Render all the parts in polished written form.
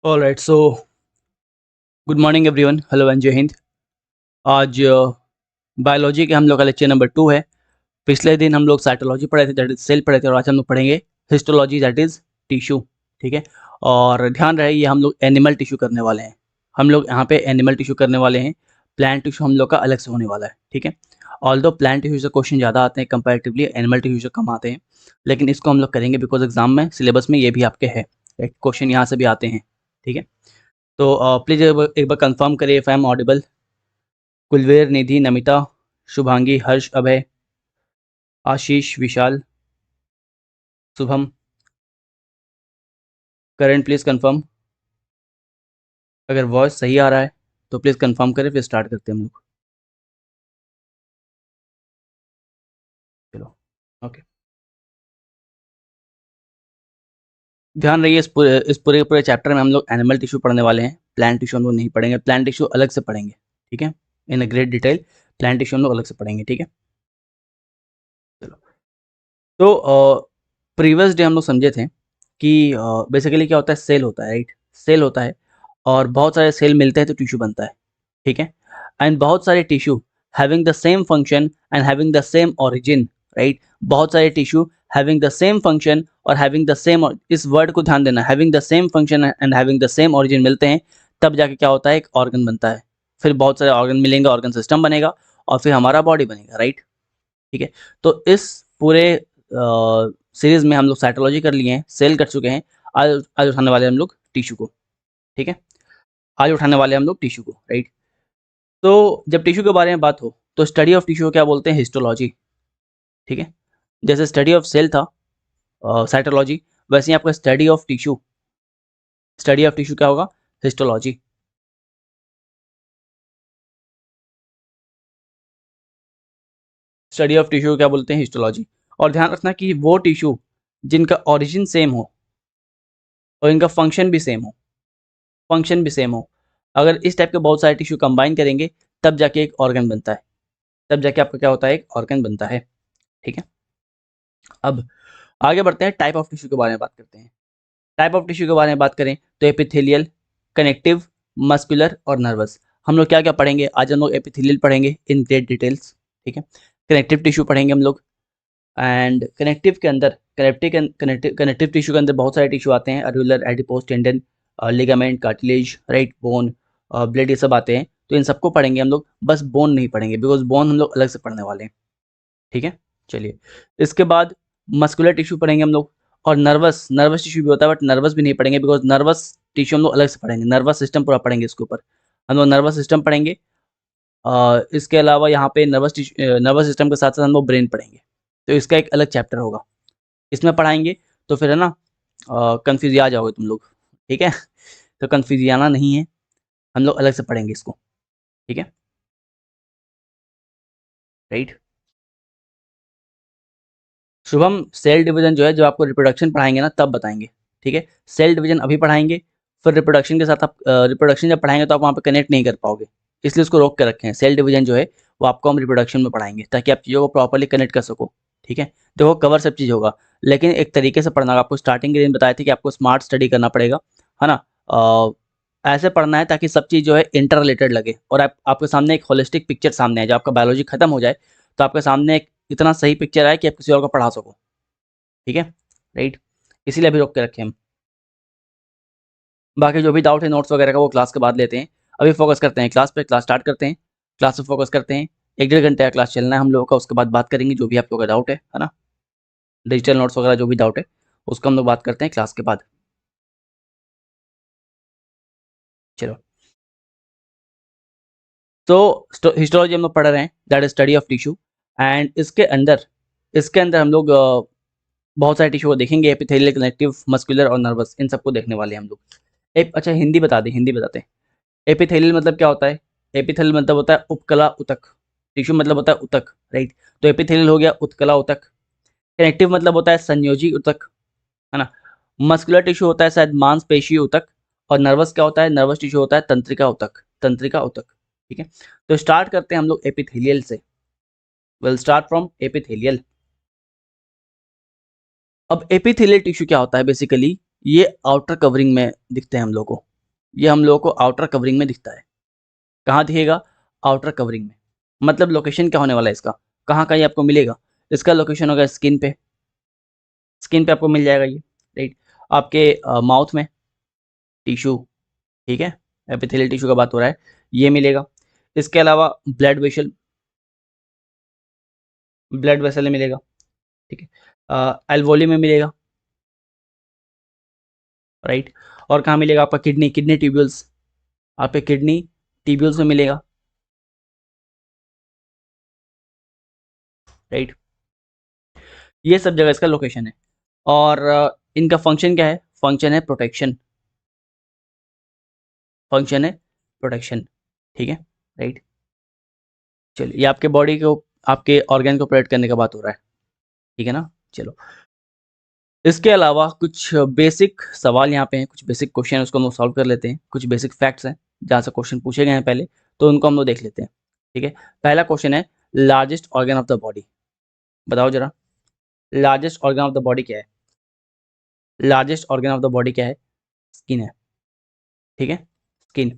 Alright so good morning everyone, hello and जय हिंद। आज biology के हम लोग का लेक्चर नंबर 2 है। पिछले दिन हम लोग साइटोलॉजी पढ़े थे, दैट इज सेल पढ़े थे, और आज हम लोग पढ़ेंगे हिस्टोलॉजी, दैट इज टिश्यू। ठीक है, और ध्यान रहे ये हम लोग एनिमल टिश्यू करने वाले हैं। हम लोग यहाँ पे एनिमल टिश्यू करने वाले हैं। प्लांट टिश्यू हम लोग का अलग से होने वाला है। ठीक है, ऑल्दो प्लांट टिश्यू से क्वेश्चन ज़्यादा आते हैं कंपैरेटिवली, एनिमल टिश्यू से कम आते हैं, लेकिन इसको हम लोग करेंगे बिकॉज एग्जाम में सिलेबस में ये भी आपके है, क्वेश्चन यहाँ से भी आते हैं। ठीक है, तो प्लीज़ एक बार कंफर्म करिए if I am audible. Kulveer, Nidhi, Namita, Shubhangi, Harsh, Abhay, Ashish, Vishal, Shubham, Karan, please confirm. अगर वॉइस सही आ रहा है तो प्लीज़ कंफर्म करें, फिर स्टार्ट करते हैं हम लोग। चलो, ओके। ध्यान रहिए, इस पूरे चैप्टर में हम लोग एनिमल टिश्यू पढ़ने वाले हैं। प्लांट टिश्यू हम लोग नहीं पढ़ेंगे, प्लांट टिश्यू अलग से पढ़ेंगे। ठीक है, in a great detail plant tissue हम लोग अलग से पढ़ेंगे। ठीक है, चलो। तो प्रीवियस डे हम लोग समझे थे कि बेसिकली क्या होता है, सेल होता है, राइट। सेल होता है और बहुत सारे सेल मिलते हैं तो टिश्यू बनता है। ठीक है, एंड बहुत सारे tissue having the same function and having the same origin, right. बहुत सारे tissue having the same function और हैविंग द सेम, इस वर्ड को ध्यान देना, having the same function and having the same origin मिलते हैं, तब जाके क्या होता है, एक ऑर्गन बनता है। फिर बहुत सारे ऑर्गन मिलेंगे, ऑर्गन सिस्टम बनेगा और फिर हमारा बॉडी बनेगा, राइट। ठीक है, तो इस पूरे सीरीज में हम लोग साइटोलॉजी कर लिए हैं, सेल कर चुके हैं। आज आज उठाने वाले हम लोग टिश्यू को। ठीक है, आज उठाने वाले हम लोग टिश्यू को, राइट। तो जब टिश्यू के बारे में बात हो तो स्टडी ऑफ टिश्यू क्या बोलते हैं, हिस्टोलॉजी। ठीक है, जैसे स्टडी ऑफ सेल था साइटोलॉजी, वैसे ही आपका स्टडी ऑफ टिश्यू क्या होगा, हिस्टोलॉजी। स्टडी ऑफ टिश्यू क्या बोलते हैं, हिस्टोलॉजी। और ध्यान रखना कि वो टिश्यू जिनका ओरिजिन सेम हो और इनका फंक्शन भी सेम हो, अगर इस टाइप के बहुत सारे टिश्यू कंबाइन करेंगे तब जाके एक ऑर्गन बनता है, तब जाके आपका क्या होता है, एक ऑर्गन बनता है। ठीक है, अब आगे बढ़ते हैं, टाइप ऑफ टिश्यू के बारे में बात करते हैं। टाइप ऑफ टिश्यू के बारे में बात करें तो एपिथेलियल, कनेक्टिव, मस्कुलर और नर्वस। हम लोग क्या क्या पढ़ेंगे, आज हम लोग एपिथेलियल पढ़ेंगे इन ग्रेट डिटेल्स। ठीक है, कनेक्टिव टिश्यू पढ़ेंगे हम लोग, एंड कनेक्टिव के अंदर कनेक्टिव टिश्यू के अंदर बहुत सारे टिश्यू आते हैं, areolar, adipose, tendon, ligament, cartilage, right, bone, blood, ये सब आते हैं। तो इन सबको पढ़ेंगे हम लोग, बस बोन नहीं पढ़ेंगे बिकॉज बोन हम लोग अलग से पढ़ने वाले हैं। ठीक है, चलिए। इसके बाद मस्कुलर टिश्यू पढ़ेंगे हम लोग, और नर्वस टिश्यू भी होता है, बट नर्वस भी नहीं पढ़ेंगे बिकॉज नर्वस टिश्यू हम लोग अलग से पढ़ेंगे, नर्वस सिस्टम पूरा पढ़ेंगे इसके ऊपर। हम लोग नर्वस सिस्टम पढ़ेंगे, इसके अलावा यहाँ पे नर्वस सिस्टम के साथ साथ हम लोग ब्रेन पढ़ेंगे, तो इसका एक अलग चैप्टर होगा, इसमें पढ़ाएंगे। तो फिर है ना, कन्फ्यूज आ जाओगे तुम लोग। ठीक है, तो कन्फ्यूज आना नहीं है, हम लोग अलग से पढ़ेंगे इसको। ठीक है, राइट। शुभम, सेल डिवीजन जो है, जो आपको रिप्रोडक्शन पढ़ाएंगे ना तब बताएंगे। ठीक है, सेल डिवीजन अभी पढ़ाएंगे, फिर रिप्रोडक्शन के साथ आप रिप्रोडक्शन जब पढ़ाएंगे तो आप वहाँ पे कनेक्ट नहीं कर पाओगे, इसलिए उसको रोक के रखे हैं। सेल डिवीजन जो है वो आपको हम रिप्रोडक्शन में पढ़ाएंगे ताकि आप चीज़ों को प्रॉपरली कनेक्ट कर सको। ठीक है, देखो कवर सब चीज़ होगा, लेकिन एक तरीके से पढ़ना होगा। आपको स्टार्टिंग के दिन बताए थे कि आपको स्मार्ट स्टडी करना पड़ेगा, है ना। ऐसे पढ़ना है ताकि सब चीज़ जो है इंटर रिलेटेड लगे, और आपके सामने एक होलिस्टिक पिक्चर सामने आए। जब आपका बायोलॉजी खत्म हो जाए तो आपके सामने एक इतना सही पिक्चर आए कि आप किसी और को पढ़ा सको। ठीक है, राइट, इसीलिए अभी रोक के रखे हम। बाकी जो भी डाउट है नोट्स वगैरह का वो क्लास के बाद लेते हैं, अभी फोकस करते हैं क्लास पे। क्लास स्टार्ट करते हैं, क्लास पे फोकस करते हैं। 1-1.5 घंटे का क्लास चलना है हम लोगों का, उसके बाद बात करेंगे जो भी आप लोगों का डाउट है ना, डिजिटल नोट्स वगैरह जो भी डाउट है उसको हम लोग बात करते हैं क्लास के बाद। चलो, तो हिस्टोलॉजी हम लोग पढ़ रहे हैं, that is study of tissue, and इसके अंदर हम लोग बहुत सारे टिश्यू को देखेंगे, एपिथेलियल, कनेक्टिव, मस्कुलर और नर्वस, इन सबको देखने वाले हैं हम लोग। एक अच्छा हिंदी बता दें, हिंदी बताते हैं। एपिथेलियल मतलब क्या होता है, एपिथेलियल मतलब होता है उपकला उतक, टिश्यू मतलब होता है उतक, राइट। तो एपिथेलियल हो गया उत्कला उतक। कनेक्टिव मतलब होता है संयोजी उतक, है ना। मस्कुलर टिश्यू होता है शायद मांसपेशी उतक, और नर्वस क्या होता है, नर्वस टिश्यू होता है तंत्रिका उतक। ठीक है, तो स्टार्ट करते हैं हम लोग एपिथेलियल से। Will start from epithelial. अब एपिथेलियल टिश्यू क्या होता है, बेसिकली ये आउटर कवरिंग में दिखते हैं हम लोग को, ये हम लोगों को आउटर कवरिंग में दिखता है। कहाँ दिखेगा? आउटर कवरिंग में। मतलब लोकेशन क्या होने वाला है इसका, कहाँ कहीं आपको मिलेगा? इसका लोकेशन होगा स्किन पे, स्किन पे आपको मिल जाएगा ये, राइट। आपके माउथ में टिश्यू, ठीक है, एपिथेलियल टिश्यू का बात हो रहा है, ये मिलेगा। इसके अलावा ब्लड वेसल, ब्लड वेसल में मिलेगा, ठीक है। एल्वोली में मिलेगा, राइट। और कहाँ मिलेगा आपका? किडनी, किडनी ट्यूब्यूल्स, आपके किडनी ट्यूब्यूल्स में मिलेगा, राइट। ये सब जगह इसका लोकेशन है। और इनका फंक्शन क्या है? फंक्शन है प्रोटेक्शन, फंक्शन है प्रोटेक्शन, ठीक है, राइट। चलिए, ये आपके बॉडी को, आपके ऑर्गन को प्रोटेक्ट करने का बात हो रहा है, ठीक है ना। चलो, इसके अलावा कुछ बेसिक सवाल यहाँ पे हैं, कुछ बेसिक क्वेश्चन उसको हम लोग सॉल्व कर लेते हैं। कुछ बेसिक फैक्ट्स हैं जहाँ से क्वेश्चन पूछे गए हैं पहले, तो उनको हम लोग देख लेते हैं, ठीक है। पहला क्वेश्चन है, largest organ of the body, बताओ जरा, largest organ of the body क्या है? Largest organ of the body क्या है? स्किन है, ठीक है, स्किन।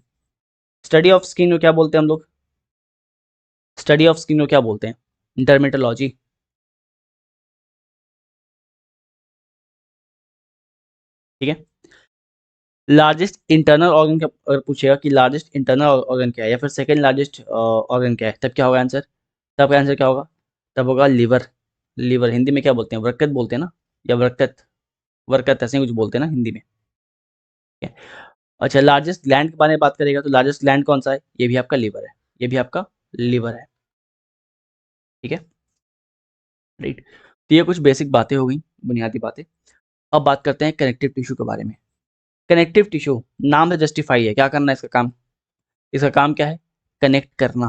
स्टडी ऑफ स्किन को क्या बोलते हैं हम लोग? स्टडी ऑफ स्किन को क्या बोलते हैं? डर्मेटोलॉजी, ठीक है। लार्जेस्ट इंटरनल ऑर्गन का अगर पूछेगा कि लार्जेस्ट इंटरनल ऑर्गन क्या है या फिर सेकंड लार्जेस्ट ऑर्गन क्या है, तब क्या होगा आंसर? तब का आंसर क्या होगा? तब होगा लिवर। लिवर हिंदी में क्या बोलते हैं? वृक्कत बोलते हैं ना, या वृक्कत, वरकत ऐसे कुछ बोलते हैं ना हिंदी में, ठीक है। अच्छा, लार्जेस्ट ग्लैंड के बारे में बात करेगा तो लार्जेस्ट ग्लैंड कौन सा है? ये भी आपका लिवर है, ये भी आपका लिवर है, ठीक है, राइट। तो ये कुछ बेसिक बातें हो गई, बुनियादी बातें। अब बात करते हैं कनेक्टिव टिश्यू के बारे में। कनेक्टिव टिश्यू नाम से जस्टिफाई है, क्या करना है इसका काम? इसका काम क्या है? कनेक्ट करना।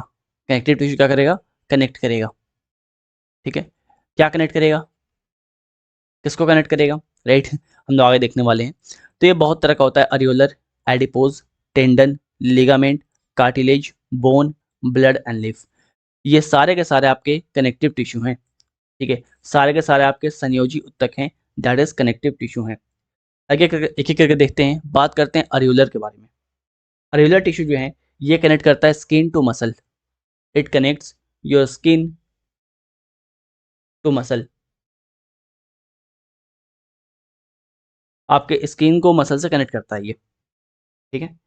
कनेक्टिव टिश्यू क्या करेगा? कनेक्ट करेगा, ठीक है। क्या कनेक्ट करेगा? किसको कनेक्ट करेगा, राइट। हम लोग आगे देखने वाले हैं। तो ये बहुत तरह का होता है, areolar, adipose, tendon, ligament, cartilage, bone, blood and लिफ। ये सारे के सारे आपके कनेक्टिव टिश्यू हैं, ठीक है। सारे के सारे आपके संयोजी ऊतक हैं, दैट इज कनेक्टिव टिश्यू हैं। आगे एक एक करके देखते हैं, बात करते हैं अरियोलर के बारे में। अरियोलर टिश्यू जो है, ये कनेक्ट करता है skin to muscle, it connects your skin to muscle. आपके स्किन को मसल से कनेक्ट करता है ये, ठीक है।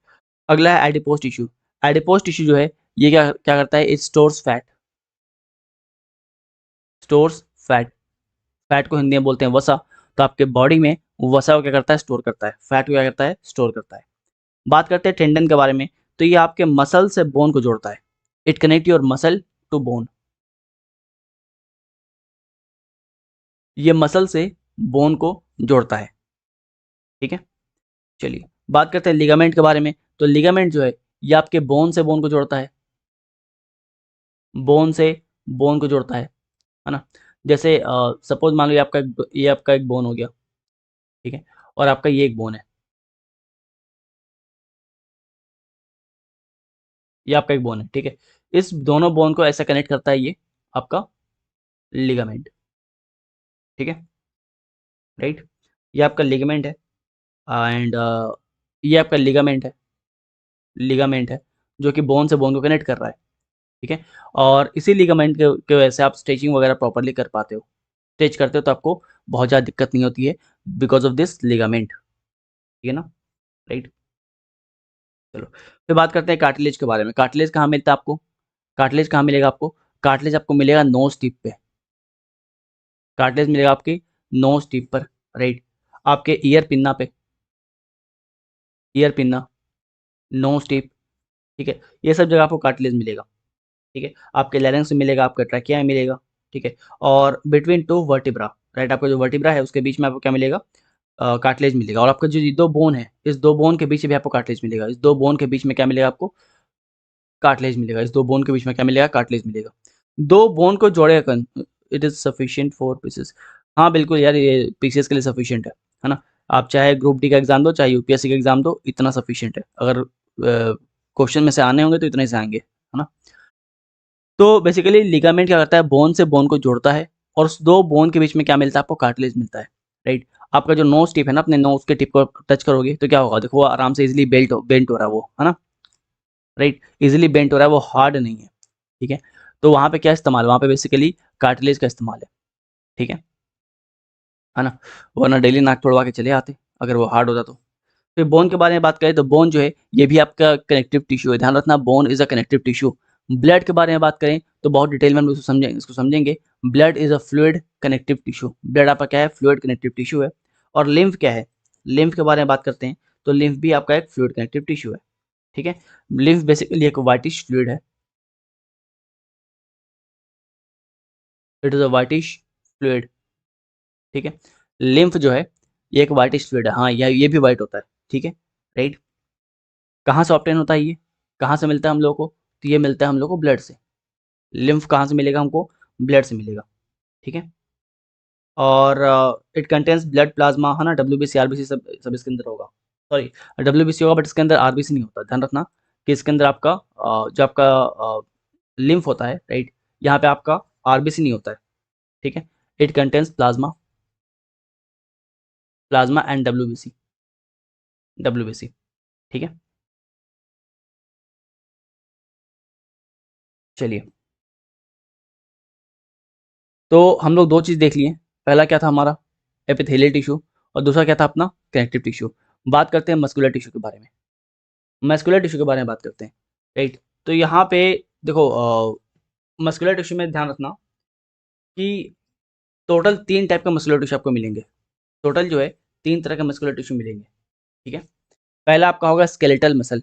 अगला है एडिपोज टिश्यू। एडिपोज टिश्यू जो है, ये क्या क्या करता है? It stores fat, stores fat. Fat को हिंदी में बोलते हैं वसा। तो आपके बॉडी में वसा को क्या करता है? स्टोर करता है। फैट को क्या करता है? स्टोर करता है। बात करते हैं टेंडन के बारे में, तो ये आपके मसल से बोन को जोड़ता है, it connect your muscle to bone. ये मसल से बोन को जोड़ता है, ठीक है। चलिए, बात करते हैं लिगामेंट के बारे में। तो लिगामेंट जो है, ये आपके बोन से बोन को जोड़ता है, बोन से बोन को जोड़ता है ना। जैसे सपोज मान लो ये आपका एक बोन हो गया, ठीक है, और आपका ये एक बोन है, ये आपका एक बोन है, ठीक है। इस दोनों बोन को ऐसा कनेक्ट करता है ये आपका लिगामेंट, ठीक है, राइट। ये आपका लिगामेंट है, एंड ये आपका लिगामेंट है, लिगामेंट है जो कि बोन से बोन को कनेक्ट कर रहा है, ठीक है। और इसी लिगामेंट के वजह से आप स्ट्रेचिंग वगैरह प्रॉपरली कर पाते हो। स्ट्रेच करते हो तो आपको बहुत ज़्यादा दिक्कत नहीं होती है, बिकॉज ऑफ दिस लिगामेंट, ठीक है ना, राइट। चलो, फिर बात करते हैं कार्टिलेज के बारे में। कार्टिलेज कहाँ मिलता है आपको? कार्टिलेज कहाँ मिलेगा आपको? कार्टिलेज आपको मिलेगा नोज टिप पे, कार्टिलेज मिलेगा आपकी नोज टिप पर, राइट। आपके ईयर पिन्ना पे, ईयर पिन्ना, नोज टिप, ठीक है, ये सब जगह आपको कार्टिलेज मिलेगा, ठीक है। आपके लैरिंक्स में मिलेगा, आपके ट्रैकिया में मिलेगा, ठीक है। और बिटवीन टू वर्टिब्रा, राइट, आपका जो वर्टिब्रा है उसके बीच में आपको क्या मिलेगा? कार्टिलेज मिलेगा। और आपका जो ये दो बोन है, इस दो बोन के बीच में भी आपको कार्टिलेज मिलेगा। इस दो बोन के बीच में क्या मिलेगा आपको? कार्टिलेज मिलेगा। इस दो बोन के बीच में क्या मिलेगा? कार्टिलेज मिलेगा। दो बोन को जोड़ेगा कौन? It is sufficient for pieces. हाँ बिल्कुल यार, ये पीसेस के लिए सफिशिएंट है ना। आप चाहे ग्रुप डी का एग्जाम दो, चाहे यूपीएससी का एग्जाम दो, इतना सफिशिएंट है। अगर क्वेश्चन में से आने होंगे तो इतने से आएंगे, है ना। तो बेसिकली लिगामेंट क्या करता है? बोन से बोन को जोड़ता है, और उस दो बोन के बीच में क्या मिलता है आपको? कार्टिलेज मिलता है, राइट। आपका जो नोज टिप है ना, अपने नोज के टिप को टच करोगे तो क्या होगा, देखो वो आराम से इजीली बेंट हो रहा है वो, है ना, राइट, इजीली बेंट हो रहा है, वो हार्ड नहीं है, ठीक है। तो वहाँ पे क्या इस्तेमाल है, वहाँ पे बेसिकली कार्टिलेज का इस्तेमाल है, ठीक है ना, वरना डेली नाक तोड़वा के चले आते अगर वो हार्ड होता तो। फिर बोन के बारे में बात करें तो बोन जो है ये भी आपका कनेक्टिव टिश्यू है, ध्यान रखना, bone is a connective tissue. Blood के बारे में बात करें तो बहुत डिटेल में हम इसको समझेंगे। Blood is a fluid connective tissue, blood आपका क्या है, फ्लूइड कनेक्टिव टिश्यू है। और लिम्फ क्या है, लिम्फ के बारे में बात करते हैं तो लिम्फ भी आपका एक फ्लूइड कनेक्टिव टिश्यू है, ठीक है। लिम्फ बेसिकली एक वाइटिश फ्लूइड है, it is a whitish fluid, ठीक है। लिम्फ जो है ये एक वाइटिश फ्लूइड है, हाँ ये भी वाइट होता है, ठीक है, राइट। कहाँ से ऑब्टेन होता है ये, कहाँ से मिलता है हम लोग को, तो ये मिलता है हम लोग को ब्लड से। लिम्फ कहाँ से मिलेगा हमको, ब्लड से मिलेगा, ठीक है। और इट कंटेन्स ब्लड प्लाज्मा, है ना, डब्ल्यूबीसी आरबीसी सब सब इसके अंदर होगा, सॉरी डब्ल्यूबीसी होगा बट इसके अंदर आरबीसी नहीं होता, ध्यान रखना कि इसके अंदर आपका जो आपका लिम्फ होता है, राइट, यहाँ पे आपका आरबीसी नहीं होता है, ठीक है। It contains plasma, plasma and WBC, WBC, ठीक है। चलिए, तो हम लोग दो चीज़ देख लिए, पहला क्या था हमारा एपिथेलियल टिश्यू और दूसरा क्या था अपना कनेक्टिव टिश्यू। बात करते हैं मस्कुलर टिश्यू के बारे में, मस्कुलर टिश्यू के बारे में बात करते हैं, राइट। तो यहाँ पे देखो मस्कुलर टिश्यू में ध्यान रखना कि टोटल 3 टाइप का मस्कुलर टिश्यू आपको मिलेंगे, टोटल जो है 3 तरह के मस्कुलर टिश्यू मिलेंगे, ठीक है। पहला आपका होगा skeletal muscle,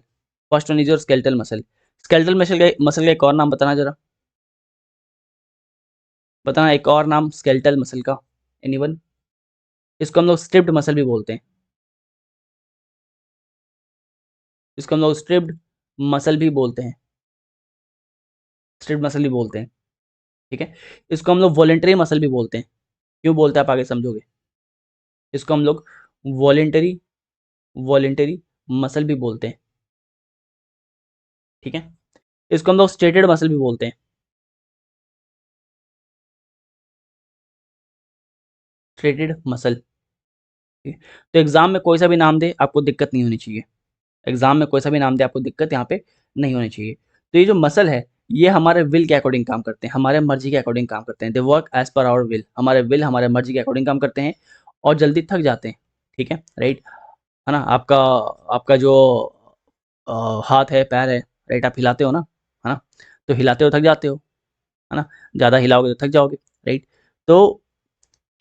first one is your skeletal muscle. Skeletal muscle का एक और नाम बताना जरा, बताना एक और नाम स्केलेटल मसल का, एनीवन। इसको हम लोग स्ट्रिप्ड मसल भी बोलते हैं, इसको हम लोग स्ट्रिप्ड मसल भी बोलते हैं, स्ट्रिप्ड मसल भी बोलते हैं, ठीक है। इसको हम लोग वॉलेंटरी मसल भी बोलते हैं, क्यों बोलते हैं आप आगे समझोगे। इसको हम लोग वॉलेंटरी वॉलेंटरी मसल भी बोलते हैं, ठीक है। इसको हम लोग स्ट्रेटेड मसल भी बोलते हैं, स्ट्रेटेड मसल, ठीक है? तो एग्जाम में कोई सा भी नाम दे आपको दिक्कत नहीं होनी चाहिए, एग्जाम में कोई सा भी नाम दे आपको दिक्कत यहाँ पे नहीं होनी चाहिए। तो ये जो मसल है ये हमारे विल के अकॉर्डिंग काम करते हैं, हमारे मर्जी के अकॉर्डिंग काम करते हैं, they work as per our will हमारे मर्जी के अकॉर्डिंग काम करते हैं और जल्दी थक जाते हैं, ठीक है, राइट, है ना। आपका आपका जो हाथ है पैर है, राइट, आप हिलाते हो ना, है ना, तो हिलाते हो थक जाते हो, है ना, ज़्यादा हिलाओगे तो थक जाओगे, राइट। तो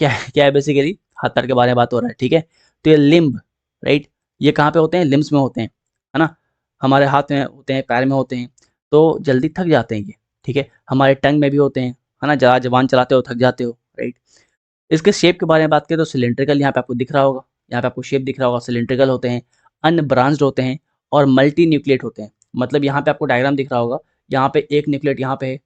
क्या है बेसिकली हाथ पैर के बारे में बात हो रहा है, ठीक है। तो ये लिम्ब, राइट, ये कहाँ पे होते हैं, लिम्स में होते हैं, है ना, हमारे हाथ में होते हैं, पैर में होते हैं, तो जल्दी थक जाते हैं ये, ठीक है। हमारे टंग में भी होते हैं, है ना, ज़्यादा जबान चलाते हो थक जाते हो, राइट। इसके शेप के बारे में बात करें तो सिलेंड्रिकल, यहाँ पे आपको दिख रहा होगा, यहाँ पे आपको शेप दिख रहा होगा, सिलेंड्रिकल होते हैं, अनब्रांच्ड होते हैं और मल्टी न्यूक्लिएट होते हैं। मतलब यहाँ पे आपको डायग्राम दिख रहा होगा, यहाँ पे एक न्यूक्लिएट यहाँ पे है,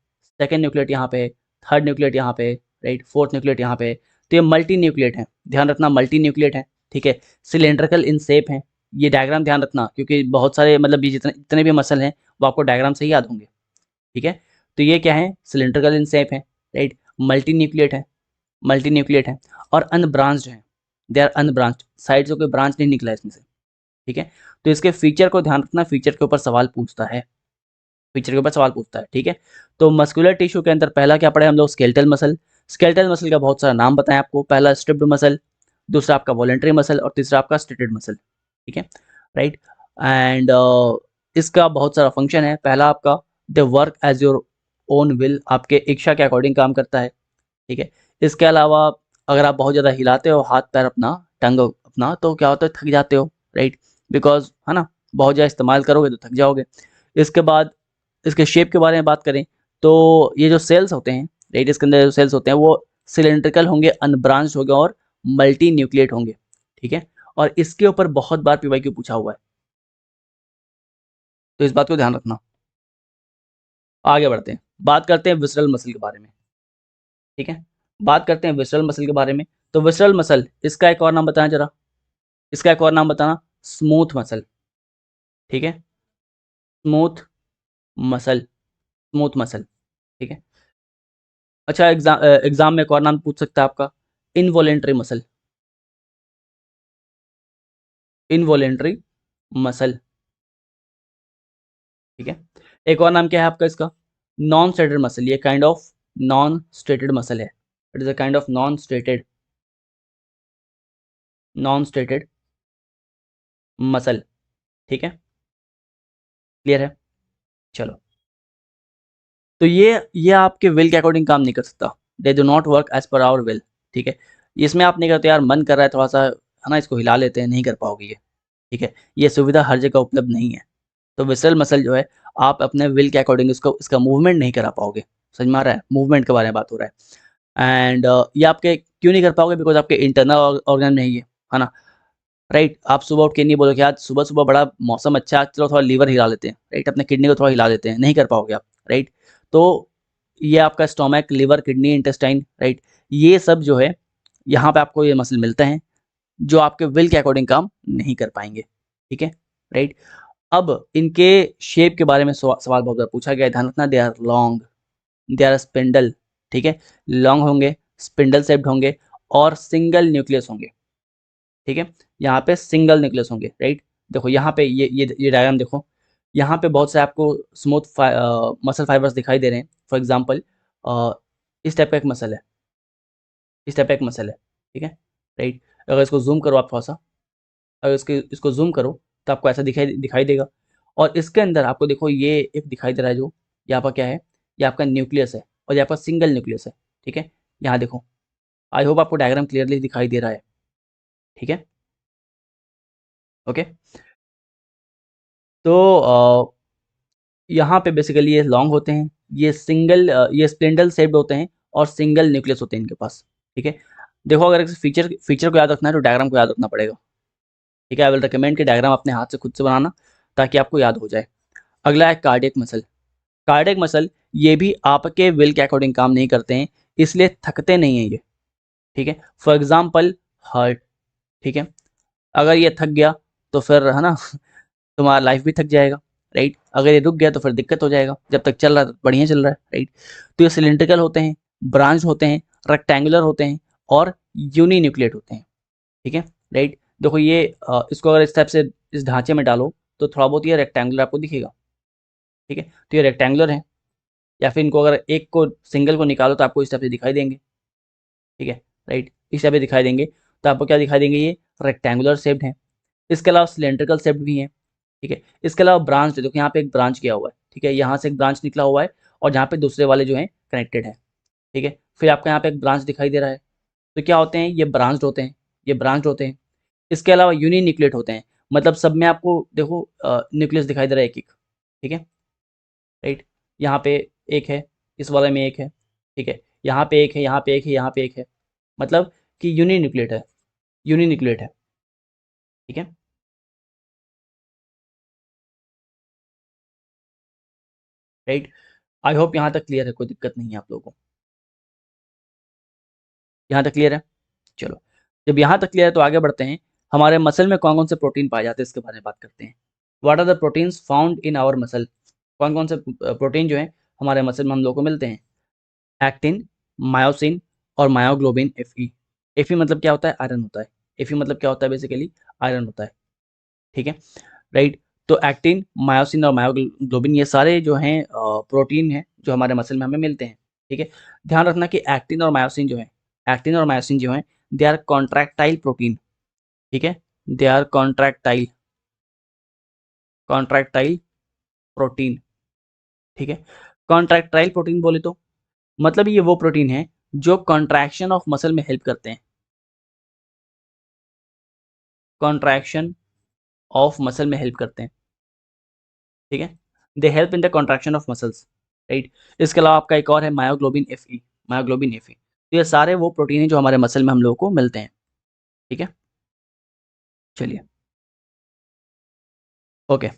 सेकेंड न्यूक्लिएट यहाँ पे है, थर्ड न्यूक्लिएट यहाँ पे है, राइट, फोर्थ न्यूक्लिएट यहाँ पे है। तो ये मल्टी न्यूक्लिएट है, ध्यान रखना मल्टी न्यूक्लिएट है, ठीक है। सिलेंड्रिकल इन शेप है, ये डायग्राम ध्यान रखना क्योंकि बहुत सारे मतलब ये जितने भी मसल हैं वो आपको डायग्राम से ही याद होंगे, ठीक है। तो ये क्या है, सिलेंड्रिकल इन शेप है, राइट, मल्टी न्यूक्लिएट है, मल्टी न्यूक्लिएट है और अनब्रांच्ड है, दे आर अनब्रांच्ड, साइड से कोई ब्रांच नहीं निकला इसमें से, ठीक है। तो इसके फीचर को ध्यान रखना, फीचर के ऊपर सवाल पूछता है, फीचर के ऊपर सवाल पूछता है, ठीक है। तो मस्कुलर टिश्यू के अंदर पहला क्या पढ़े हम लोग, स्केलेटल मसल। स्केलेटल मसल का बहुत सारा नाम बताएं आपको, पहला स्ट्रिप्ड मसल, दूसरा आपका वॉलेंटरी मसल और तीसरा आपका स्ट्रेटेड मसल, ठीक है, राइट। एंड इसका बहुत सारा फंक्शन है, पहला आपका the work as your own will, आपके इच्छा के अकॉर्डिंग काम करता है, ठीक है। इसके अलावा अगर आप बहुत ज़्यादा हिलाते हो हाथ पैर अपना, टंग अपना, तो क्या होता है थक जाते हो, राइट, बिकॉज है ना, बहुत ज़्यादा इस्तेमाल करोगे तो थक जाओगे। इसके बाद इसके शेप के बारे में बात करें तो ये जो सेल्स होते हैं, राइट, इसके अंदर जो सेल्स होते हैं वो सिलेंड्रिकल होंगे, अनब्रांच्ड होंगे और मल्टी न्यूक्लिएट होंगे, ठीक है। और इसके ऊपर बहुत बार पीवाईक्यू पूछा हुआ है, तो इस बात को ध्यान रखना। आगे बढ़ते हैं, बात करते हैं विसरल मसल के बारे में, ठीक है। बात करते हैं विसरल मसल के बारे में, तो विसरल मसल इसका एक और नाम बताना जरा, इसका एक और नाम बताना, स्मूथ मसल, ठीक है, स्मूथ मसल, स्मूथ मसल, ठीक है। अच्छा, एग्जाम में एक और नाम पूछ सकता है आपका, इनवॉलेंटरी मसल, इनवॉलेंट्री मसल, ठीक है। एक और नाम क्या है आपका इसका, नॉन स्टेटेड मसल, ये kind of non striated muscle है, it is a kind of non striated muscle, ठीक है, क्लियर है। चलो, तो ये आपके विल के अकॉर्डिंग काम नहीं कर सकता, they do not work as per our will, ठीक है। इसमें आप नहीं करते यार, मन कर रहा है थोड़ा सा है ना, इसको हिला लेते हैं, नहीं कर पाओगे ये, ठीक है। ये सुविधा हर जगह उपलब्ध नहीं है। तो विसरल मसल जो है, आप अपने विल के अकॉर्डिंग इसको इसका मूवमेंट नहीं करा पाओगे, समझ में आ रहा है, मूवमेंट के बारे में बात हो रहा है। एंड ये आपके क्यों नहीं कर पाओगे, बिकॉज आपके इंटरनल ऑर्गन नहीं है ना, राइट। आप सुबह उठ के नहीं बोलोगे आज सुबह सुबह बड़ा मौसम अच्छा है, चलो थोड़ा लीवर हिला लेते हैं, राइट, अपने किडनी को थोड़ा हिला देते हैं, नहीं कर पाओगे आप, राइट। तो ये आपका stomach, liver, kidney, intestine, right, ये सब जो है यहाँ पे आपको ये मसल मिलते हैं जो आपके विल के अकॉर्डिंग काम नहीं कर पाएंगे, ठीक है, राइट। अब इनके शेप के बारे में सवाल बहुत बार पूछा गया है, ध्यान रखना, they are long, they are spindle, ठीक है, लॉन्ग होंगे, स्पिंडल शेप्ड होंगे और सिंगल न्यूक्लियस होंगे, ठीक है। यहाँ पे सिंगल न्यूक्लियस होंगे, राइट। देखो यहाँ पे ये डायग्राम देखो, यहाँ पे बहुत से आपको स्मूथ मसल फाइबर्स दिखाई दे रहे हैं। फॉर एग्जांपल इस टाइप का एक मसल है, इस टाइप का एक मसल है, ठीक है, राइट। अगर इसको जूम करो आप थोड़ा सा, अगर इसको जूम करो तो आपको ऐसा दिखाई दिखाई देगा। और इसके अंदर आपको देखो ये एक दिखाई दे रहा है, जो यहाँ पर क्या है, ये आपका न्यूक्लियस है और यहाँ पर सिंगल न्यूक्लियस है, ठीक है। यहाँ देखो, आई होप आपको डायग्राम क्लियरली दिखाई दे रहा है, ठीक है, ओके। तो यहाँ पे बेसिकली ये लॉन्ग होते हैं, ये स्प्लिंडल शेप्ड होते हैं और सिंगल न्यूक्लियस होते हैं इनके पास, ठीक है। देखो, अगर इस फीचर फीचर को याद रखना है तो डायग्राम को याद रखना पड़ेगा, ठीक है। आई विल रिकमेंड कि डायग्राम अपने हाथ से खुद से बनाना ताकि आपको याद हो जाए। अगला है कार्डियक मसल। कार्डियक मसल ये भी आपके विल के अकॉर्डिंग काम नहीं करते हैं, इसलिए थकते नहीं हैं ये, ठीक है। फॉर एग्जाम्पल हार्ट, ठीक है, अगर ये थक गया तो फिर है ना तुम्हारा लाइफ भी थक जाएगा, राइट। अगर ये रुक गया तो फिर दिक्कत हो जाएगा, जब तक चल रहा है तो बढ़िया चल रहा है, राइट। तो ये सिलिंड्रिकल होते हैं, ब्रांच होते हैं, रेक्टेंगुलर होते हैं और यूनिन्यूक्लिएट होते हैं, ठीक है, राइट। देखो ये इसको अगर इस टाइप से इस ढांचे में डालो तो थोड़ा बहुत ये रेक्टेंगुलर आपको दिखेगा, ठीक है। तो ये रेक्टेंगुलर है, या फिर इनको अगर एक को सिंगल को निकालो तो आपको इस टाइप से दिखाई देंगे, ठीक है, राइट, इस टाइप से दिखाई देंगे। तो आपको क्या दिखाई देंगे, ये रेक्टेंगुलर शेप्ड है। इसके अलावा सिलेंड्रिकल शेप्ड भी है, ठीक है। इसके अलावा ब्रांच देखो, यहाँ पे एक ब्रांच किया हुआ है, ठीक है, यहाँ से एक ब्रांच निकला हुआ है और जहाँ पे दूसरे वाले जो है कनेक्टेड है, ठीक है। फिर आपको यहाँ पे एक ब्रांच दिखाई दे रहा है, तो क्या होते हैं, ये ब्रांच होते हैं, ये ब्रांच होते हैं। इसके अलावा यूनिन्यूक्लिएट होते हैं, मतलब सब में आपको देखो न्यूक्लियस दिखाई दे रहा है एक एक, ठीक है, राइट। यहाँ पे एक है, इस वाले में एक है, ठीक है, यहाँ पे एक है, यहाँ पे एक है, यहाँ पे एक है, मतलब कि यूनिन्यूक्लिएट है, यूनिन्यूक्लिएट है, ठीक है, राइट। आई होप यहाँ तक क्लियर है, कोई दिक्कत नहीं है आप लोगों को, यहाँ तक क्लियर है। चलो, जब यहाँ तक क्लियर है तो आगे बढ़ते हैं, हमारे मसल में कौन कौन से प्रोटीन पाए जाते हैं इसके बारे में बात करते हैं। What are the proteins found in our muscle, कौन कौन से प्रोटीन जो है हमारे मसल में हम लोग को मिलते हैं। एक्टिन, मायोसिन और मायोग्लोबिन, एफ ई मतलब क्या होता है, आयरन होता है। एफ मतलब क्या होता है, बेसिकली आयरन होता है, ठीक है, राइट। तो एक्टिन, मायोसिन और मायोग्लोबिन ये सारे जो हैं प्रोटीन हैं जो हमारे मसल में हमें मिलते हैं, ठीक है। ध्यान रखना कि एक्टिन और मायोसिन जो है, एक्टिन और मायोसिन जो है, दे आर कॉन्ट्रैक्टाइल प्रोटीन, ठीक है, दे आर कॉन्ट्रैक्टाइल प्रोटीन, ठीक है। कॉन्ट्रैक्टाइल प्रोटीन बोले तो मतलब ये वो प्रोटीन है जो कॉन्ट्रैक्शन ऑफ मसल में हेल्प करते हैं, कॉन्ट्रैक्शन ऑफ मसल में हेल्प करते हैं, ठीक है, they help in the contraction of muscles, right. इसके अलावा आपका एक और है myoglobin F E, myoglobin F E. तो ये सारे वो प्रोटीन हैं जो हमारे मसल में हम लोगों को मिलते हैं, ठीक है। चलिए, ओके,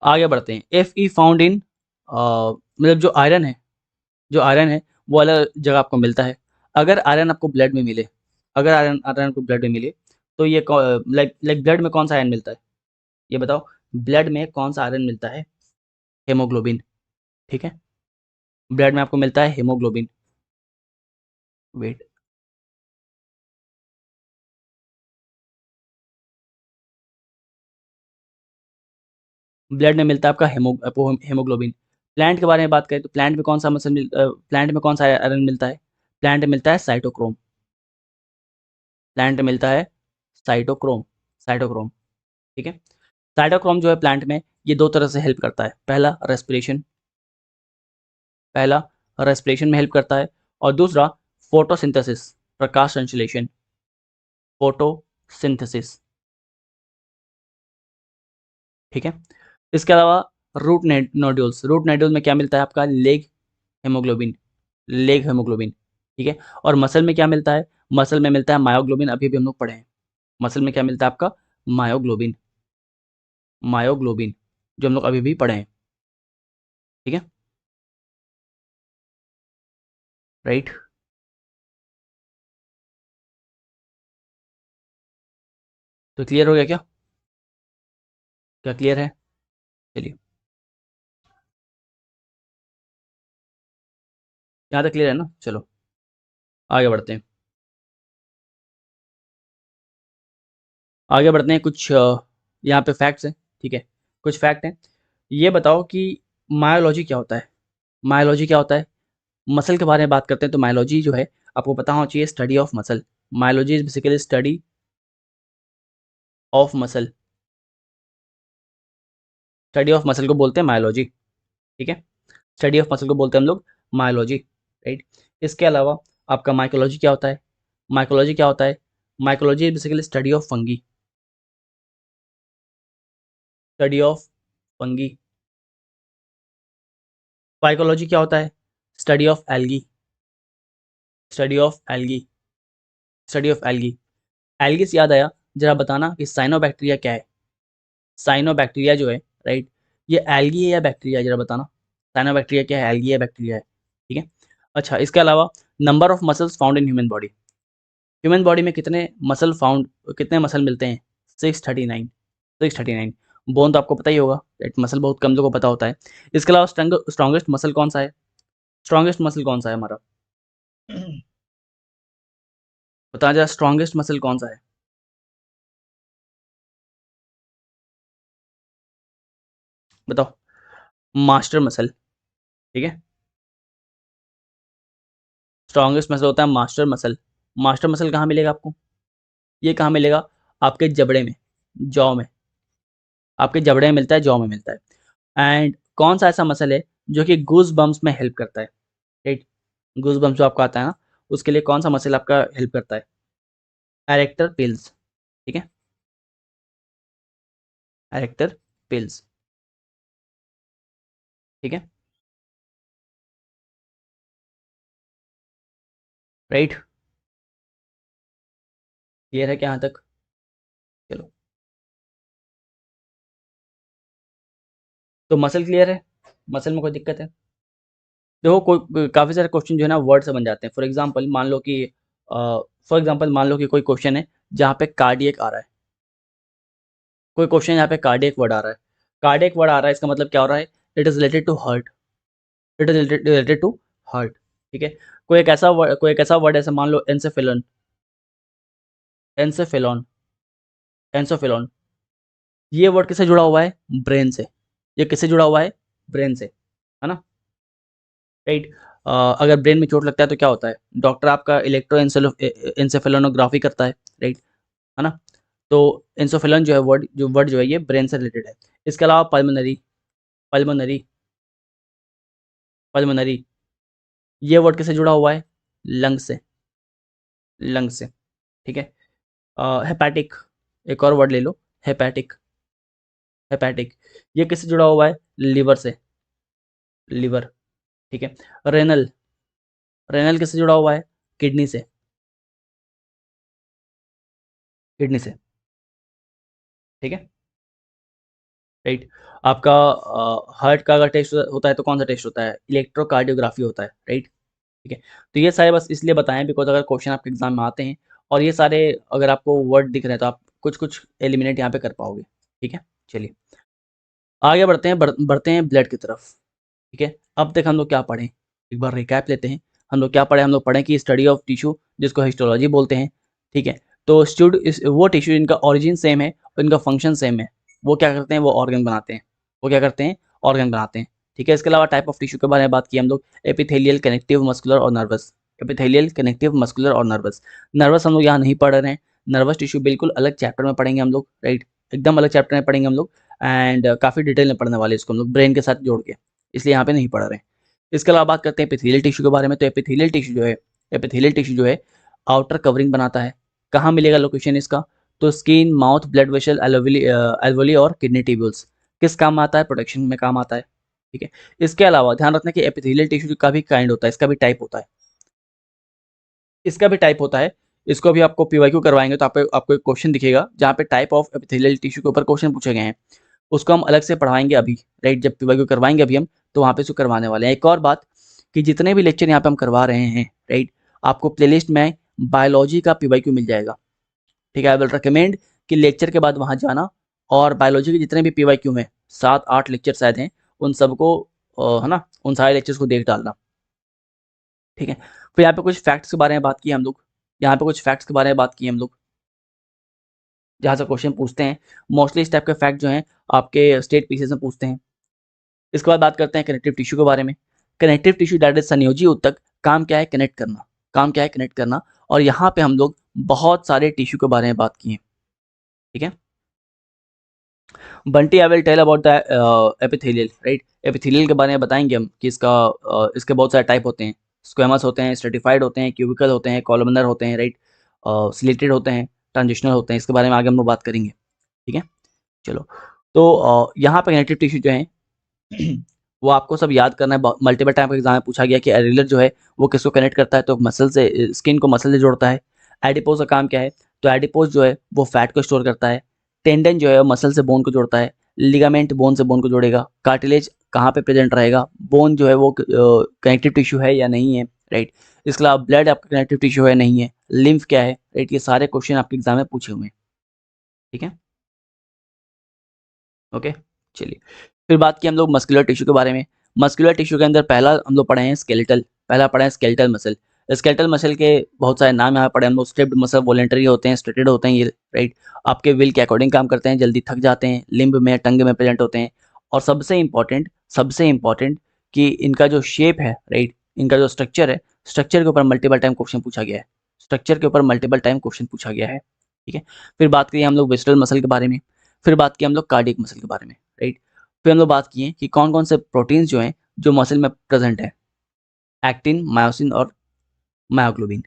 आगे बढ़ते हैं। एफ ई फाउंड इन मतलब जो आयरन है वो अलग जगह आपको मिलता है। अगर आयरन आपको ब्लड में मिले, अगर आयरन आयरन आपको ब्लड में मिले तो ये लाइक लाइक ब्लड में कौन सा आयरन मिलता है, ये बताओ। ब्लड में कौन सा आयरन मिलता है, हेमोग्लोबिन, ठीक है, ब्लड में आपको मिलता है हेमोग्लोबिन। वेट, ब्लड में मिलता है आपका हेमोग्लोबिन। प्लांट के बारे में बात करें तो प्लांट में कौन सा प्लांट में कौन सा आयरन मिलता है? प्लांट में मिलता है साइटोक्रोम। प्लांट में मिलता है साइटोक्रोम। साइटोक्रोम, ठीक है। साइटोक्रोम जो है प्लांट में, ये दो तरह से हेल्प करता है। पहला रेस्पिरेशन में हेल्प करता है, और दूसरा फोटोसिंथेसिस, प्रकाश संश्लेषण, फोटोसिंथेसिस, ठीक है। इसके अलावा रूट नोड्यूल्स, रूट नोड्यूल में क्या मिलता है आपका? लेग हेमोग्लोबिन, लेग हेमोग्लोबिन, ठीक है। और मसल में क्या मिलता है? मसल में मिलता है मायोग्लोबिन, अभी भी हम लोग पढ़े हैं। मसल में क्या मिलता है आपका? मायोग्लोबिन, मायोग्लोबिन, जो हम लोग अभी भी पढ़े हैं, ठीक है, राइट। तो क्लियर हो गया क्या? क्या क्लियर है? चलिए, यहाँ तक क्लियर है ना? चलो आगे बढ़ते हैं। आगे बढ़ते हैं, कुछ यहाँ पे फैक्ट्स हैं, ठीक है। कुछ फैक्ट हैं। ये बताओ कि मायोलॉजी क्या होता है? मायोलॉजी क्या होता है? मसल के बारे में बात करते हैं तो मायोलॉजी जो है आपको पता होना चाहिए, study of muscle. Myology is basically study of muscle. Study of muscle को बोलते हैं मायोलॉजी, ठीक है। स्टडी ऑफ मसल को बोलते हैं हम लोग मायोलॉजी, राइट। इसके अलावा आपका माइकोलॉजी क्या होता है? माइकोलॉजी क्या होता है? Mycology is basically study of fungi. Study of fungi. Phycology क्या होता है? Study of algae. Study of algae. Study of algae. Algae से याद आया, जरा बताना कि साइनोबैक्टीरिया क्या है? साइनोबैक्टीरिया जो है, राइट, ये एल्गी है या बैक्टीरिया है? जरा बताना, साइनोबैक्टीरिया क्या है, एल्गी है बैक्टीरिया है? ठीक है। अच्छा, इसके अलावा number of muscles found in human body. Human body में कितने मसल मिलते हैं? 639। 639। बोन तो आपको पता ही होगा, राइट, मसल बहुत कम लोगों को पता होता है। इसके अलावा स्ट्रॉन्गेस्ट मसल कौन सा है? स्ट्रॉन्गेस्ट मसल कौन सा है हमारा? बताना जरा, स्ट्रॉन्गेस्ट मसल कौन सा है? बताओ। मास्टर मसल, ठीक है। स्ट्रॉन्गेस्ट मसल होता है मास्टर मसल। मास्टर मसल कहाँ मिलेगा आपको? ये कहाँ मिलेगा? आपके जबड़े में, जॉ में। आपके जबड़े में मिलता है, जॉ में मिलता है। एंड कौन सा ऐसा मसल है जो कि गूज बम्प्स में हेल्प करता है? राइट, गूज बम्प्स जो आपको आता है ना, उसके लिए कौन सा मसल आपका हेल्प करता है? एरेक्टर पिल्स, ठीक है, एरेक्टर पिल्स, ठीक है, राइट। क्लियर है क्या यहाँ तक? चलो, तो मसल क्लियर है, मसल में कोई दिक्कत है? देखो, कोई काफ़ी सारे क्वेश्चन जो है ना वर्ड से बन जाते हैं। फॉर एग्जांपल मान लो कि कोई क्वेश्चन है जहाँ पे कार्डियक आ रहा है। कोई क्वेश्चन यहाँ पे कार्डियक वर्ड आ रहा है। कार्डियक वर्ड आ रहा है, इसका मतलब क्या हो रहा है? It is related to heart. It is related to heart, ठीक है। कोई एक ऐसा वर्ड ऐसे मान लो एंसेफेलन। एंसेफेलॉन। एंसोफेलॉन। ये वर्ड किससे जुड़ा हुआ है? ब्रेन से। ये किससे जुड़ा हुआ है? ब्रेन से, है ना, राइट। अगर ब्रेन में चोट लगता है तो क्या होता है? डॉक्टर आपका इलेक्ट्रो एंसेफेलोनोग्राफी करता है, राइट, है ना। तो एंसोफेलन जो है वर्ड जो है ये ब्रेन से रिलेटेड है। इसके अलावा पल्मोनरी। पल्मोनरी। पल्मोनरी, ये वर्ड किससे जुड़ा हुआ है? लंग से। लंग से, ठीक है। हेपैटिक, एक और वर्ड ले लो, हेपैटिक। हेपैटिक, ये किससे जुड़ा हुआ है? लिवर से। लिवर, ठीक है। रेनल। रेनल किससे जुड़ा हुआ है? किडनी से। किडनी से, ठीक है, राइट। आपका हार्ट का अगर टेस्ट होता है तो कौन सा टेस्ट होता है? इलेक्ट्रोकार्डियोग्राफी होता है, राइट, ठीक है। तो ये सारे बस इसलिए बताएं बिकॉज अगर क्वेश्चन आपके एग्जाम में आते हैं और ये सारे अगर आपको वर्ड दिख रहे हैं तो आप कुछ कुछ एलिमिनेट यहाँ पे कर पाओगे, ठीक है। चलिए आगे बढ़ते हैं, बढ़ते हैं ब्लड की तरफ, ठीक है। अब तक हम लोग क्या पढ़े, एक बार रिकैप लेते हैं। हम लोग क्या पढ़े? हम लोग पढ़े कि स्टडी ऑफ टिश्यू, जिसको हिस्टोलॉजी बोलते हैं, ठीक है। तो वो टिश्यू इनका ओरिजिन सेम है और इनका फंक्शन सेम है। वो क्या करते हैं? वो ऑर्गन बनाते हैं, वो क्या करते हैं, ऑर्गन बनाते हैं। ठीक है, इसके अलावा टाइप ऑफ टिश्यू के बारे में बात की हम लोग, एपिथेलियल, कनेक्टिव, मस्कुलर और नर्वस। एपिथेलियल, कनेक्टिव, मस्कुलर और नर्वस। नर्वस हम लोग यहाँ नहीं पढ़ रहे हैं, नर्वस टिश्यू बिल्कुल अलग चैप्टर में पढ़ेंगे हम लोग, राइट, एकदम अलग चैप्टर में पढ़ेंगे हम लोग, एंड काफ़ी डिटेल में पढ़ने वाले इसको हम लोग ब्रेन के साथ जोड़ के, इसलिए यहाँ पे नहीं पढ़ रहे हैं। इसके अलावा बात करते हैं एपिथेलियल टिश्यू के बारे में। तो एपिथेलियल टिश्यू जो है, एपिथेलियल टिश्यू जो है आउटर कवरिंग बनाता है। कहाँ मिलेगा लोकेशन इसका, तो skin, mouth, blood vessel, alveoli और किडनी ट्यूब्यूल्स। किस काम आता है, प्रोटेक्शन में काम आता है। ठीक है, इसके अलावा ध्यान रखना कि एपिथेलियल टिश्यू का भी काइंड होता है, इसका भी टाइप होता है, इसका भी टाइप होता है। इसको भी आपको पीवाईक्यू करवाएंगे तो आपको आपको एक क्वेश्चन दिखेगा जहाँ पे टाइप ऑफ एपिथेलियल टिश्यू के ऊपर क्वेश्चन पूछे गए हैं, उसको हम अलग से पढ़ाएंगे अभी, राइट, जब पीवाईक्यू करवाएंगे अभी हम, तो वहाँ पे इसको करवाने वाले हैं। एक और बात कि जितने भी लेक्चर यहाँ पे हम करवा रहे हैं, राइट, आपको प्लेलिस्ट में बायोलॉजी का पीवाईक्यू मिल जाएगा। ठीक है, आई विल रिकमेंड कि लेक्चर के बाद वहाँ जाना और बायोलॉजी के जितने भी पीवाईक्यू में 7-8 लेक्चर शायद हैं, उन सबको है ना, उन सारे लेक्चर्स को देख डालना। ठीक है, फिर यहाँ पे कुछ फैक्ट्स के बारे में बात की हम लोग, यहाँ पे कुछ फैक्ट्स के बारे में बात की हम लोग, जहाँ से क्वेश्चन पूछते हैं। मोस्टली इस टाइप के फैक्ट जो हैं आपके स्टेट पीसीएस में पूछते हैं। इसके बाद बात करते हैं कनेक्टिव टिश्यू के बारे में। कनेक्टिव टिश्यू दैट इज संयोजी ऊतक, काम क्या है, कनेक्ट करना, काम क्या है, कनेक्ट करना। और यहाँ पे हम लोग बहुत सारे टिश्यू के बारे में बात की है। ठीक है, Bunty I will tell about the epithelial, right, epithelial के बारे में बताएंगे हम कि इसका इसके बहुत सारे टाइप होते हैं, स्क्वेमस होते हैं, स्ट्रेटिफाइड होते हैं, क्यूबिकल होते हैं, कॉलमनर होते हैं, राइट, स्लिटेड होते हैं, ट्रांजिशनल होते हैं। इसके बारे में आगे हम लोग बात करेंगे। ठीक है, चलो, तो यहाँ पे कनेक्टिव टिश्यू जो है वो आपको सब याद करना है। मल्टीपल टाइम एग्जाम में पूछा गया कि एरिलर जो है वो किसको कनेक्ट करता है, तो मसल से, स्किन को मसल से जोड़ता है। एडिपोज का काम क्या है, तो एडिपोज जो है वो फैट को स्टोर करता है। टेंडन जो है मसल से बोन को जोड़ता है। लिगामेंट बोन से बोन को जोड़ेगा। कार्टिलेज कहाँ पे प्रेजेंट रहेगा, बोन जो है वो कनेक्टिव टिश्यू है या नहीं है, राइट। इसके अलावा ब्लड आपका कनेक्टिव टिश्यू है नहीं है, लिम्फ क्या है, राइट, ये सारे क्वेश्चन आपके एग्जाम में पूछे हुए हैं। ठीक है, ओके, चलिए, फिर बात की हम लोग मस्कुलर टिश्यू के बारे में। मस्कुलर टिश्यू के अंदर पहला हम लोग पढ़े हैं स्केलेटल, पहला पढ़ा है स्केलेटल मसल। स्केलेटल मसल के बहुत सारे नाम यहाँ पढ़े हम लोग। स्ट्रिप्ड मसल, वॉलेंटरी होते हैं, स्ट्रेटेड होते हैं ये, राइट, आपके विल के अकॉर्डिंग काम करते हैं, जल्दी थक जाते हैं, लिम्ब में, टंग में प्रेजेंट होते हैं। और सबसे इंपॉर्टेंट कि इनका जो शेप है, राइट, इनका जो स्ट्रक्चर है, स्ट्रक्चर के ऊपर मल्टीपल टाइम क्वेश्चन पूछा गया है, स्ट्रक्चर के ऊपर मल्टीपल टाइम क्वेश्चन पूछा गया है। ठीक है, फिर बात करिए हम लोग वेस्टरल मसल के बारे में, फिर बात की हम लोग कार्डियक मसल के बारे में, राइट। फिर हम लोग बात किए कि कौन कौन से प्रोटीन्स जो हैं जो मसल में प्रेजेंट है, एक्टिन, मायोसिन और मायोग्लोबिन।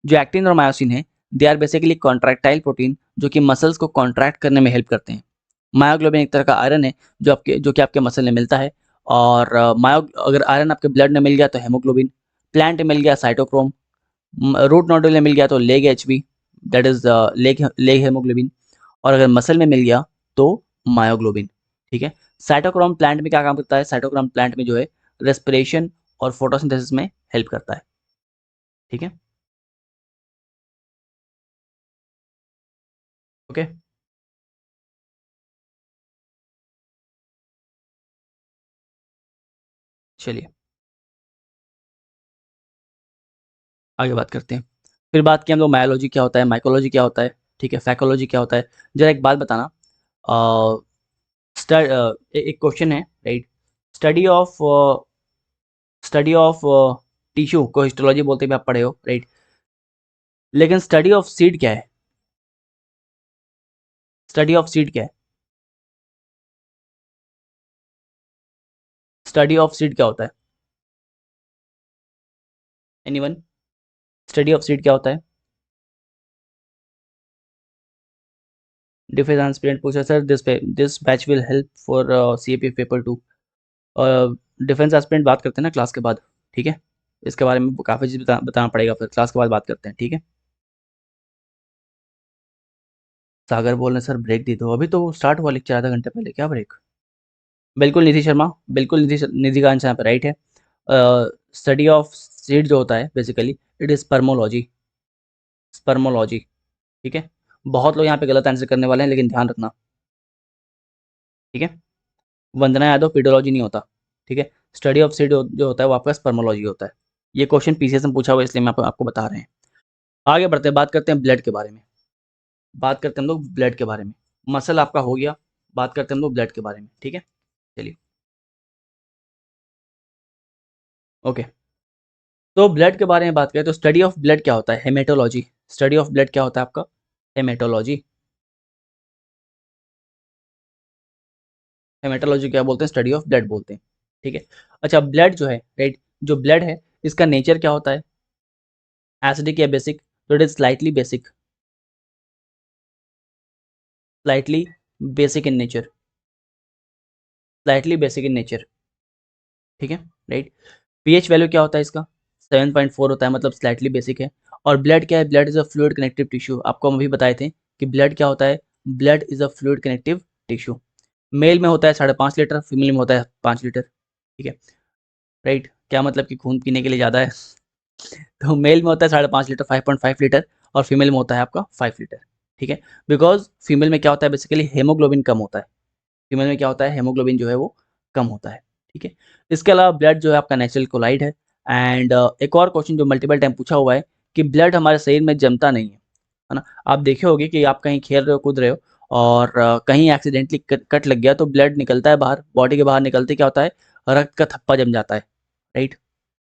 जो एक्टिन और मायोसिन है, they are basically contractile protein जो कि मसल्स को कॉन्ट्रैक्ट करने में हेल्प करते हैं। मायोग्लोबिन एक तरह का आयरन है जो कि आपके मसल में मिलता है। और अगर आयरन आपके ब्लड में मिल गया तो हेमोग्लोबिन, प्लांट में मिल गया साइटोक्रोम, रूट नोडल में मिल गया तो leg HB, that is leg haemoglobin. और अगर मसल में मिल गया तो मायोग्लोबिन। ठीक है, साइटोक्रोम प्लांट में क्या काम करता है, साइटोक्रोम प्लांट में जो है रेस्पिरेशन और फोटोसिंथेसिस में हेल्प करता है। ठीक है, ओके, चलिए आगे बात करते हैं। फिर बात की हम लोग मायोलॉजी क्या होता है, माइकोलॉजी क्या होता है, ठीक है, फैकोलॉजी क्या होता है। जरा एक बात बताना, एक क्वेश्चन है, right, study of study of tissue को हिस्टोलॉजी बोलते भी आप पढ़े हो, राइट, लेकिन स्टडी ऑफ सीड क्या है, स्टडी ऑफ सीड क्या है, स्टडी ऑफ सीड क्या होता है, एनीवन, स्टडी ऑफ सीड क्या होता है। डिफेंस एस्पिरेंट पूछा sir, this batch will help for CAP paper 2। Defence aspirant बात करते हैं ना क्लास के बाद, ठीक है, इसके बारे में काफ़ी चीज़ बताना पड़ेगा, फिर क्लास के बाद बात करते हैं, ठीक है। सागर बोल रहे हैं सर ब्रेक दे दो, अभी तो स्टार्ट हुआ लेक्चर आधा घंटे पहले, क्या ब्रेक। बिल्कुल निधि शर्मा, बिल्कुल निधि का आंसर यहाँ पे राइट है। स्टडी ऑफ सीड जो होता है basically it is spermology, spermology. ठीक है, बहुत लोग यहाँ पे गलत आंसर करने वाले हैं, लेकिन ध्यान रखना, ठीक है। वंदना यादव पीडोलॉजी नहीं होता, ठीक है, स्टडी ऑफ सीड जो होता है वो आपका स्पर्मोलॉजी होता है। ये क्वेश्चन पीसीएस में पूछा हुआ है, इसलिए मैं आपको बता रहे हैं। आगे बढ़ते हैं, बात करते हैं ब्लड के बारे में, बात करते हैं हम लोग ब्लड के बारे में। मसल आपका हो गया, बात करते हैं हम लोग ब्लड के बारे में, ठीक है, चलिए ओके। तो ब्लड के बारे में बात करें तो स्टडी ऑफ ब्लड क्या होता है? हेमेटोलॉजी। स्टडी ऑफ ब्लड क्या होता है आपका? हेमेटोलॉजी। हेमेटोलॉजी क्या बोलते हैं? स्टडी ऑफ ब्लड बोलते हैं। ठीक है। अच्छा, ब्लड जो है, राइट, जो ब्लड है इसका नेचर क्या होता है? एसिडिक या बेसिक? तो it is slightly basic, slightly basic in nature, slightly basic in nature. ठीक है, राइट। पीएच वैल्यू क्या होता है इसका? 7.4 होता है, मतलब स्लाइटली बेसिक है। और ब्लड क्या है? Blood is a fluid connective tissue. आपको हम अभी बताए थे कि ब्लड क्या होता है? Blood is a fluid connective tissue. Male में होता है 5.5 लीटर, फीमेल में होता है 5 लीटर। ठीक है, राइट। क्या मतलब कि खून पीने के लिए ज़्यादा है? तो मेल में होता है 5.5 लीटर, 5.5 लीटर, और फीमेल में होता है आपका 5 लीटर। ठीक है, बिकॉज फीमेल में क्या होता है? बेसिकली हेमोग्लोबिन कम होता है। फीमेल में क्या होता है? हेमोग्लोबिन जो है वो कम होता है। ठीक है, इसके अलावा ब्लड जो है आपका नेचुरल कोलाइड है। एंड एक और क्वेश्चन जो मल्टीपल टाइम पूछा हुआ है कि ब्लड हमारे शरीर में जमता नहीं है ना? आप देखे होगे कि आप कहीं खेल रहे हो, कूद रहे हो, और कहीं एक्सीडेंटली कट लग गया तो ब्लड निकलता है बाहर, बॉडी के बाहर निकलते क्या होता है? रक्त का थप्पा जम जाता है, राइट,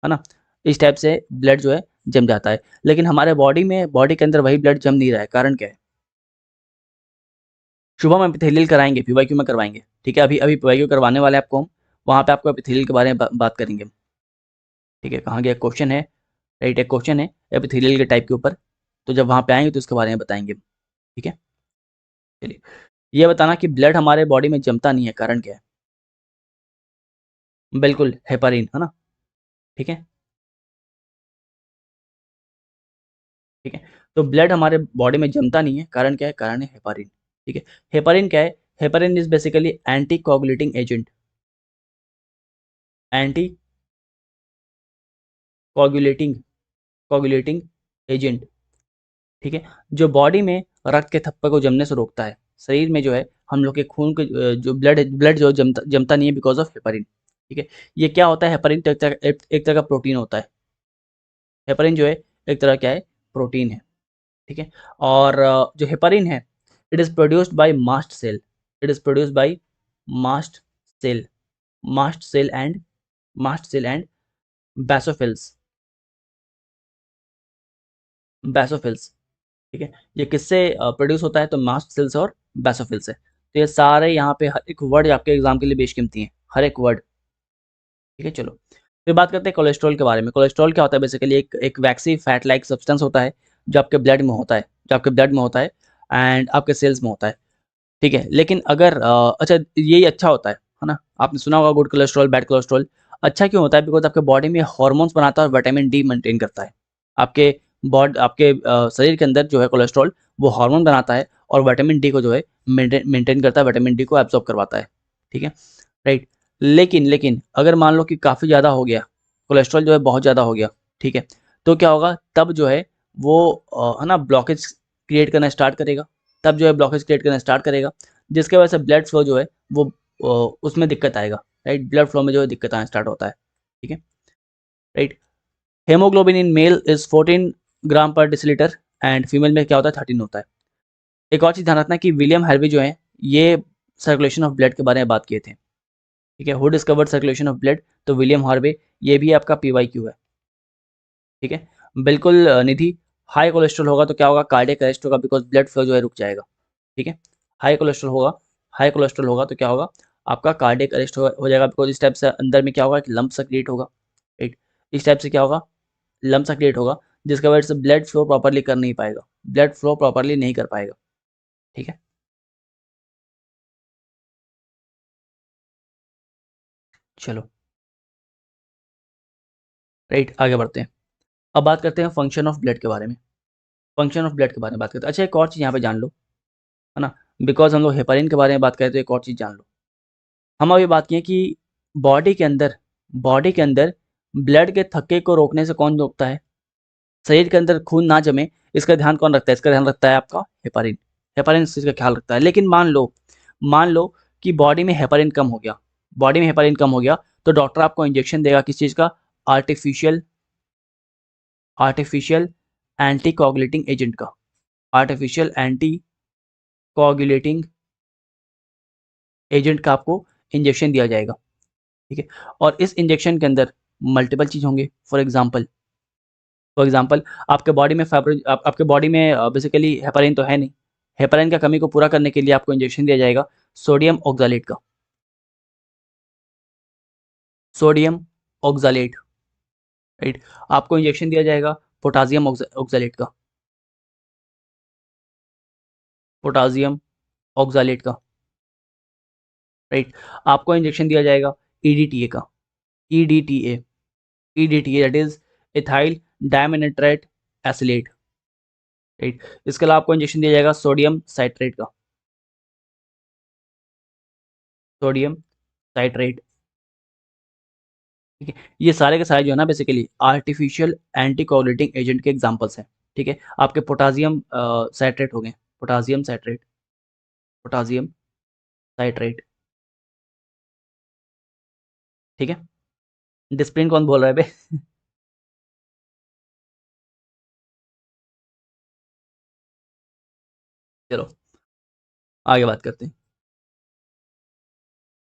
है ना? इस टाइप से ब्लड जो है जम जाता है। लेकिन हमारे बॉडी के अंदर वही ब्लड जम नहीं रहा है, कारण क्या है? शुभम एपिथेलियल कराएंगे, पीवाईक्यू में करवाएंगे। ठीक है, अभी अभी पीवाईक्यू करवाने वाले आपको हम, वहाँ पे आपको एपिथेलियल के बारे में बात करेंगे। ठीक है, कहाँ गया? क्वेश्चन है, राइट, एक क्वेश्चन है एपिथेलियल के टाइप के ऊपर, तो जब वहाँ पे आएंगे तो उसके बारे में बताएंगे। ठीक है, चलिए, ये बताना कि ब्लड हमारे बॉडी में जमता नहीं है, कारण क्या है? बिल्कुल हेपारिन, है ना? ठीक है, ठीक है। तो ब्लड हमारे बॉडी में जमता नहीं है, कारण क्या है? कारण है हेपारिन। ठीक है, हेपारिन क्या है? Heparin is basically anti coagulating agent, anti coagulating, coagulating agent. ठीक है, जो बॉडी में रक्त के थप्पे को जमने से रोकता है। शरीर में जो है हम लोग के खून के जो ब्लड जो जमता नहीं है बिकॉज ऑफ हेपारिन। ठीक है, ये क्या होता है? हेपारिन तो एक तरह का प्रोटीन होता है। हेपारिन जो है एक तरह क्या है? प्रोटीन है। ठीक है, और जो हेपारिन है, it is produced by mast cell, it is produced by mast cell, mast cell and mast cell and basophils, basophils. ठीक है, ये किससे प्रोड्यूस होता है? तो मास्ट सेल्स और बैसोफिल से। तो ये सारे यहाँ पे हर एक वर्ड आपके एग्जाम के लिए बेशकीमती हैं, हर एक वर्ड। ठीक है, चलो फिर बात करते हैं कोलेस्ट्रॉल के बारे में। कोलेस्ट्रॉल क्या होता है? बेसिकली एक वैक्सी फैट लाइक सब्सटेंस होता है, जो आपके ब्लड में होता है, जो आपके ब्लड में होता है एंड आपके सेल्स में होता है। ठीक है, लेकिन अगर अच्छा, यही अच्छा होता है ना? आपने सुना होगा गुड कोलेस्ट्रॉल, बैड कोलेस्ट्रॉल। अच्छा क्यों होता है? बिकॉज आपके बॉडी में हार्मोन्स बनाता है और विटामिन डी मेंटेन करता है। आपके आपके शरीर के अंदर जो है कोलेस्ट्रॉल, वो हार्मोन बनाता है और विटामिन डी को जो है मेंटेन करता है, विटामिन डी को एब्जॉर्ब करवाता है। ठीक है, राइट। लेकिन लेकिन अगर मान लो कि काफ़ी ज़्यादा हो गया, कोलेस्ट्रॉल जो है बहुत ज़्यादा हो गया, ठीक है, तो क्या होगा? तब जो है वो है ना, ब्लॉकेज क्रिएट करना स्टार्ट करेगा। तब जो है ब्लॉकेज क्रिएट करना स्टार्ट करेगा, जिसके वजह से ब्लड फ्लो जो है वो उसमें दिक्कत आएगा, राइट। ब्लड फ्लो में जो है दिक्कत आना स्टार्ट होता है। ठीक है, right. Haemoglobin in male is 14 gram per decilitre and female में क्या होता है? 13 होता है। एक और चीज़ ध्यान रखना कि विलियम हार्वी जो है, ये सर्कुलेशन ऑफ ब्लड के बारे में बात किए थे। ठीक है, who discovered circulation of blood? तो विलियम हार्वे। ये भी आपका पीवाईक्यू है। ठीक है, बिल्कुल निधि। हाई कोलेस्ट्रॉल होगा तो क्या होगा? कार्डियक अरेस्ट होगा, बिकॉज ब्लड फ्लो जो है रुक जाएगा। ठीक है, हाई कोलेस्ट्रॉल होगा, हाई कोलेस्ट्रॉल होगा तो क्या होगा? आपका कार्डियक अरेस्ट हो जाएगा, बिकॉज इस टाइप से अंदर में क्या होगा? कि लम्प सा क्रिएट होगा, राइट। इस टाइप से क्या होगा? लम्प सा क्रिएट होगा, जिसकी वजह से ब्लड फ्लो प्रॉपरली कर नहीं पाएगा, ब्लड फ्लो प्रॉपरली नहीं कर पाएगा। ठीक है, चलो, राइट, आगे बढ़ते हैं। अब बात करते हैं फंक्शन ऑफ ब्लड के बारे में। फंक्शन ऑफ ब्लड के बारे में बात करते हैं। अच्छा, एक और चीज़ यहाँ पे जान लो, है ना, बिकॉज हम लोग हेपारिन के बारे में बात करें तो एक और चीज़ जान लो। हम अभी बात किए कि बॉडी के अंदर, बॉडी के अंदर ब्लड के थक्के को रोकने से कौन रोकता है? शरीर के अंदर खून ना जमे, इसका ध्यान कौन रखता है? इसका ध्यान रखता है आपका हेपारिन। हेपारिन इस चीज़ का ख्याल रखता है। लेकिन मान लो कि बॉडी में हेपारिन कम हो गया, बॉडी में हेपारिन कम हो गया, तो डॉक्टर आपको इंजेक्शन देगा किस चीज़ का? Artificial, artificial anti coagulating agent का, आर्टिफिशियल एंटी कोगुलेटिंग एजेंट का आपको इंजेक्शन दिया जाएगा, ठीक है। और इस इंजेक्शन के अंदर मल्टीपल चीज़ होंगे। फॉर एग्जांपल आपके बॉडी में आपके बॉडी में बेसिकली हेपारिन तो है नहीं। हेपारिन का कमी को पूरा करने के लिए आपको इंजेक्शन दिया जाएगा सोडियम ऑक्सैलेट का, सोडियम ऑक्सैलेट, राइट। आपको इंजेक्शन दिया जाएगा पोटासियम ऑक्सैलेट का, पोटासियम ऑक्सैलेट का, राइट। आपको इंजेक्शन दिया जाएगा ईडीटीए का, EDTA, EDTA that is ethyl diamine tetra acetate, right. इसके अलावा आपको इंजेक्शन दिया जाएगा सोडियम साइट्रेट का, सोडियम साइट्रेट, ठीक है। ये सारे के सारे जो है ना बेसिकली आर्टिफिशियल एंटीकोगुलेटिंग एजेंट के एग्जांपल्स हैं, ठीक है। आपके पोटासियम साइट्रेट हो गए, पोटासियम साइट्रेट, पोटासियम साइट्रेट, ठीक है। डिस्प्रिन कौन बोल रहा है बे? चलो आगे बात करते हैं।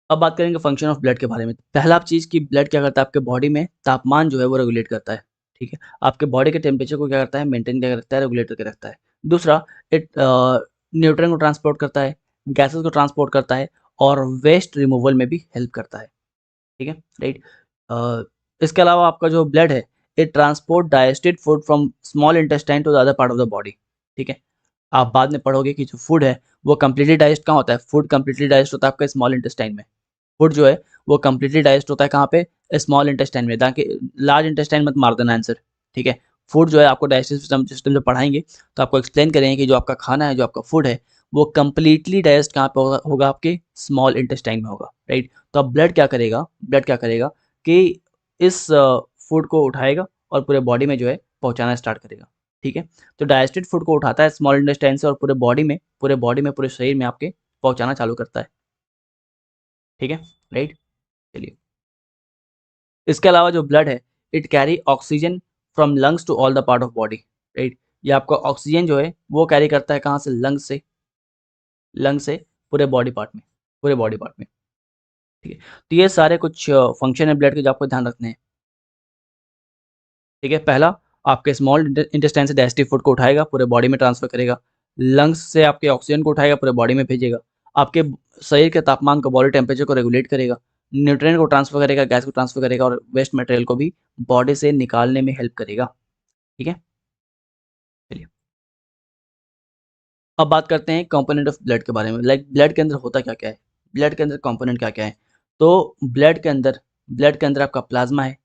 अब बात करेंगे फंक्शन ऑफ ब्लड के बारे में। पहला चीज़ कि ब्लड क्या करता है, आपके बॉडी में तापमान जो है वो रेगुलेट करता है, ठीक है। आपके बॉडी के टेम्परेचर को क्या करता है, मेंटेन क्या करता है, रेगुलेट करके रखता है। दूसरा, इट न्यूट्रन को ट्रांसपोर्ट करता है, गैसेस को ट्रांसपोर्ट करता है और वेस्ट रिमूवल में भी हेल्प करता है, ठीक है, राइट। इसके अलावा आपका जो ब्लड है, it transport digested food from small intestine to the other part of the body, ठीक है। आप बाद में पढ़ोगे कि जो फूड है वो कम्प्लीटली डाइजेस्ट कहाँ होता है, फूड कम्प्लीटली डाइजेस्ट होता है आपका स्मॉल इंटेस्टाइन में। फूड जो है वो कम्प्लीटली डाइजेस्ट होता है कहाँ पे, स्मॉल इंटेस्टाइन में, ताकि लार्ज इंटेस्टाइन मत मार देना आंसर, ठीक है। फूड जो है आपको डाइजेस्टिव सिस्टम जब पढ़ाएंगे तो आपको एक्सप्लेन करेंगे कि जो आपका खाना है, जो आपका फूड है, वो कम्प्लीटली डाइजेस्ट कहाँ पे होगा आपके स्मॉल इंटेस्टाइन में होगा, राइट। तो अब ब्लड क्या करेगा कि इस फूड को उठाएगा और पूरे बॉडी में जो है पहुँचाना स्टार्ट करेगा, ठीक है। तो डाइजेस्टेड फूड को उठाता है स्मॉल इंटेस्टाइन से और पूरे शरीर में आपके पहुँचाना चालू करता है, ठीक है, राइट। चलिए, इसके अलावा जो ब्लड है, it carry oxygen from lungs to all the part of body, right. ये आपका ऑक्सीजन जो है वो कैरी करता है कहाँ से, लंग से पूरे बॉडी पार्ट में, ठीक है। तो ये सारे कुछ फंक्शन है ब्लड के जो आपको ध्यान रखने हैं, ठीक है। पहला, आपके स्मॉल इंटेस्टाइन से डाइजेस्टिव फूड को उठाएगा, पूरे बॉडी में ट्रांसफर करेगा। लंग्स से आपके ऑक्सीजन को उठाएगा, पूरे बॉडी में भेजेगा। आपके शरीर के तापमान को, बॉडी टेम्परेचर को रेगुलेट करेगा। न्यूट्रिएंट को ट्रांसफर करेगा, गैस को ट्रांसफर करेगा और वेस्ट मटेरियल को भी बॉडी से निकालने में हेल्प करेगा, ठीक है। चलिए, अब बात करते हैं कंपोनेंट ऑफ ब्लड के बारे में। लाइक ब्लड के अंदर होता क्या क्या है, ब्लड के अंदर कंपोनेंट क्या क्या है। तो ब्लड के अंदर आपका प्लाज्मा है,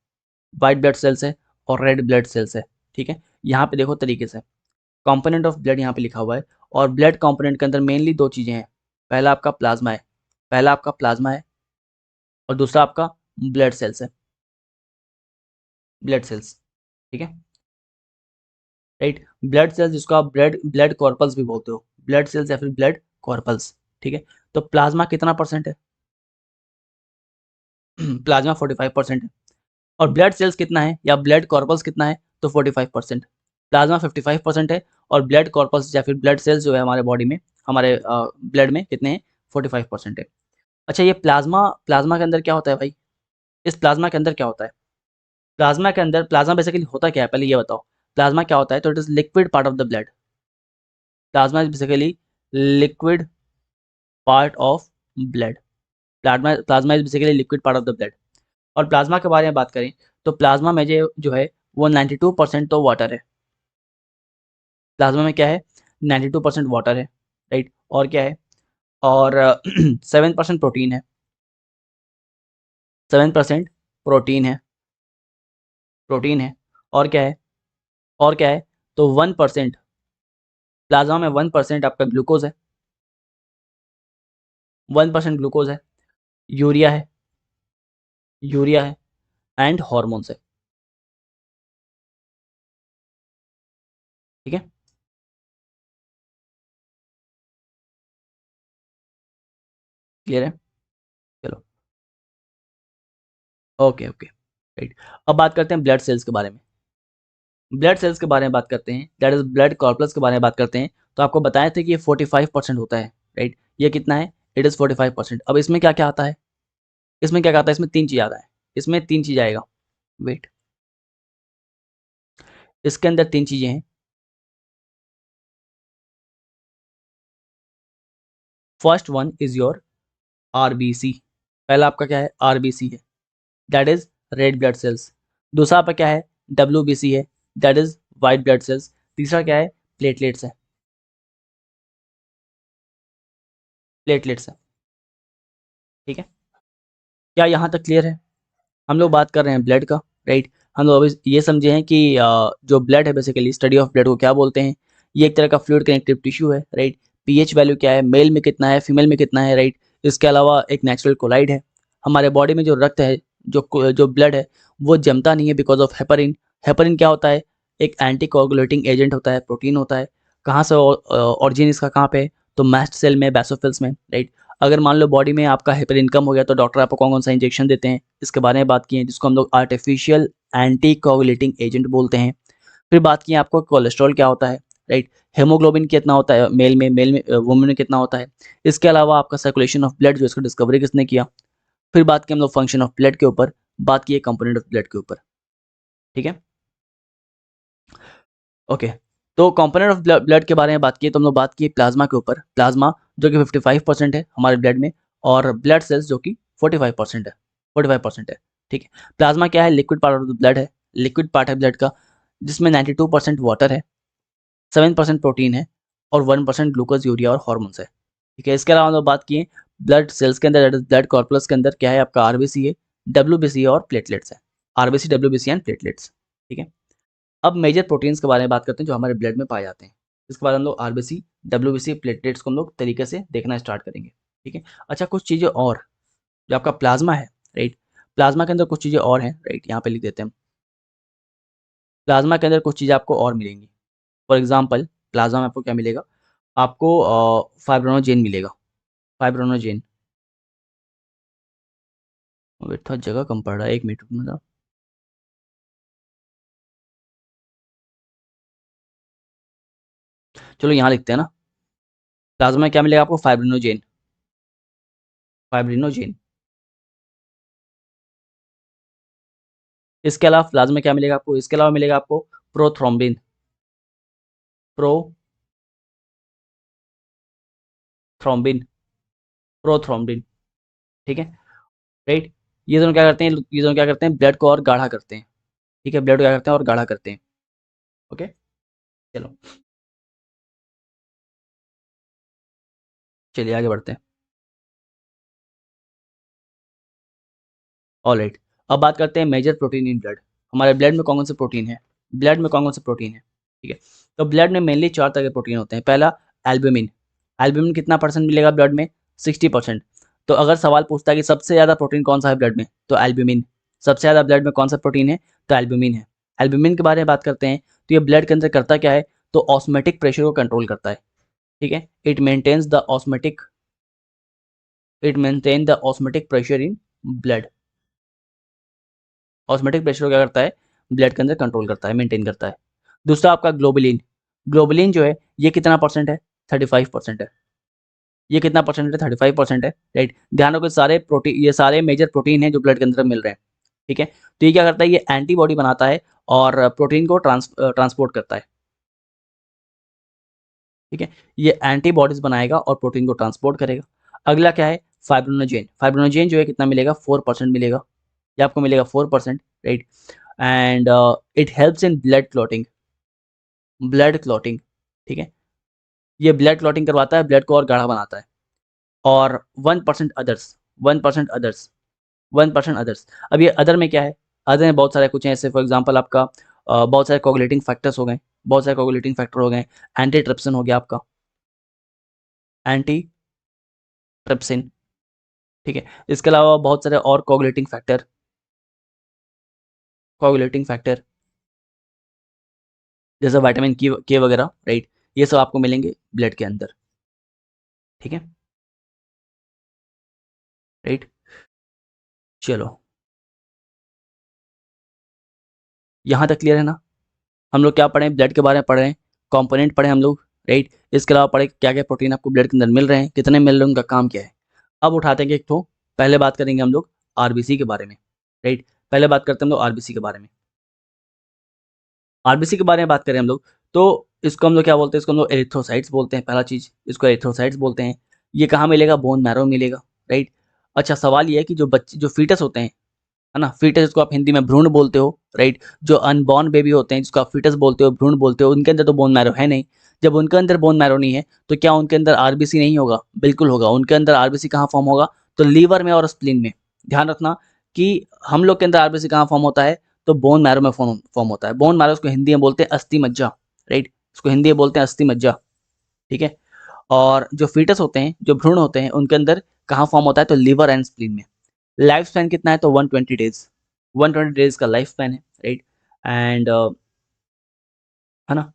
वाइट ब्लड सेल्स है और रेड ब्लड सेल्स है, ठीक है। यहाँ पे देखो तरीके से कंपोनेंट ऑफ ब्लड यहाँ पे लिखा हुआ है और ब्लड कंपोनेंट के अंदर मेनली दो चीज़ें हैं। पहला आपका प्लाज्मा है और दूसरा आपका ब्लड सेल्स है, ब्लड सेल्स, ठीक है, राइट। ब्लड सेल्स जिसको आप ब्लड कॉर्पल्स भी बोलते हो, ब्लड सेल्स या फिर ब्लड कॉर्पल्स, ठीक है। तो प्लाज्मा कितना परसेंट है? प्लाज्मा 45% है। और ब्लड सेल्स कितना है या ब्लड कॉर्पल्स कितना है? तो 45%। प्लाज्मा 55% है और ब्लड कॉर्पल्स या फिर ब्लड सेल्स जो है हमारे बॉडी में, हमारे ब्लड में कितने हैं? 45% है। अच्छा, ये प्लाज्मा के अंदर क्या होता है भाई? इस प्लाज्मा के अंदर क्या होता है? प्लाज्मा बेसिकली होता क्या है, पहले ये बताओ। प्लाज्मा क्या होता है? तो it is liquid part of the blood. Plasma is basically liquid part of blood. Plasma is basically liquid part of the blood. और प्लाज्मा के बारे में बात करें तो प्लाज्मा में जो है वो 92% तो वाटर है। प्लाज्मा में क्या है? 92% वाटर है, राइट। और क्या है? और 7% प्रोटीन है, 7% प्रोटीन है, और क्या है? तो 1%, प्लाज्मा में 1% आपका ग्लूकोज है, 1% ग्लूकोज है, यूरिया है, एंड हॉर्मोन्स है, ठीक है। क्लियर है? चलो, ओके ओके, राइट। अब बात करते हैं ब्लड सेल्स के बारे में। बात करते हैं, दैट इज ब्लड कॉर्पल्स के बारे में बात करते हैं। तो आपको बताए थे कि ये 45% होता है, राइट। ये कितना है? It is 45%। अब इसमें क्या क्या आता है? इसमें क्या कहता है, इसमें 3 चीज़ आता है, इसमें 3 चीज़ आएगा, वेट, इसके अंदर 3 चीज़ें हैं। First one is your RBC, पहला आपका क्या है, आरबीसी है, that is red blood cells. दूसरा आपका क्या है, डब्ल्यूबीसी है, that is white blood cells. तीसरा क्या है, प्लेटलेट्स है, प्लेटलेट्स है, ठीक है। क्या यहाँ तक क्लियर है? हम लोग बात कर रहे हैं ब्लड का, राइट। हम लोग अभी ये समझे हैं कि जो ब्लड है, बेसिकली स्टडी ऑफ ब्लड को क्या बोलते हैं, ये एक तरह का फ्लूइड कनेक्टिव टिश्यू है, राइट। पीएच वैल्यू क्या है, मेल में कितना है, फीमेल में कितना है, राइट। इसके अलावा एक नेचुरल कोलाइड है। हमारे बॉडी में जो रक्त है, जो ब्लड है, वो जमता नहीं है बिकॉज ऑफ हेपरिन। हेपरिन क्या होता है, एक एंटी कोगुलेटिंग एजेंट होता है, प्रोटीन होता है। कहाँ से ऑरिजिन इसका कहाँ पे है, तो मैस्ट सेल में, बेसोफिल्स में, राइट। अगर मान लो बॉडी में आपका हेपरिन कम हो गया तो डॉक्टर आपको कौन कौन सा इंजेक्शन देते हैं, इसके बारे में बात की है, जिसको हम लोग आर्टिफिशियल एंटी कोगुलेटिंग एजेंट बोलते हैं। फिर बात की आपको कोलेस्ट्रॉल क्या होता है, राइट। हेमोग्लोबिन कितना होता है मेल में, वुमेन में कितना होता है। इसके अलावा आपका सर्कुलेशन ऑफ ब्लड, जो इसका डिस्कवरी किसने किया। फिर बात की हम लोग फंक्शन ऑफ ब्लड के ऊपर, बात की है कंपोनेंट ऑफ ब्लड के ऊपर, ठीक है। ओके, तो कंपोनेंट ऑफ ब्लड के बारे में बात की तो हम लोग बात की प्लाज्मा के ऊपर। प्लाज्मा जो कि 55% है हमारे ब्लड में, और ब्लड सेल्स जो कि 45% है, 45% है, ठीक है। प्लाज्मा क्या है, liquid part of the blood है, लिक्विड पार्ट है ब्लड का, जिसमें 92% वाटर है, 7% प्रोटीन है, और 1% ग्लूकोज, यूरिया और हॉर्मोन्स है, ठीक है। इसके अलावा हम लोग बात किए ब्लड सेल्स के अंदर, ब्लड कॉर्पुलस के अंदर क्या है आपका, आरबीसी है, डब्ल्यूबीसी और प्लेटलेट्स है, आरबीसी, डब्ल्यूबीसी एंड प्लेटलेट्स, ठीक है। अब मेजर प्रोटीन्स के बारे में बात करते हैं जो हमारे ब्लड में पाए जाते हैं। इसके बाद हम लोग आरबीसी, डब्ल्यूबीसी, प्लेटलेट्स को हम लोग तरीके से देखना स्टार्ट करेंगे, ठीक है। अच्छा, कुछ चीज़ें और, जो आपका प्लाज्मा है, राइट, प्लाज्मा के अंदर कुछ चीज़ें और हैं, राइट, यहाँ पे लिख देते हैं हम। प्लाज्मा के अंदर कुछ चीज़ें आपको और मिलेंगी। फॉर एग्जाम्पल, प्लाज्मा में आपको क्या मिलेगा, आपको फाइब्रोनोजेन मिलेगा, फाइब्रोनोजेन। वेट, थोड़ा जगह कम पड़ रहा है, 1 मिनट रुकना। चलो यहाँ लिखते हैं ना, प्लाज्मा में क्या मिलेगा आपको, फाइब्रिनोजेन, फाइब्रिनोजेन। इसके अलावा प्लाज्मा में क्या मिलेगा आपको, इसके अलावा मिलेगा आपको प्रोथ्रोम्बिन, प्रोथ्रोम्बिन, प्रोथ्रोम्बिन, ठीक है, राइट। ये दोनों क्या करते हैं, ये दोनों क्या करते हैं, ब्लड को और गाढ़ा करते हैं, ठीक है, ब्लड को क्या करते हैं और गाढ़ा करते हैं, ओके। चलो, चलिए आगे बढ़ते हैं। ऑलराइट, अब बात करते हैं मेजर प्रोटीन इन ब्लड। हमारे ब्लड में कौन कौन से प्रोटीन है, ब्लड में कौन कौन से प्रोटीन है, ठीक है। तो ब्लड में मेनली 4 तरह के प्रोटीन होते हैं। पहला, एल्ब्यूमिन। एल्ब्यूमिन कितना परसेंट मिलेगा ब्लड में, 60%। तो अगर सवाल पूछता है कि सबसे ज़्यादा प्रोटीन कौन सा है ब्लड में, तो एल्ब्यूमिन। सबसे ज़्यादा ब्लड में कौन सा प्रोटीन है, तो एल्ब्यूमिन है। एल्ब्यूमिन के बारे में बात करते हैं, तो ये ब्लड के अंदर करता क्या है, तो ऑस्मेटिक प्रेशर को कंट्रोल करता है, ठीक है। It maintain the osmotic pressure in blood. Osmotic pressure को क्या करता है, ब्लड के अंदर कंट्रोल करता है, मेंटेन करता है। दूसरा आपका ग्लोबुलिन। ग्लोबुलिन जो है, ये कितना परसेंट है, 35% है। ये कितना परसेंट है, 35% है, राइट। ध्यान रखो, सारे प्रोटीन, ये सारे मेजर प्रोटीन है जो ब्लड के अंदर मिल रहे हैं, ठीक है। तो ये क्या करता है, ये एंटीबॉडी बनाता है और प्रोटीन को ट्रांसपोर्ट करता है, ठीक है। ये एंटीबॉडीज बनाएगा और प्रोटीन को ट्रांसपोर्ट करेगा। अगला क्या है, फाइब्रोनोजेन। फाइब्रोनोजेन जो है कितना मिलेगा, 4% मिलेगा, ये आपको मिलेगा 4%, right. And it helps in blood clotting, blood clotting, ठीक है। ये ब्लड क्लॉटिंग करवाता है, ब्लड को और गाढ़ा बनाता है। और 1% अदर्स, 1% अदर्स, 1% अदर्स। अब ये अदर में क्या है, अदर में बहुत सारे कुछ हैं, जैसे फॉर एग्जांपल आपका बहुत सारे कोगुलेटिंग फैक्टर्स हो गए, बहुत सारे कोगुलेटिंग फैक्टर हो गए। एंटी ट्रिप्सिन हो गया आपका, एंटी ट्रिप्सिन, ठीक है। इसके अलावा बहुत सारे और कोगुलेटिंग फैक्टर, कोगुलेटिंग फैक्टर जैसे विटामिन के वगैरह, राइट। ये सब आपको मिलेंगे ब्लड के अंदर, ठीक है, राइट। चलो, यहाँ तक क्लियर है ना। हम लोग क्या पढ़े, ब्लड के बारे में पढ़ रहे हैं, कंपोनेंट पढ़े हम लोग, राइट। इसके अलावा पढ़े क्या क्या प्रोटीन आपको ब्लड के अंदर मिल रहे हैं, कितने मिल रहे हैं, उनका काम क्या है। अब उठाते हैं एक तो, पहले बात करेंगे हम लोग आरबीसी के बारे में, राइट। पहले बात करते हैं हम लोग आरबीसी के बारे में। आरबीसी के बारे में बात करें हम लोग, तो इसको हम लोग क्या बोलते हैं, इसको हम लोग एरिथ्रोसाइट्स बोलते हैं। पहला चीज़ इसको एरिथ्रोसाइट्स बोलते हैं। ये कहाँ मिलेगा, बोन मैरो मिलेगा, राइट। अच्छा सवाल ये है कि जो बच्चे, जो फीटस होते हैं, है ना, फीटस जिसको आप हिंदी में भ्रूण बोलते हो, राइट। जो अनबॉर्न बेबी होते हैं जिसको आप फीटस बोलते हो, भ्रूण बोलते हो, उनके अंदर तो बोन मैरो है नहीं। जब उनके अंदर बोन मैरो नहीं है तो क्या उनके अंदर आरबीसी नहीं होगा? बिल्कुल होगा। उनके अंदर आरबीसी कहाँ फॉर्म होगा? तो लीवर में और स्प्लीन में। ध्यान रखना कि हम लोग के अंदर आरबीसी कहाँ फॉर्म होता है, तो बोन मैरो में फॉर्म होता है। बोन मैरो उसको हिंदी में बोलते हैं अस्थि मज्जा, राइट। इसको हिंदी में बोलते हैं अस्थि मज्जा, ठीक है। और जो फीटस होते हैं, जो भ्रूण होते हैं, उनके अंदर कहाँ फॉर्म होता है, तो लीवर एंड स्प्लीन में। लाइफ स्पैन कितना है, तो 120 डेज, 120 डेज का लाइफ स्पैन है, राइट। एंड है ना।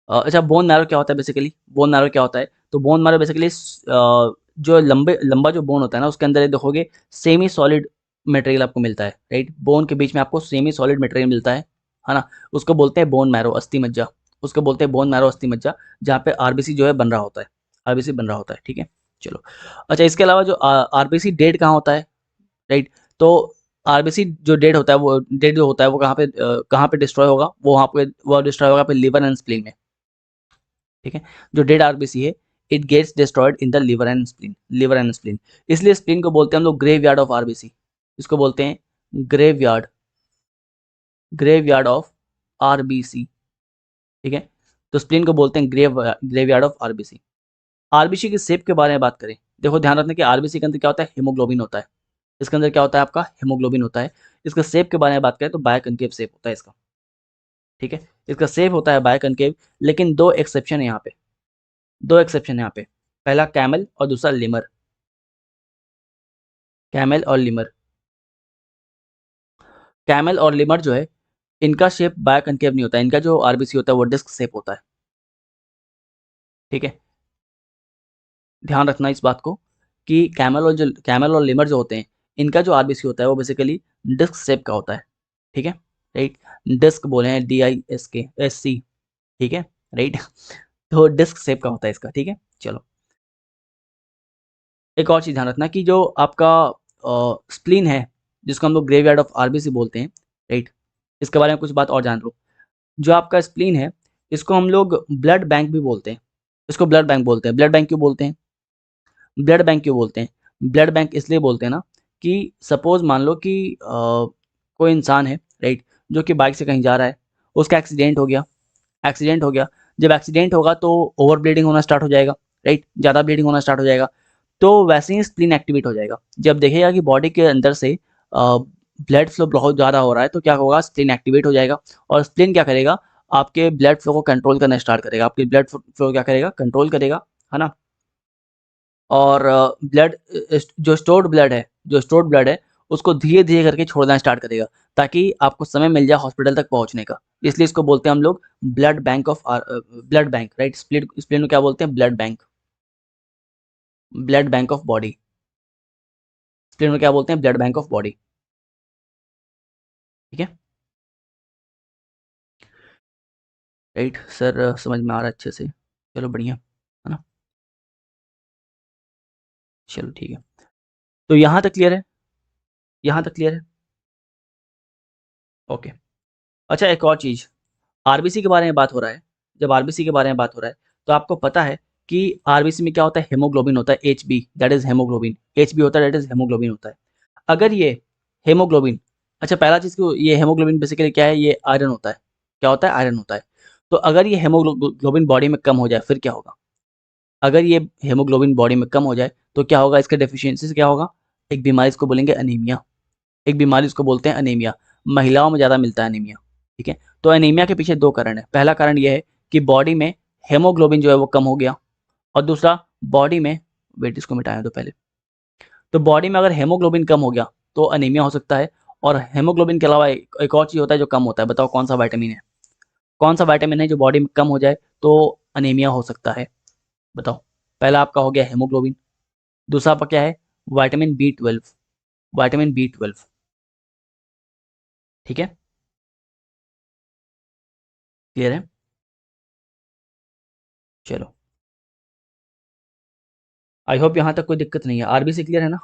अच्छा बोन मैरो क्या होता है बेसिकली, बोन मैरो क्या होता है, तो बोन मैरो बेसिकली जो लंबा जो बोन होता है ना, उसके अंदर ये देखोगे सेमी सॉलिड मटेरियल आपको मिलता है, राइट। बोन के बीच में आपको सेमी सॉलिड मटेरियल मिलता है ना। उसको बोलते हैं बोन मैरो, अस्थि मज्जा। उसको बोलते हैं बोन मैरो अस्थि मज्जा, जहाँ पे आरबीसी जो है बन रहा होता है, आरबीसी बन रहा होता है, ठीक है। चलो, अच्छा इसके अलावा जो आरबीसी डेड कहाँ होता है, राइट। तो आरबीसी जो डेड होता है, वो डेड जो होता है वो कहाँ पे डिस्ट्रॉय होगा, वो वहाँ पे वो डिस्ट्रॉय होगा पे लिवर एंड स्प्लीन में, ठीक है। जो डेड आरबीसी है, it gets destroyed in the liver and spleen, liver and spleen. इसलिए स्प्लीन को बोलते हैं हम लोग ग्रेवयार्ड ऑफ आरबीसी। इसको बोलते हैं ग्रेवयार्ड, ग्रेवयार्ड ऑफ आरबीसी, ठीक है। तो स्प्लीन को बोलते हैं ग्रेवयार्ड ऑफ आरबीसी। आरबीसी की शेप के बारे में बात करें, देखो ध्यान रखना कि आरबीसी के अंदर क्या होता है, हीमोग्लोबिन होता है। इसके अंदर क्या होता है, आपका हीमोग्लोबिन होता है। इसका शेप के बारे में बात करें तो बायकनकेव शेप होता है इसका, ठीक है। इसका शेप होता है बायकनकेव, लेकिन दो एक्सेप्शन है यहाँ पे, दो एक्सेप्शन है यहाँ पे। पहला कैमल और दूसरा लिमर, कैमल और लिमर। कैमल और लिमर जो है, इनका शेप बायकनकेव नहीं होता है, इनका जो आरबीसी होता है वो डिस्क शेप होता है, ठीक है। ध्यान रखना इस बात को कि कैमल और लिमर जो होते हैं, इनका जो आरबीसी होता है वो बेसिकली डिस्क शेप का होता है, ठीक है, राइट। डिस्क बोले हैं DISK, ठीक है, राइट। तो डिस्क शेप का होता है इसका, ठीक है। चलो, एक और चीज़ ध्यान रखना कि जो आपका स्प्लीन है, जिसको हम लोग ग्रेवयार्ड ऑफ आरबीसी बोलते हैं, राइट। इसके बारे में कुछ बात और जान लो। जो आपका स्प्लीन है, इसको हम लोग ब्लड बैंक भी बोलते हैं। इसको ब्लड बैंक बोलते हैं। ब्लड बैंक क्यों बोलते हैं, ब्लड बैंक क्यों बोलते हैं? ब्लड बैंक इसलिए बोलते हैं ना कि सपोज मान लो कि कोई इंसान है, राइट, जो कि बाइक से कहीं जा रहा है, उसका एक्सीडेंट हो गया, एक्सीडेंट हो गया। जब एक्सीडेंट होगा तो ओवर ब्लीडिंग होना स्टार्ट हो जाएगा, राइट, ज़्यादा ब्लीडिंग होना स्टार्ट हो जाएगा। तो वैसे ही स्प्लीन एक्टिवेट हो जाएगा। जब देखेगा कि बॉडी के अंदर से ब्लड फ्लो बहुत ज़्यादा हो रहा है, तो क्या होगा, स्प्लीन एक्टिवेट हो जाएगा। और स्प्लीन क्या करेगा, आपके ब्लड फ्लो को कंट्रोल करना स्टार्ट करेगा, आपके ब्लड फ्लो क्या करेगा, कंट्रोल करेगा, है ना। और ब्लड, जो स्टोर्ड ब्लड है, जो स्टोर्ड ब्लड है, उसको धीरे-धीरे करके छोड़ना स्टार्ट करेगा, ताकि आपको समय मिल जाए हॉस्पिटल तक पहुँचने का। इसलिए इसको बोलते हैं हम लोग ब्लड बैंक, राइट। स्प्लीन को क्या बोलते हैं, blood bank, blood bank of body. Spleen को क्या बोलते हैं, ब्लड बैंक ऑफ बॉडी, ठीक है, राइट। सर समझ में आ रहा है अच्छे से, चलो बढ़िया, है ना। चलो ठीक है, तो यहाँ तक क्लियर है, यहाँ तक क्लियर है, ओके। अच्छा एक और चीज़, आरबीसी के बारे में बात हो रहा है, जब आरबीसी के बारे में बात हो रहा है, तो आपको पता है कि आरबीसी में क्या होता है, हेमोग्लोबिन होता है, HB, that is haemoglobin. HB होता है, दैट इज हेमोग्लोबिन होता है। अगर ये हेमोग्लोबिन, अच्छा पहला चीज़ को, ये हेमोग्लोबिन बेसिकली क्या है, ये आयरन होता है। क्या होता है, आयरन होता है। तो अगर ये हेमोग्लोबिन बॉडी में कम हो जाए फिर क्या होगा? अगर ये हेमोग्लोबिन बॉडी में कम हो जाए तो क्या होगा, इसके डेफिशिएंसी से क्या होगा, एक बीमारी इसको बोलेंगे अनीमिया। एक बीमारी इसको बोलते हैं अनीमिया। महिलाओं में ज़्यादा मिलता है अनीमिया, ठीक है। तो अनीमिया के पीछे दो कारण है। पहला कारण ये है कि बॉडी में हेमोग्लोबिन जो है वो कम हो गया, और दूसरा बॉडी में, वेट इसको मिटाएं तो पहले, तो बॉडी में अगर हेमोग्लोबिन कम हो गया तो अनीमिया हो सकता है। और हेमोग्लोबिन के अलावा एक और चीज़ होता है जो कम होता है, बताओ कौन सा विटामिन है, कौन सा विटामिन है जो बॉडी में कम हो जाए तो अनीमिया हो सकता है, बताओ। पहला आपका हो गया हेमोग्लोबिन, दूसरा आपका क्या है, विटामिन B12, विटामिन B12, ठीक है, क्लियर है। चलो, आई होप यहाँ तक कोई दिक्कत नहीं है। आरबीसी क्लियर है ना,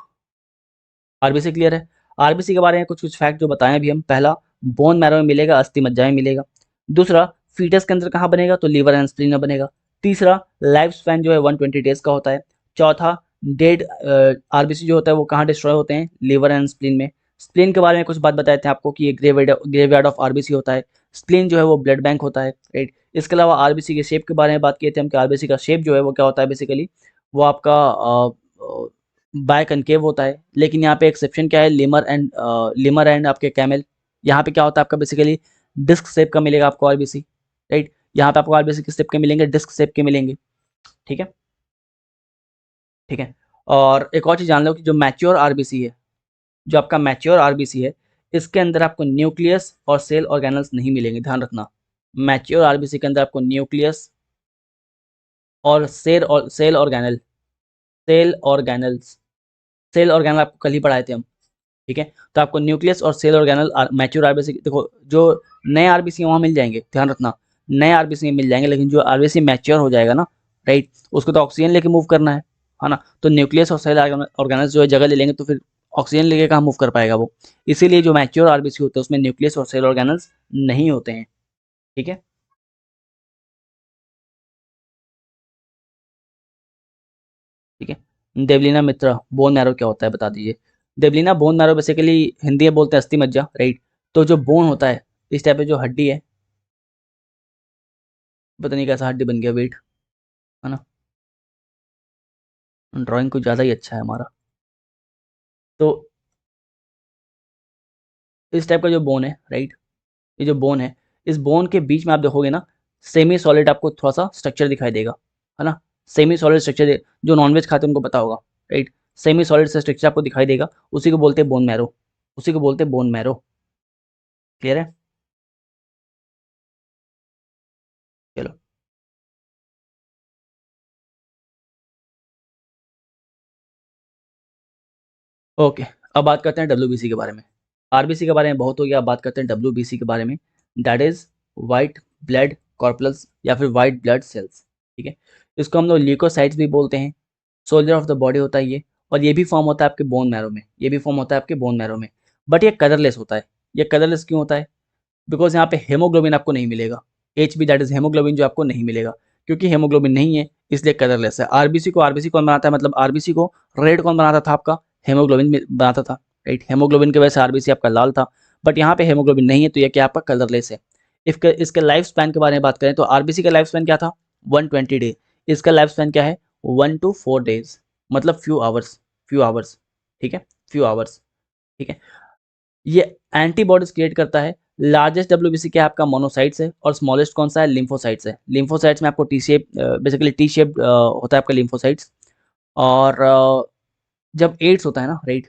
आरबीसी क्लियर है। आरबीसी के बारे में कुछ कुछ फैक्ट जो बताएं अभी हम। पहला, बोन मैरो में मिलेगा, अस्थि मज्जा में मिलेगा। दूसरा, फीटस के अंदर कहाँ बनेगा, तो लीवर एंड स्प्लीन में बनेगा। तीसरा, लाइफ स्पैन जो है 120 डेज का होता है। चौथा, डेड आरबीसी जो होता है वो कहाँ डिस्ट्रॉय होते हैं, लीवर एंड स्प्लीन में। स्प्लीन के बारे में कुछ बात बताए थे आपको कि ये ग्रेवयार्ड ऑफ आरबीसी होता है। स्प्लीन जो है वो ब्लड बैंक होता है, राइट। इसके अलावा आरबीसी के शेप के बारे में बात किए थे हम कि आरबीसी का शेप जो है वो क्या होता है, बेसिकली वो आपका बाय कनकेव होता है। लेकिन यहाँ पे एक्सेप्शन क्या है, लिमर एंड आपके कैमल। यहाँ पे क्या होता है आपका बेसिकली डिस्क शेप का मिलेगा आपको आरबीसी, राइट। यहाँ पे आपको आरबीसी किस शेप के मिलेंगे, डिस्क शेप के मिलेंगे, ठीक है। ठीक है। और एक और चीज जान लो कि जो मैच्योर आरबीसी है, जो आपका मैच्योर आरबीसी है, इसके अंदर आपको न्यूक्लियस और सेल ऑर्गेनल्स नहीं मिलेंगे, ध्यान रखना। मैच्योर आरबीसी के अंदर आपको न्यूक्लियस और cell organelle, cell organelles, cell organelle आपको कल ही पढ़ाए थे हम, ठीक है। तो आपको न्यूक्लियस और सेल ऑर्गेनल मैच्योर आरबीसी, देखो जो नए आरबीसी वहाँ मिल जाएंगे, ध्यान रखना, नए आरबीसी मिल जाएंगे। लेकिन जो आरबीसी मैच्योर हो जाएगा ना, राइट, उसको तो ऑक्सीजन लेके मूव करना है ना। तो न्यूक्लियस और सेल ऑर्गेनल्स जो है जगह ले लेंगे, तो फिर ऑक्सीजन लेके कहाँ मूव कर पाएगा वो। इसीलिए जो मैच्योर आरबीसी होते हैं उसमें न्यूक्लियस और सेल ऑर्गेनल्स नहीं होते हैं, ठीक है। ठीक है। देवलीना मित्रा, बोन मैरो क्या होता है बता दीजिए। Devlina bone marrow basically Hindi में बोलते हैं अस्थि मज्जा, राइट। तो जो बोन होता है, इस टाइप पे जो हड्डी है, पता नहीं कैसा हड्डी बन गया, वेट, है ना। ड्राइंग कुछ ज़्यादा ही अच्छा है हमारा। तो इस टाइप का जो बोन है, राइट, ये जो बोन है, इस बोन के बीच में आप देखोगे ना, सेमी सॉलिड आपको थोड़ा सा स्ट्रक्चर दिखाई देगा, है ना। सेमी सॉलिड स्ट्रक्चर, जो नॉनवेज खाते हैं उनको पता होगा, राइट। सेमी सॉलिड से स्ट्रक्चर आपको दिखाई देगा, उसी को बोलते हैं बोन मैरो, उसी को बोलते हैं बोन मैरो। क्लियर है। चलो, ओके। अब बात करते हैं डब्ल्यूबीसी के बारे में। आरबीसी के बारे में बहुत हो गया, अब बात करते हैं डब्ल्यूबीसी के बारे में। दैट इज वाइट ब्लड कॉर्पल्स या फिर वाइट ब्लड सेल्स, ठीक है। इसको हम लोग ल्यूकोसाइट्स भी बोलते हैं। सोल्जर ऑफ द बॉडी होता है ये, और ये भी फॉर्म होता है आपके बोन मैरो में, ये भी फॉर्म होता है आपके बोन मैरो में। बट ये कलरलेस होता है। ये कलरलेस क्यों होता है, बिकॉज यहाँ पे हेमोग्लोबिन आपको नहीं मिलेगा। H B that is haemoglobin जो आपको नहीं मिलेगा, क्योंकि हेमोग्लोबिन नहीं है इसलिए कलरलेस है। आरबीसी कौन बनाता है, मतलब आरबीसी को रेड कौन बनाता था आपका, हेमोग्लोबिन बनाता था, राइट। हेमोग्लोबिन की वजह से आरबीसी आपका लाल था। बट यहाँ पे हेमोग्लोबिन नहीं है, तो ये क्या आपका कलरलेस है। इसके लाइफ स्पैन के बारे में बात करें तो आरबीसी का लाइफ स्पैन क्या था, 120 डे। इसका लाइफ स्पैन क्या है, 1 to 4 days, मतलब फ्यू आवर्स, फ्यू आवर्स, ठीक है, फ्यू आवर्स, ठीक है। ये एंटीबॉडीज क्रिएट करता है। लार्जेस्ट डब्ल्यूबीसी क्या है आपका, मोनोसाइट्स है। और स्मॉलेस्ट कौन सा है, लिम्फोसाइट्स है। लिम्फोसाइट्स में आपको T shape, basically T shape होता है आपका लिम्फोसाइट्स। और जब एड्स होता है ना, राइट,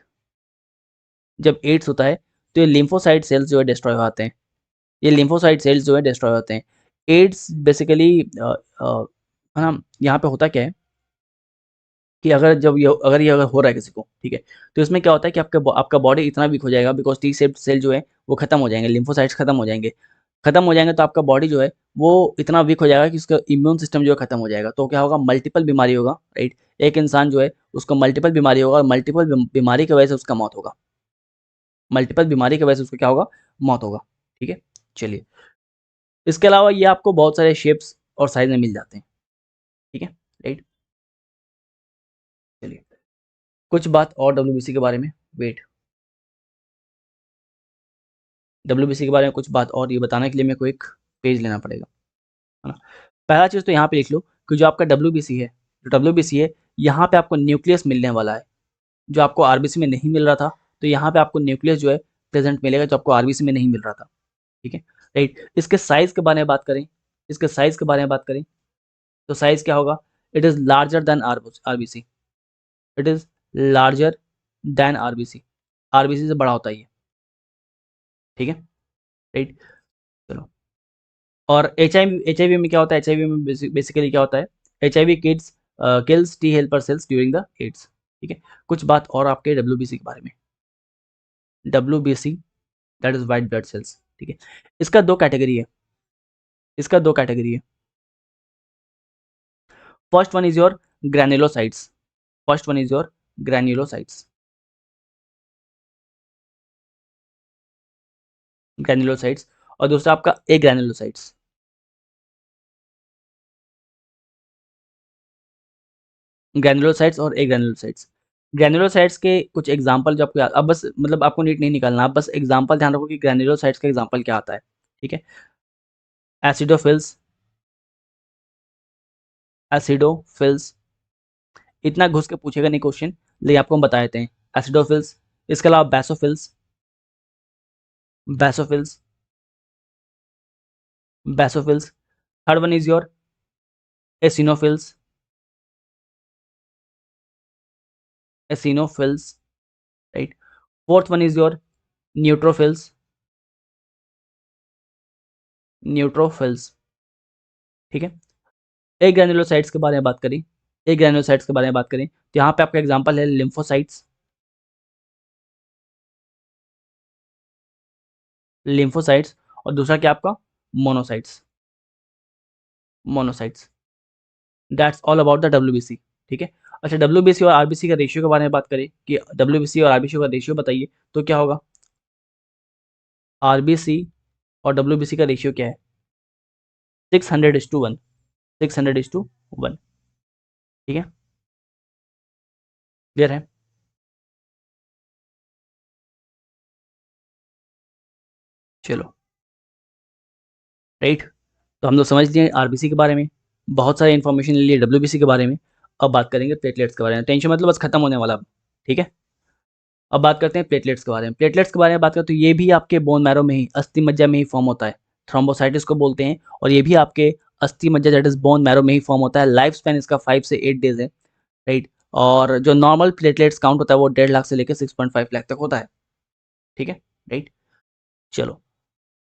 जब एड्स होता है तो ये लिम्फोसाइट सेल्स जो है डिस्ट्रॉय हो जाते हैं। ये लिम्फोसाइट सेल्स जो है डिस्ट्रॉय होते हैं। एड्स बेसिकली है ना, यहाँ पे होता क्या है कि अगर ये हो रहा है किसी को, ठीक है, तो इसमें क्या होता है कि आपका बॉडी इतना वीक हो जाएगा, बिकॉज टी सेल सेल जो है वो खत्म हो जाएंगे, लिम्फोसाइट्स खत्म हो जाएंगे। खत्म हो जाएंगे तो आपका बॉडी जो है वो इतना वीक हो जाएगा कि उसका इम्यून सिस्टम जो है खत्म हो जाएगा। तो क्या होगा, मल्टीपल बीमारी होगा, राइट। एक इंसान जो है उसको मल्टीपल बीमारी होगा, और मल्टीपल बीमारी की वजह से उसका मौत होगा। मल्टीपल बीमारी की वजह से उसको क्या होगा, मौत होगा, ठीक है। चलिए, इसके अलावा ये आपको बहुत सारे शेप्स और साइज में मिल जाते हैं, ठीक है, राइट। चलिए, कुछ बात और डब्ल्यूबीसी के बारे में। वेट, डब्ल्यूबीसी के बारे में कुछ बात और ये बताने के लिए मेरे को एक पेज लेना पड़ेगा, है ना। पहला चीज़ तो यहाँ पे लिख लो कि जो आपका डब्ल्यूबीसी है, जो डब्ल्यूबीसी है, यहाँ पे आपको न्यूक्लियस मिलने वाला है, जो आपको आरबीसी में नहीं मिल रहा था। तो यहाँ पे आपको न्यूक्लियस जो है प्रेजेंट मिलेगा, जो आपको आरबीसी में नहीं मिल रहा था, ठीक है, राइट। इसके साइज के बारे में बात करें, इसके साइज के बारे में बात करें तो साइज क्या होगा, it is larger than RBC, it is larger than RBC, RBC से बड़ा होता है ये, ठीक है, राइट। चलो, और एच आई वी में क्या होता है, एच आई वी में बेसिकली क्या होता है, H I V kids kills T helper cells during the AIDS, ठीक है। कुछ बात और आपके डब्ल्यूबीसी के बारे में। WBC that is white blood cells, ठीक है। इसका दो कैटेगरी है, इसका दो कैटेगरी है। First one is your granulocytes, first one is your granulocytes, granulocytes, और दूसरा आपका एग्रैन्युलोसाइट्स। ग्रैन्युलोसाइट्स और एग्रैन्युलोसाइट्स। ग्रैन्युलोसाइट्स के कुछ एग्जांपल जो आपको अब बस मतलब आपको नीट नहीं निकालना, आप बस एग्जांपल ध्यान रखो कि ग्रैन्युलोसाइट्स का एग्जांपल क्या आता है, ठीक है। एसिडोफिल्स, एसिडोफिल्स, इतना घुस के पूछेगा नहीं क्वेश्चन, लेकिन आपको हम बता देते हैं। एसिडोफिल्स, इसके अलावा basophils, basophils, basophils. Third one is your eosinophils, eosinophils, right. Fourth one is your neutrophils, neutrophils, ठीक है। एक ग्रैन्युलोसाइट्स के बारे में बात करें, एक ग्रैन्युलोसाइट्स के बारे में बात करें तो यहाँ पे आपका एग्जांपल है लिम्फोसाइट्स, लिम्फोसाइट्स, और दूसरा क्या आपका monocytes, monocytes. That's all about the WBC, ठीक है। अच्छा, डब्ल्यूबीसी और आरबीसी का रेशियो के बारे में बात करें कि डब्ल्यूबीसी और आरबीसी का रेशियो बताइए, तो क्या होगा? आरबीसी और डब्ल्यूबीसी का रेशियो क्या है? 600:1, 600:1, ठीक है। क्लियर है? चलो, राइट। तो हम लोग समझ लिए आरबीसी के बारे में, बहुत सारी इन्फॉर्मेशन ले लिए डब्ल्यूबीसी के बारे में। अब बात करेंगे प्लेटलेट्स के बारे में, टेंशन मतलब बस खत्म होने वाला अब, ठीक है। अब बात करते हैं प्लेटलेट्स के बारे में। प्लेटलेट्स के बारे में बात करें तो ये भी आपके बोन मैरो में ही, अस्थि मज्जा में ही फॉर्म होता है, थ्रोम्बोसाइटिस को बोलते हैं, और ये भी आपके अस्थि मज्जा दैट इज बोन मैरो में ही फॉर्म होता है। लाइफ स्पैन इसका 5 से 8 डेज है, राइट। और जो नॉर्मल प्लेटलेट्स काउंट होता है वो 1.5 लाख से लेकर 6.5 लाख तक होता है, ठीक है, राइट। चलो,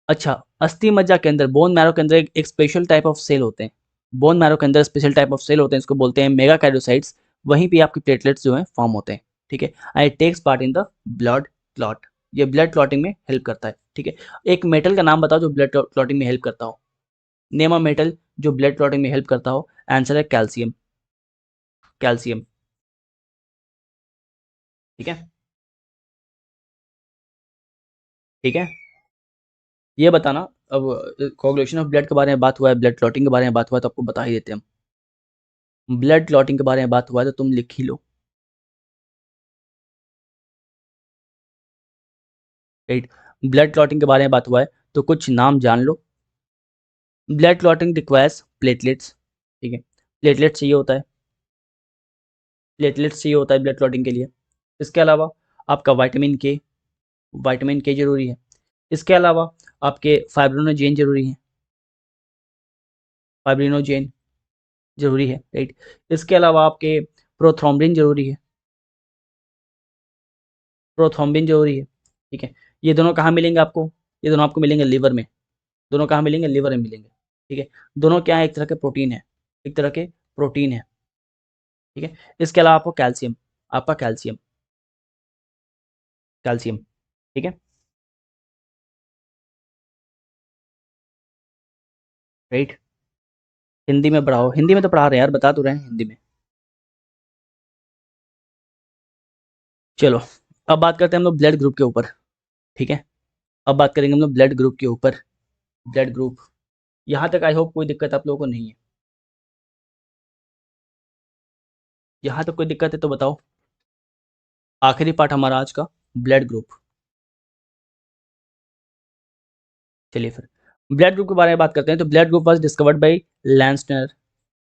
अच्छा, अस्थि मज्जा के अंदर, बोन मैरो के अंदर एक स्पेशल टाइप ऑफ सेल होते हैं, बोन मैरो के अंदर स्पेशल टाइप ऑफ सेल होते हैं, इसको बोलते हैं मेगाकार्योसाइट्स। वहीं पे आपके प्लेटलेट्स जो हैं फॉर्म होते हैं, ठीक है। And it takes part in the blood clot, ये ब्लड क्लॉटिंग में हेल्प करता है, ठीक है। एक मेटल का नाम बताओ जो ब्लड क्लॉटिंग में हेल्प करता हो, नेम अ मेटल जो ब्लड क्लॉटिंग में हेल्प करता हो। आंसर है कैल्शियम, कैल्शियम, ठीक है, ठीक है। ये बताना, अब कोagulation ऑफ ब्लड के बारे में बात हुआ है, ब्लड क्लॉटिंग के बारे में बात हुआ है, तो आपको बता ही देते हैं हम। ब्लड क्लॉटिंग के बारे में बात हुआ है तो तुम लिख ही लो, राइट। ब्लड क्लॉटिंग के बारे में बात हुआ है तो कुछ नाम जान लो। ब्लड क्लॉटिंग रिक्वायर्स प्लेटलेट्स, ठीक है, प्लेटलेट्स चाहिए होता है, प्लेटलेट्स चाहिए होता है ब्लड क्लॉटिंग के लिए। इसके अलावा आपका विटामिन के, विटामिन के जरूरी है। इसके अलावा आपके फाइब्रिनोजेन जरूरी है, फाइब्रिनोजेन जरूरी है, राइट। इसके अलावा आपके प्रोथ्रोम्बिन जरूरी है, प्रोथ्रोम्बिन जरूरी है, ठीक है। ये दोनों कहाँ मिलेंगे आपको? ये दोनों आपको मिलेंगे लिवर में, दोनों कहाँ मिलेंगे? लिवर में मिलेंगे, ठीक है। दोनों क्या है? एक तरह के प्रोटीन है, एक तरह के प्रोटीन है, ठीक है। इसके अलावा आपको कैल्शियम, आपका कैल्शियम, कैल्शियम, ठीक है, राइट। हिंदी में पढ़ाओ, हिंदी में तो पढ़ा रहे हैं यार, बता तो रहे हैं हिंदी में। चलो, अब बात करते हैं हम लोग ब्लड ग्रुप के ऊपर, ठीक है। अब बात करेंगे हम लोग ब्लड ग्रुप के ऊपर, ब्लड ग्रुप। यहाँ तक आई होप कोई दिक्कत आप लोगों को नहीं है, यहाँ तक कोई दिक्कत है तो बताओ। आखिरी पार्ट हमारा आज का, ब्लड ग्रुप। चलिए फिर ब्लड ग्रुप के बारे में बात करते हैं। तो blood group was discovered by Landsteiner,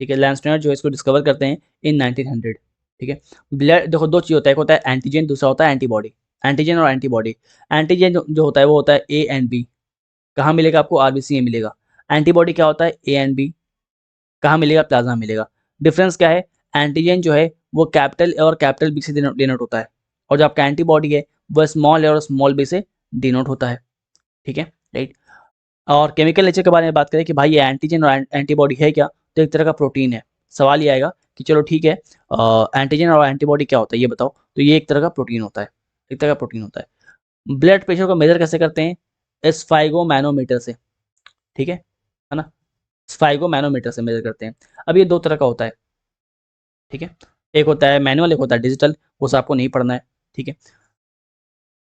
ठीक है। लैंसनर जो है इसको डिस्कवर करते हैं इन 1900, ठीक है। ब्लड देखो, दो चीज होता है, एक होता है एंटीजन, दूसरा होता है एंटीबॉडी। एंटीजन और एंटीबॉडी, एंटीजन जो होता है वो होता है ए एंड बी, कहाँ मिलेगा आपको? आरबीसी में मिलेगा। एंटीबॉडी क्या होता है? ए एंड बी, कहाँ मिलेगा? प्लाज्मा मिलेगा। डिफरेंस क्या है? एंटीजन जो है वो कैपिटल और कैपिटल बी से डिनोट होता है, और जो आपका एंटीबॉडी है वो स्मॉल ए और स्मॉल बी से डिनोट होता है, ठीक है, राइट। और केमिकल नेचर के बारे में बात करें कि भाई ये एंटीजन और एंटीबॉडी है क्या, तो एक तरह का प्रोटीन है। सवाल ये आएगा कि चलो ठीक है, एंटीजन और एंटीबॉडी क्या होता है ये बताओ, तो ये एक तरह का प्रोटीन होता है, एक तरह का प्रोटीन होता है। ब्लड प्रेशर को मेजर कैसे करते हैं? स्फाइगोमैनोमीटर से, ठीक है ना, स्फाइगोमैनोमीटर से मेजर करते हैं। अब ये दो तरह का होता है, ठीक है। एक होता है मैनुअल, एक होता है डिजिटल, वो आपको नहीं पढ़ना है, ठीक है।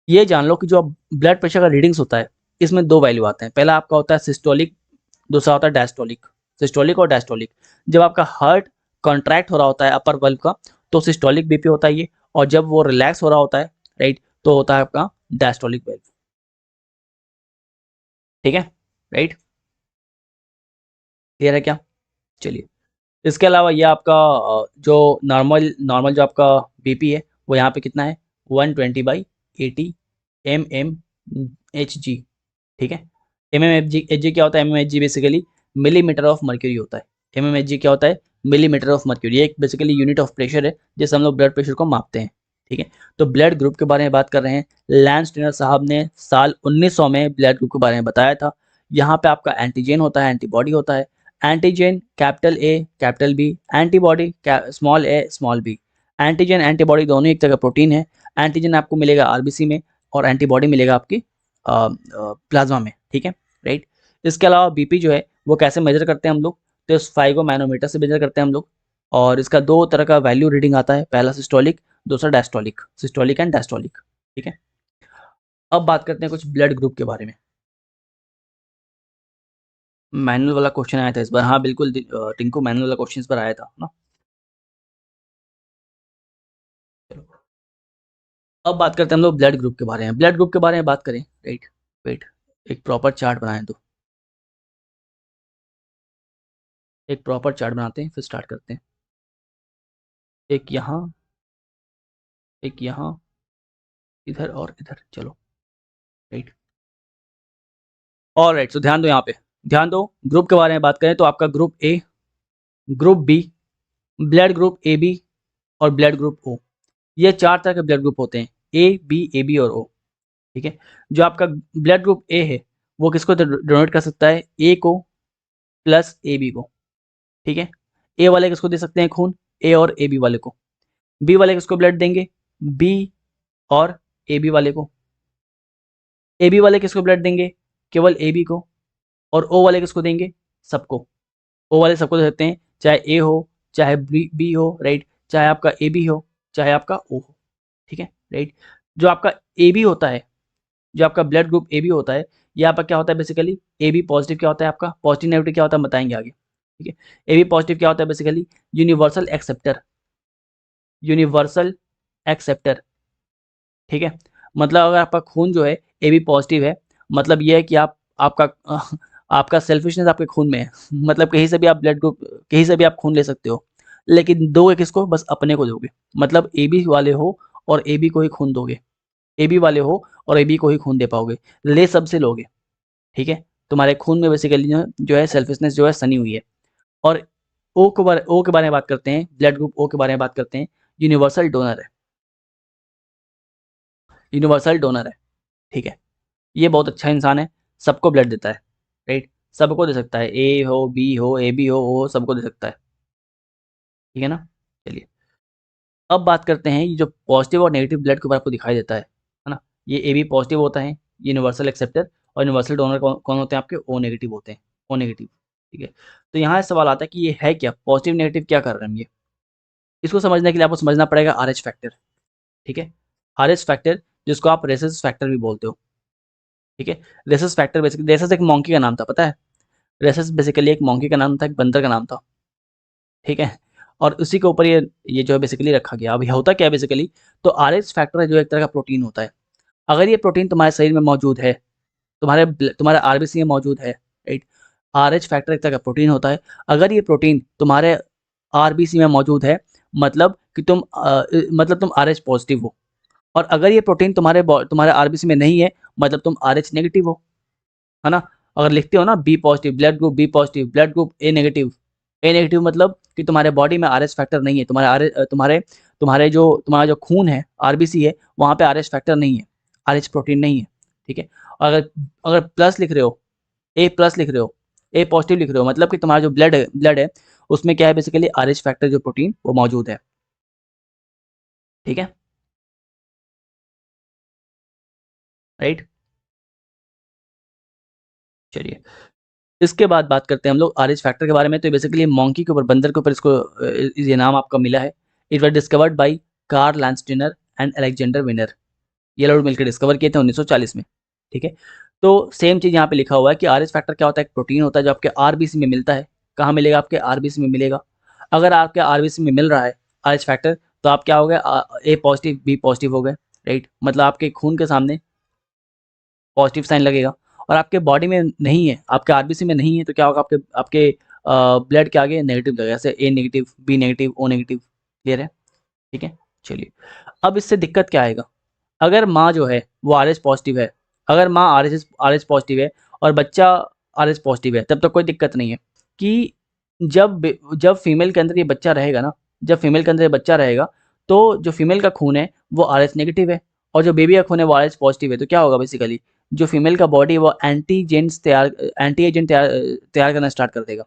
ये जान लो कि जो ब्लड प्रेशर का रीडिंग्स होता है, इसमें दो वैल्यू आते हैं। पहला आपका होता है सिस्टोलिक, दूसरा होता है डायस्टोलिक। सिस्टोलिक और डायस्टोलिक, जब आपका हार्ट कॉन्ट्रैक्ट हो रहा होता है अपर वल्व का तो सिस्टोलिक बीपी होता है ये, और जब वो रिलैक्स हो रहा होता है राइट तो होता है आपका डायस्टोलिक वेल्व। ठीक है राइट, क्लियर है क्या? चलिए, इसके अलावा ये आपका जो नॉर्मल नॉर्मल जो आपका बीपी है वो यहाँ पे कितना है 120/80 mmHg। ठीक है, mmHg क्या होता है? mmHg basically millimetre of mercury होता है। mmHg क्या होता है? मिलीमीटर ऑफ मर्क्यूरी, एक बेसिकली यूनिट ऑफ प्रेशर है जिससे हम लोग ब्लड प्रेशर को मापते हैं। ठीक है, तो ब्लड ग्रुप के बारे में बात कर रहे हैं। लैंस स्टेनर साहब ने साल 1900 में ब्लड ग्रुप के बारे में बताया था। यहाँ पे आपका एंटीजन होता है, एंटीबॉडी होता है। Antigen capital A capital B, antibody small A small B. Antigen antibody दोनों एक तरह का प्रोटीन है। एंटीजन आपको मिलेगा आरबीसी में और एंटीबॉडी मिलेगा आपकी प्लाज्मा में। ठीक है राइट, इसके अलावा बीपी जो है वो कैसे मेजर करते हैं हम लोग? तो स्फाइगो मैनोमीटर से मेजर करते हैं हम लोग, और इसका दो तरह का वैल्यू रीडिंग आता है, पहला सिस्टोलिक, दूसरा डायस्टोलिक, सिस्टोलिक एंड डायस्टोलिक। ठीक है, अब बात करते हैं कुछ ब्लड ग्रुप के बारे में। मैनुअल वाला क्वेश्चन आया था इस बार, हाँ बिल्कुल टिंकू, मैनुअल वाला क्वेश्चन इस बार आया था ना। अब बात करते हैं हम लोग ब्लड ग्रुप के बारे में। ब्लड ग्रुप के बारे में बात करें राइट, वेट, एक प्रॉपर चार्ट बनाएं तो एक प्रॉपर चार्ट बनाते हैं फिर स्टार्ट करते हैं। एक यहाँ, एक यहाँ, इधर और इधर, चलो राइट। और राइट, तो ध्यान दो, यहाँ पे ध्यान दो। ग्रुप के बारे में बात करें तो आपका group A, group B, blood group A B और ब्लड ग्रुप ओ, ये चार तरह के ब्लड ग्रुप होते हैं, ए बी और ओ। ठीक है, जो आपका ब्लड ग्रुप ए है वो किसको डोनेट कर सकता है? ए को प्लस ए बी को। ठीक है, ए वाले किसको दे सकते हैं खून? ए और ए बी वाले को। बी वाले किसको ब्लड देंगे? बी और ए बी वाले को। ए बी वाले किसको ब्लड देंगे? केवल ए बी को। और ओ वाले किसको देंगे? सबको। ओ वाले सबको दे सकते हैं, चाहे ए हो चाहे बी हो राइट, चाहे आपका ए बी हो चाहे आपका ओ हो। ठीक है राइट, जो आपका ए बी होता है, जो आपका ब्लड ग्रुप ए बी होता है, ये आपका क्या होता है बेसिकली? ए बी पॉजिटिव क्या होता है आपका? पॉजिटिव नेगेटिव क्या होता है बताएंगे आगे। ठीक है, ए बी पॉजिटिव क्या होता है basically? Universal acceptor, universal acceptor. ठीक है, मतलब अगर आपका खून जो है ए बी पॉजिटिव है, मतलब ये है कि आप आपका आपका सेल्फिशनेस आपके खून में है। मतलब कहीं से भी आप ब्लड ग्रुप, कहीं से भी आप खून ले सकते हो, लेकिन दोगे किसको? बस अपने को दोगे। मतलब ए बी वाले हो और ए बी को ही खून दोगे, ए बी वाले हो और ए बी को ही खून दे पाओगे, ले सबसे लोगे। ठीक है, तुम्हारे खून में बेसिकली जो है सेल्फिशनेस जो है सनी हुई है। और ओ के बारे में बात करते हैं, ब्लड ग्रुप ओ के बारे में बात करते हैं। यूनिवर्सल डोनर है, यूनिवर्सल डोनर है। ठीक है, ये बहुत अच्छा इंसान है, सबको ब्लड देता है राइट, सबको दे सकता है, ए हो बी हो ए बी हो ओ सबको दे सकता है। ठीक है ना, चलिए अब बात करते हैं ये जो पॉजिटिव और नेगेटिव ब्लड के ऊपर आपको दिखाई देता है ना, ये ए बी पॉजिटिव होता है यूनिवर्सल एक्सेप्टर, और यूनिवर्सल डोनर कौन होते हैं आपके? ओ नेगेटिव होते हैं, ओ नेगेटिव। ठीक है, तो यहाँ सवाल आता है कि ये है क्या, पॉजिटिव नेगेटिव क्या कर रहे हैं ये? इसको समझने के लिए आपको समझना पड़ेगा आर एच फैक्टर। ठीक है, आर एच फैक्टर जिसको आप रेसेस फैक्टर भी बोलते हो। ठीक है, रेसेस फैक्टर बेसिकली, रेसेस एक मॉन्की का नाम था, पता है? रेसेस बेसिकली एक मॉन्की का नाम था, एक बंदर का नाम था। ठीक है, और उसी के ऊपर ये जो है बेसिकली रखा गया। अब होता क्या है बेसिकली, तो आर एच फैक्टर जो एक तरह का प्रोटीन होता है। अगर ये प्रोटीन तुम्हारे शरीर में मौजूद है, तुम्हारे आरबीसी में मौजूद है राइट, आर एच फैक्टर एक तरह का प्रोटीन होता है। अगर ये प्रोटीन तुम्हारे आरबीसी में मौजूद है, मतलब कि मतलब तुम आर एच पॉजिटिव हो। और अगर ये प्रोटीन तुम्हारे आरबीसी में नहीं है, मतलब तुम आर एच नेगेटिव हो, है ना? अगर लिखते हो ना B positive blood group, B positive blood group, A negative, A negative मतलब कि तुम्हारे बॉडी में आर एच फैक्टर नहीं है, तुम्हारा जो खून है आरबीसी है वहाँ पे आर एच फैक्टर नहीं है, आर एच प्रोटीन नहीं है। ठीक है, अगर अगर प्लस लिख रहे हो, ए प्लस लिख रहे हो, ए पॉजिटिव लिख रहे हो, मतलब कि तुम्हारा जो ब्लड है उसमें क्या है बेसिकली? आर एच फैक्टर जो प्रोटीन वो मौजूद है। ठीक है राइट, चलिए इसके बाद बात करते हैं हम लोग आर एच फैक्टर के बारे में। तो बेसिकली मॉन्की के ऊपर, बंदर के ऊपर इसको ये नाम आपका मिला है। It was discovered by Karl Landsteiner and Alexander Wiener, ये लोग मिलकर डिस्कवर किए थे 1940 में। ठीक है, तो सेम चीज़ यहाँ पे लिखा हुआ है कि आरएच फैक्टर क्या होता है, एक प्रोटीन होता है जो आपके आरबीसी में मिलता है। कहाँ मिलेगा? आपके आरबीसी में मिलेगा। अगर आपके आरबीसी में मिल रहा है आरएच फैक्टर, तो आप क्या हो गए, ए पॉजिटिव बी पॉजिटिव हो गए, राइट। मतलब आपके खून के सामने पॉजिटिव साइन लगेगा। और आपके बॉडी में नहीं है, आपके आरबीसी में नहीं है, तो क्या होगा, आपके आपके ब्लड के आगे नेगेटिव लगेगा, जैसे A negative, B negative, O negative. Clear है? ठीक है, चलिए। अब इससे दिक्कत क्या आएगा? अगर माँ जो है वो आरएच पॉजिटिव है, अगर माँ आरएच पॉजिटिव है और बच्चा आरएच पॉजिटिव है, तब तो कोई दिक्कत नहीं है कि जब फीमेल के अंदर ये बच्चा रहेगा ना, जब फीमेल के अंदर ये बच्चा रहेगा, तो जो फीमेल का खून है वो आरएच नेगेटिव है और जो बेबी का खून है वो आरएच पॉजिटिव है। तो क्या होगा बेसिकली, जो फीमेल का बॉडी है वो एंटी एजेंट तैयार करना स्टार्ट कर देगा।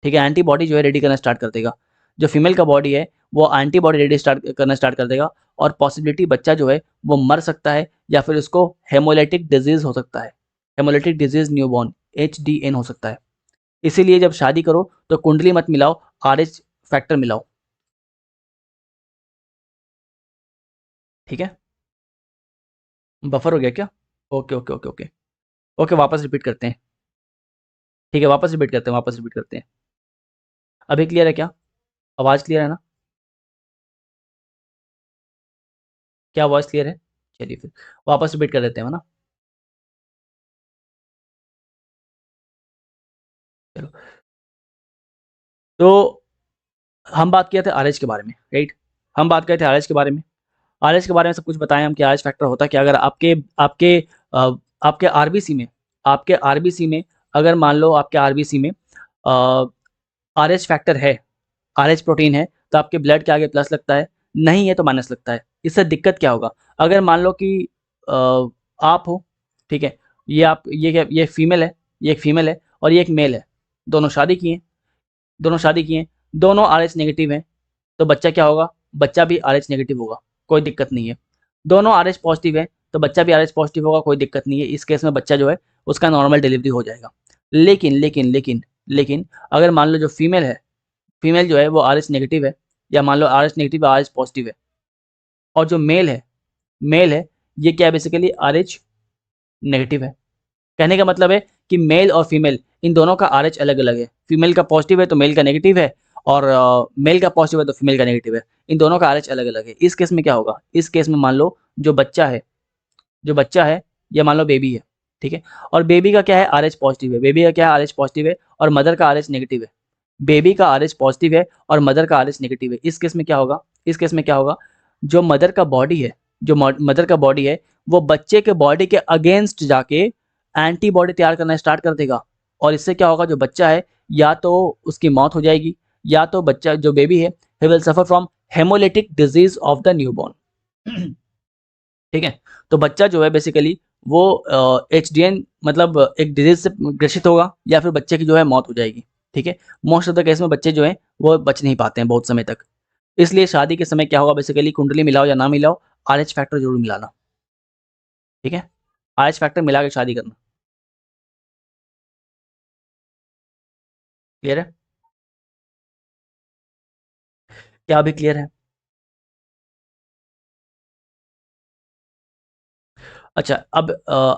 ठीक है, एंटीबॉडी जो है रेडी करना स्टार्ट कर देगा। जो फीमेल का बॉडी है वो एंटीबॉडी रेडी स्टार्ट कर देगा, और पॉसिबिलिटी बच्चा जो है वो मर सकता है, या फिर उसको हेमोलिटिक डिजीज हो सकता है, हेमोलिटिक डिजीज न्यूबॉर्न, HDN हो सकता है। इसीलिए जब शादी करो तो कुंडली मत मिलाओ, RH फैक्टर मिलाओ। ठीक है, बफर हो गया क्या? Okay okay okay okay. Okay, वापस रिपीट करते हैं। ठीक है, वापस रिपीट करते हैं। अभी क्लियर है क्या? आवाज़ क्लियर है ना? क्या आवाज़ क्लियर है? चलिए फिर वापस रिपीट कर देते हैं, है ना? चलो, तो हम बात किए थे आरएच के बारे में, राइट। हम बात कर रहे थे आरएच के बारे में। आरएच के बारे में सब कुछ बताएं हम कि आरएच फैक्टर होता क्या। अगर आपके आपके अ, आपके आरबीसी में, आपके आरबीसी में अगर मान लो आपके आरबीसी में आरएच फैक्टर है, आरएच प्रोटीन है, तो आपके ब्लड के आगे प्लस लगता है, नहीं है तो माइनस लगता है। इससे दिक्कत क्या होगा? अगर मान लो कि अ, आप हो, ठीक है, ये फीमेल है, ये एक फीमेल है और ये एक मेल है, दोनों शादी किए हैं, दोनों शादी किए हैं, दोनों आरएच नेगेटिव हैं, तो बच्चा क्या होगा? बच्चा भी आरएच नेगेटिव होगा, कोई दिक्कत नहीं है। दोनों आरएच पॉजिटिव है, तो बच्चा भी आरएच पॉजिटिव होगा, कोई दिक्कत नहीं है। इस केस में बच्चा जो है उसका नॉर्मल डिलीवरी हो जाएगा। लेकिन लेकिन लेकिन लेकिन अगर मान लो जो फीमेल है, फीमेल जो है वो आरएच नेगेटिव है, या मान लो आरएच नेगेटिव आरएच पॉजिटिव है, और जो मेल है, ये क्या है बेसिकली, आरएच नेगेटिव है। कहने का मतलब है कि मेल और फीमेल इन दोनों का आरएच अलग अलग है। फीमेल का पॉजिटिव है तो मेल का नेगेटिव है, और मेल का पॉजिटिव है तो फीमेल का नेगेटिव है। इन दोनों का आरएच अलग अलग है। इस केस में क्या होगा? इस केस में मान लो जो बच्चा है, जो बच्चा है, ये मान लो बेबी है, ठीक है, और बेबी का क्या है, आरएच पॉजिटिव है, बेबी का क्या है, आरएच पॉजिटिव है, और मदर का आरएच नेगेटिव है। बेबी का आरएच पॉजिटिव है और मदर का आरएच नेगेटिव है। इस केस में क्या होगा? इस केस में क्या होगा, जो मदर का बॉडी है, जो मदर का बॉडी है, वो बच्चे के बॉडी के अगेंस्ट जाके एंटीबॉडी तैयार करना स्टार्ट कर देगा। और इससे क्या होगा, जो बच्चा है या तो उसकी मौत हो जाएगी, या तो बच्चा जो बेबी है he will suffer from haemolytic disease of the newborn. ठीक है, तो बच्चा जो है बेसिकली वो HDN मतलब एक डिजीज से ग्रसित होगा, या फिर बच्चे की जो है मौत हो जाएगी। ठीक है, मोस्ट ऑफ द केस में बच्चे जो हैं वो बच नहीं पाते हैं बहुत समय तक। इसलिए शादी के समय क्या होगा बेसिकली, कुंडली मिलाओ या ना मिलाओ, आरएच फैक्टर जरूर मिलाना। ठीक है, आरएच फैक्टर मिला के शादी करना। क्लियर है? क्या अभी क्लियर है? अच्छा, अब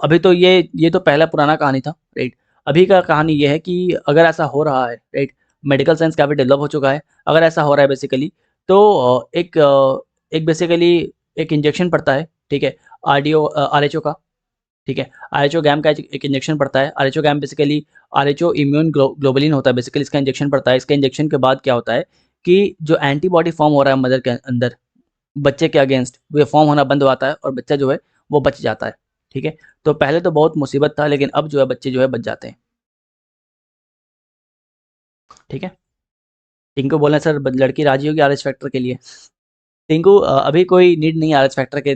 अभी तो ये तो पहला पुराना कहानी था, राइट। अभी का कहानी ये है कि अगर ऐसा हो रहा है, राइट, मेडिकल साइंस काफ़ी डेवलप हो चुका है। अगर ऐसा हो रहा है बेसिकली, तो एक बेसिकली एक इंजेक्शन पड़ता है, ठीक है, आरएचओ का। ठीक है, आरएचओ गैम का एक इंजेक्शन पड़ता है। RHO GAM basically RHO immune globulin होता है बेसिकली, इसका इंजेक्शन पड़ता है। इसका इंजेक्शन के बाद क्या होता है कि जो एंटीबॉडी फॉर्म हो रहा है मदर के अंदर बच्चे के अगेंस्ट, वो फॉर्म होना बंद हो जाता है और बच्चा जो है वो बच जाता है। ठीक है, तो पहले तो बहुत मुसीबत था, लेकिन अब जो है बच्चे जो है बच जाते हैं। ठीक है, टिंकू बोले सर लड़की राजी होगी आर एच फैक्टर के लिए। टिंकू अभी कोई नीड नहीं आर एच फैक्टर के,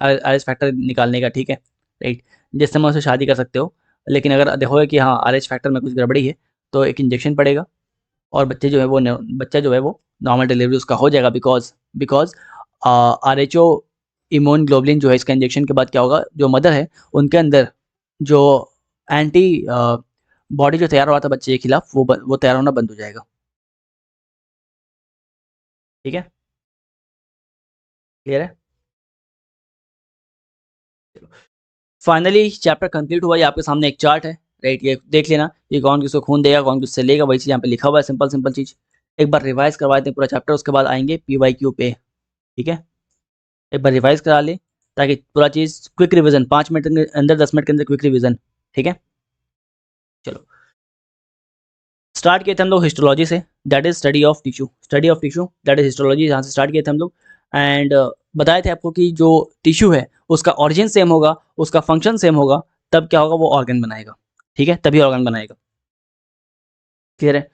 आर एच फैक्टर निकालने का, ठीक है, राइट। जिस समय उसे शादी कर सकते हो, लेकिन अगर देखोगे कि हाँ आर एच फैक्टर में कुछ गड़बड़ी है, तो एक इंजेक्शन पड़ेगा और बच्चे जो है वो बच्चा जो है वो नॉर्मल डिलीवरी उसका हो जाएगा। Because because R H O immune globulin जो है, इसका इंजेक्शन के बाद क्या होगा, जो मदर है उनके अंदर जो एंटी बॉडी जो तैयार हो रहा था बच्चे के खिलाफ, वो तैयार होना बंद हो जाएगा। ठीक है, क्लियर है? फाइनली चैप्टर कंप्लीट हुआ। ये आपके सामने एक चार्ट है, राइट, ये देख लेना, ये कौन किसको खून देगा, कौन किससे लेगा, वही चीज़ यहाँ पे लिखा हुआ है, सिंपल सिंपल चीज़। एक बार रिवाइज करवा दें पूरा चैप्टर, उसके बाद आएंगे PYQ पे, ठीक है। एक बार रिवाइज करा लें ताकि पूरा चीज़ क्विक रिवीजन, 5 मिनट के अंदर, 10 मिनट के अंदर क्विक रिवीजन, ठीक है। चलो स्टार्ट किए थे हम लोग हिस्टोलॉजी से, that is study of tissue, study of tissue that is histology, यहाँ से स्टार्ट किए थे हम लोग। एंड बताए थे आपको कि जो टिश्यू है उसका ऑरिजिन सेम होगा, उसका फंक्शन सेम होगा, तब क्या होगा, वो ऑर्गन बनाएगा, ठीक है, तभी ऑर्गन बनाएगा, क्लियर है।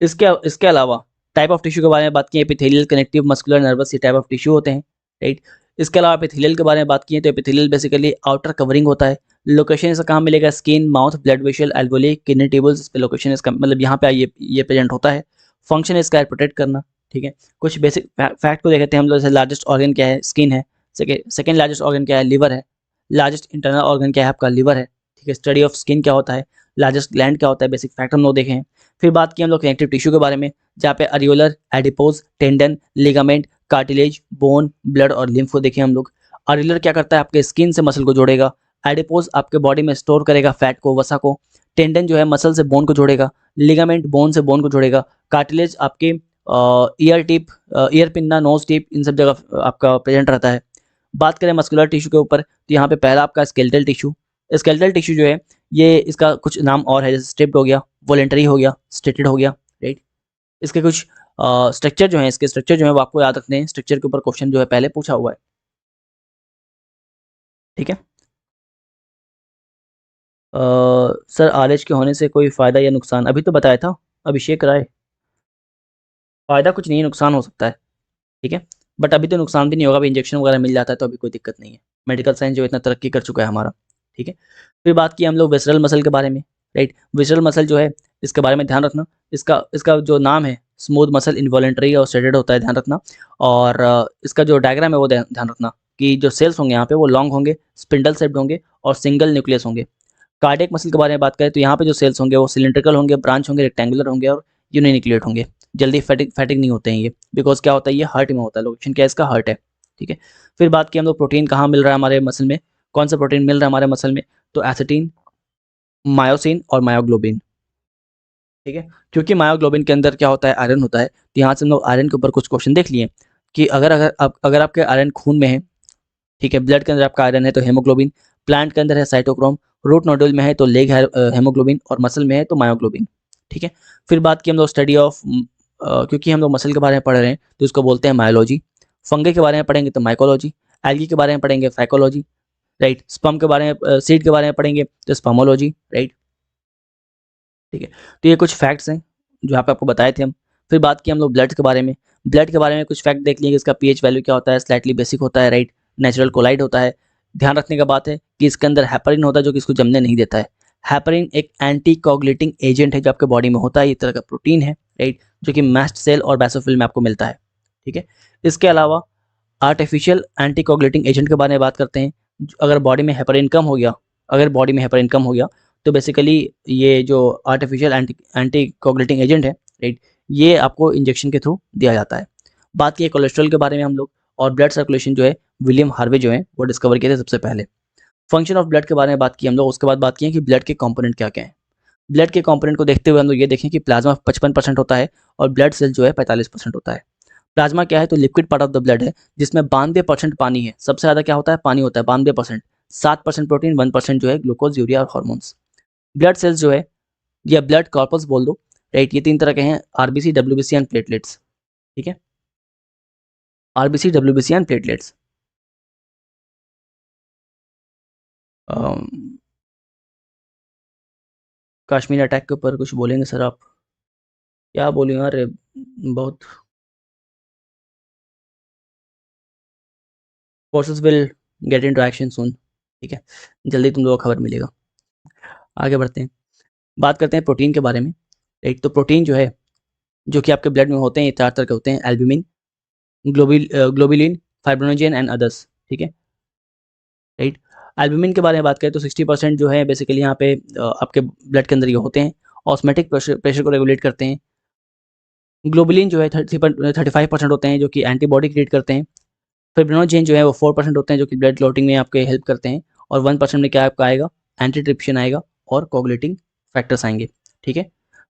इसके इसके अलावा टाइप ऑफ टिश्यू के बारे में बात की, एपिथेलियल, कनेक्टिव, मस्कुलर, नर्वस, ये टाइप ऑफ टिश्यू होते हैं, राइट। इसके अलावा एपिथेलियल के बारे में बात की तो एपिथेलियल बेसिकली आउटर कवरिंग होता है। लोकेशन इसका कहाँ मिलेगा, skin, mouth, blood vessel, alveoli, kidney tables, इस पे लोकेशन इसका मतलब यहाँ पे ये प्रेजेंट होता है। फंक्शन इसका है प्रोटेक्ट करना, ठीक है। कुछ बेसिक फैक्ट को देखते हैं हम लोग, जैसे लार्जेस्ट ऑर्गन क्या है, स्किन है। सेकेंड लार्जेस्ट ऑर्गन क्या है, लिवर है। लार्जेस्ट इंटरनल ऑर्गन क्या है, आपका लिवर है, ठीक है। स्टडी ऑफ स्किन क्या होता है, लार्जेस्ट ग्लैंड क्या होता है, बेसिक फैक्ट हम लोग देखे हैं। फिर बात की हम लोग कनेक्टिव टिश्यू के बारे में, जहाँ पे areolar, adipose, tendon, ligament, cartilage, bone, blood और लिम्फ को देखें हम लोग। अरियोलर क्या करता है, आपके स्किन से मसल को जोड़ेगा। एडिपोज आपके बॉडी में स्टोर करेगा फैट को, वसा को। टेंडन जो है मसल से बोन को जोड़ेगा। लिगामेंट बोन से बोन को जोड़ेगा। कार्टिलेज आपके ear tip, ear pinna, nose tip, इन सब जगह आपका प्रेजेंट रहता है। बात करें मस्कुलर टिश्यू के ऊपर, तो यहाँ पे पहला आपका स्केलेटल टिश्यू। स्केलेटल टिश्यू जो है ये इसका कुछ नाम और है, जैसे स्ट्रिप्ड हो गया, वॉलेंटरी हो गया, स्टेटेड हो गया, राइट। इसके कुछ स्ट्रक्चर जो है, इसके स्ट्रक्चर जो है वो आपको याद रखने हैं, स्ट्रक्चर के ऊपर क्वेश्चन जो है पहले पूछा हुआ है, ठीक है। सर आरएच के होने से कोई फ़ायदा या नुकसान, अभी तो बताया था अभिषेक राय, फ़ायदा कुछ नहीं है, नुकसान हो सकता है, ठीक है। बट अभी तो नुकसान भी नहीं होगा, अभी इंजेक्शन वगैरह मिल जाता है तो अभी कोई दिक्कत नहीं है। मेडिकल साइंस जो इतना तरक्की कर चुका है हमारा, ठीक है। फिर बात की हम लोग विसरल मसल के बारे में, राइट। विसरल मसल जो है इसके बारे में ध्यान रखना, इसका इसका जो नाम है स्मूथ मसल, इनवॉलेंटरी और स्ट्रेटेड होता है, ध्यान रखना। और इसका जो डायग्राम है वो ध्यान रखना कि जो सेल्स होंगे यहाँ पे वो लॉन्ग होंगे, स्पिंडल शेप्ड होंगे और सिंगल न्यूक्लियस होंगे। कार्डियक मसल के बारे में बात करें तो यहाँ पे जो सेल्स होंगे वो सिलिंड्रिकल होंगे, ब्रांच होंगे, रेक्टेंगुलर होंगे और यूनिन्यूक्लिएट होंगे। जल्दी फैटिक नहीं होते हैं ये, बिकॉज क्या होता है, ये हार्ट में होता है, लोकेशन क्या है इसका, हार्ट है, ठीक है। फिर बात की हम लोग प्रोटीन कहाँ मिल रहा है हमारे मसल में, कौन सा प्रोटीन मिल रहा है हमारे मसल में, तो एसिटिन, मायोसिन और मायोग्लोबिन, ठीक है। क्योंकि मायोग्लोबिन के अंदर क्या होता है, आयरन होता है, तो यहाँ से हम लोग आयरन के ऊपर कुछ क्वेश्चन देख लिए कि अगर आपके आयरन खून में है, ठीक है, ब्लड के अंदर आपका आयरन है तो हेमोग्लोबिन, प्लांट के अंदर है साइटोक्रोम, रूट नोडुल में है तो लेग हेमोग्लोबिन और मसल में है तो मायोग्लोबिन, ठीक है। फिर बात की हम लोग स्टडी ऑफ, क्योंकि हम लोग मसल के बारे में पढ़ रहे हैं तो इसको बोलते हैं मायोलॉजी। फंगे के बारे में पढ़ेंगे तो माइकोलॉजी। एल्गी के बारे में पढ़ेंगे फाइकोलॉजी, राइट। स्पर्म के बारे में, सीड के बारे में पढ़ेंगे तो स्पर्मोलॉजी, राइट, ठीक है। तो ये कुछ फैक्ट्स हैं जो यहाँ पे आपको बताए थे हम। फिर बात की हम लोग ब्लड के बारे में, ब्लड के बारे में कुछ फैक्ट देख लिए कि इसका पीएच वैल्यू क्या होता है, स्लाइटली बेसिक होता है, राइट, नेचुरल कोलाइड होता है। ध्यान रखने का बात है कि इसके अंदर हेपरिन होता है जो कि इसको जमने नहीं देता है। हेपरिन एक एंटी कोगुलेटिंग एजेंट है जो आपके बॉडी में होता है, इस तरह का प्रोटीन है, राइट, जो कि मैस्ट सेल और बेसोफिल में आपको मिलता है, ठीक है। इसके अलावा आर्टिफिशियल एंटी कोगुलेटिंग एजेंट के बारे में बात करते हैं। अगर बॉडी में हेपरिन कम हो गया, अगर बॉडी में हेपरिन कम हो गया तो बेसिकली ये जो आर्टिफिशियल एंटी कोगुलेटिंग एजेंट है, राइट, ये आपको इंजेक्शन के थ्रू दिया जाता है। बात की कोलेस्ट्रॉल के बारे में हम लोग, और ब्लड सर्कुलेशन जो है विलियम हार्वे जो है वो डिस्कवर किए थे सबसे पहले। फंक्शन ऑफ ब्लड के बारे में बात की हम लोग, उसके बाद बात की है कि ब्लड के कंपोनेंट क्या क्या है। ब्लड के कंपोनेंट को देखते हुए हम लोग ये देखें कि प्लाज्मा 55% होता है और ब्लड सेल जो है 45% होता है। प्लाज्मा क्या है, तो liquid part of the blood है जिसमें 92% पानी है, सबसे ज़्यादा क्या होता है, पानी होता है 92%, 7% प्रोटीन, 1% जो है ग्लूकोज, यूरिया और हॉर्मोन्स। ब्लड सेल्स जो है या ब्लड कॉर्पस बोल दो, राइट, ये 3 तरह के हैं, आरबीसी, डब्ल्यूबीसी एंड प्लेटलेट्स, ठीक है, RBC, WBC and platelets. Kashmir attack के ऊपर कुछ बोलेंगे सर आप, क्या बोलेंगे, अरे बहुत, forces will get into action soon, ठीक है, जल्दी तुम लोगों को खबर मिलेगा। आगे बढ़ते हैं, बात करते हैं प्रोटीन के बारे में, राइट। तो प्रोटीन जो है जो कि आपके ब्लड में होते हैं, ये 4 तरह के होते हैं, एल्ब्यूमिन, ग्लोबुलिन, फाइब्रोनोजेन एंड अदर्स, ठीक है, राइट। एल्ब्यूमिन के बारे में बात करें तो 60% जो है बेसिकली यहाँ पे आपके ब्लड के अंदर ये होते हैं, ऑस्मेटिक प्रेशर को रेगुलेट करते हैं। ग्लोबुलिन जो है 35% होते हैं जो कि एंटीबॉडी क्रिएट करते हैं। फाइब्रिनोजेन जो है वो 4% होते हैं जो कि ब्लड क्लॉटिंग में आपके हेल्प करते हैं। और 1% में क्या आपका आएगा, एंटीट्रिप्सिन आएगा और कोगुलेटिंग फैक्टर्स आएंगे। ठीक है,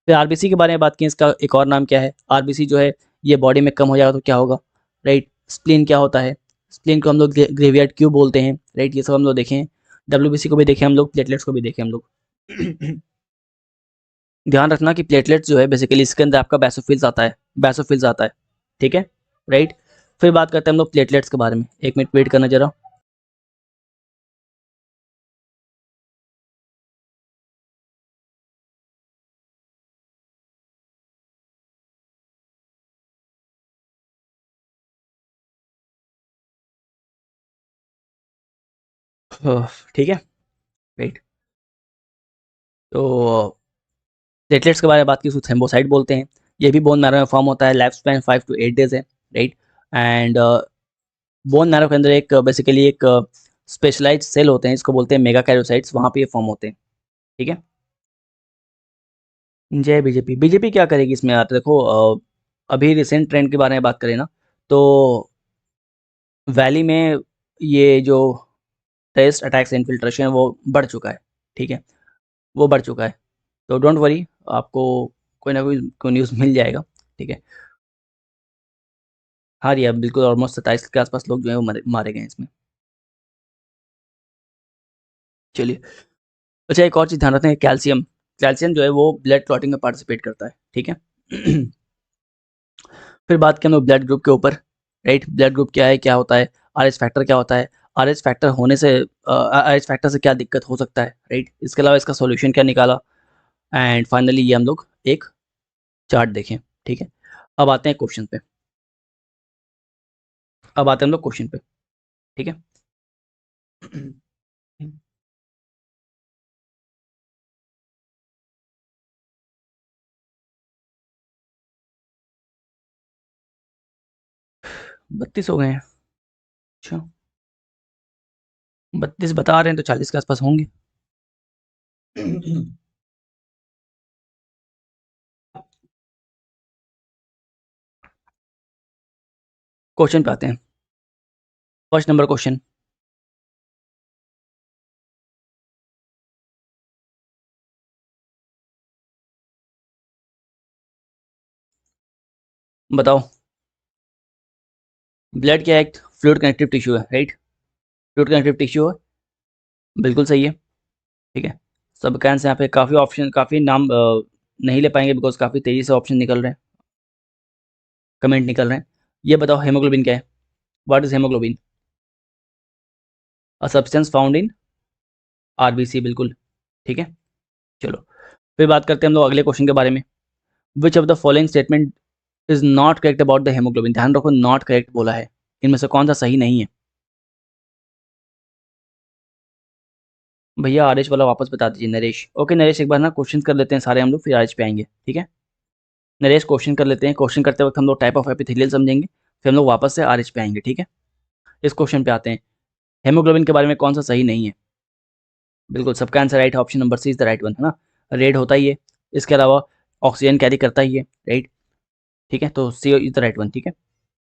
फिर आरबीसी के बारे में बात की, इसका एक और नाम क्या है, आरबीसी जो है ये बॉडी में कम हो जाएगा तो क्या होगा, राइट। स्प्लीन क्या होता है, स्प्लीन को हम लोग ग्रेवियार्ड क्यों बोलते हैं, राइट, ये सब हम लोग देखें। डब्ल्यूबीसी को भी देखें हम लोग, प्लेटलेट्स को भी देखें हम लोग। ध्यान रखना कि प्लेटलेट्स जो है बेसिकली इसके अंदर आपका बेसोफिल्स आता है, बेसोफिल्स आता है। ठीक है, राइट। फिर बात करते हैं हम लोग प्लेटलेट्स के बारे में, एक मिनट वेट करना जरा। ठीक है, राइट। तो प्लेटलेट्स के बारे में बात की, उसको थ्रोम्बोसाइट बोलते हैं। ये भी बोन मैरो में फॉर्म होता है, लाइफ स्पैन 5 to 8 डेज है, राइट। एंड बोन मैरो के अंदर एक बेसिकली एक स्पेशलाइज्ड सेल होते हैं, इसको बोलते हैं मेगा कैरोसाइट्स, वहाँ पे ये फॉर्म होते हैं। ठीक है, जय बीजेपी। बीजेपी क्या करेगी इसमें यार, देखो अभी रिसेंट ट्रेंड के बारे में बात करें ना, तो वैली में ये जो टेररिस्ट अटैक्स इन्फिल्ट्रेशन वो बढ़ चुका है। ठीक है, वो बढ़ चुका है, तो डोंट वरी, आपको कोई ना कोई न्यूज़ मिल जाएगा। ठीक है, हाँ जी, अब बिल्कुल ऑलमोस्ट 27 के आसपास लोग जो है वो मारे गए हैं इसमें। चलिए, अच्छा एक और चीज़ ध्यान रखते हैं, कैल्शियम। कैल्शियम जो है वो ब्लड क्लॉटिंग में पार्टिसिपेट करता है। ठीक है। फिर बात करें हम लोग ब्लड ग्रुप के ऊपर, राइट। ब्लड ग्रुप क्या है, क्या होता है, आर एच फैक्टर क्या होता है, आर एच फैक्टर होने से आर एच फैक्टर से क्या दिक्कत हो सकता है, राइट। इसके अलावा इसका सॉल्यूशन क्या निकाला, एंड फाइनली ये हम लोग एक चार्ट देखें। ठीक है, अब आते हैं क्वेश्चन पे, अब आते हैं हम लोग क्वेश्चन पे। ठीक है। 32 हो गए हैं, अच्छा। 32 बता रहे हैं तो 40 के आसपास होंगे। क्वेश्चन पे आते हैं, फर्स्ट नंबर क्वेश्चन, बताओ। ब्लड क्या है, एक फ्लूइड कनेक्टिव टिश्यू है, राइट। फ्लूइड कनेक्टिव टिश्यू है, बिल्कुल सही है। ठीक है, सब कैंस यहाँ पे काफ़ी ऑप्शन, काफ़ी नाम नहीं ले पाएंगे बिकॉज काफ़ी तेज़ी से ऑप्शन निकल रहे हैं, कमेंट निकल रहे हैं। ये बताओ हेमोग्लोबिन क्या है, what is haemoglobin, a substance found in RBC, बिल्कुल ठीक है। चलो, फिर बात करते हैं हम लोग अगले क्वेश्चन के बारे में। Which of the following statement is not correct about the haemoglobin, ध्यान रखो नॉट करेक्ट बोला है, इनमें से कौन सा सही नहीं है। भैया आर एच वाला वापस बता दीजिए नरेश। ओके नरेश, एक बार ना क्वेश्चन कर लेते हैं सारे हम लोग, फिर आर एच पे आएंगे। ठीक है नरेश, क्वेश्चन कर लेते हैं, क्वेश्चन करते वक्त हम लोग टाइप ऑफ एपिथेलियल समझेंगे, फिर हम लोग वापस से आर एच पे आएंगे। ठीक है, इस क्वेश्चन पे आते हैं, हेमोग्लोबिन के बारे में कौन सा सही नहीं है। बिल्कुल सबका आंसर राइट है, option number C is the right one, है ना। रेड होता ही है, इसके अलावा ऑक्सीजन कैरी करता ही है, राइट। ठीक है, तो C is the right one. ठीक है,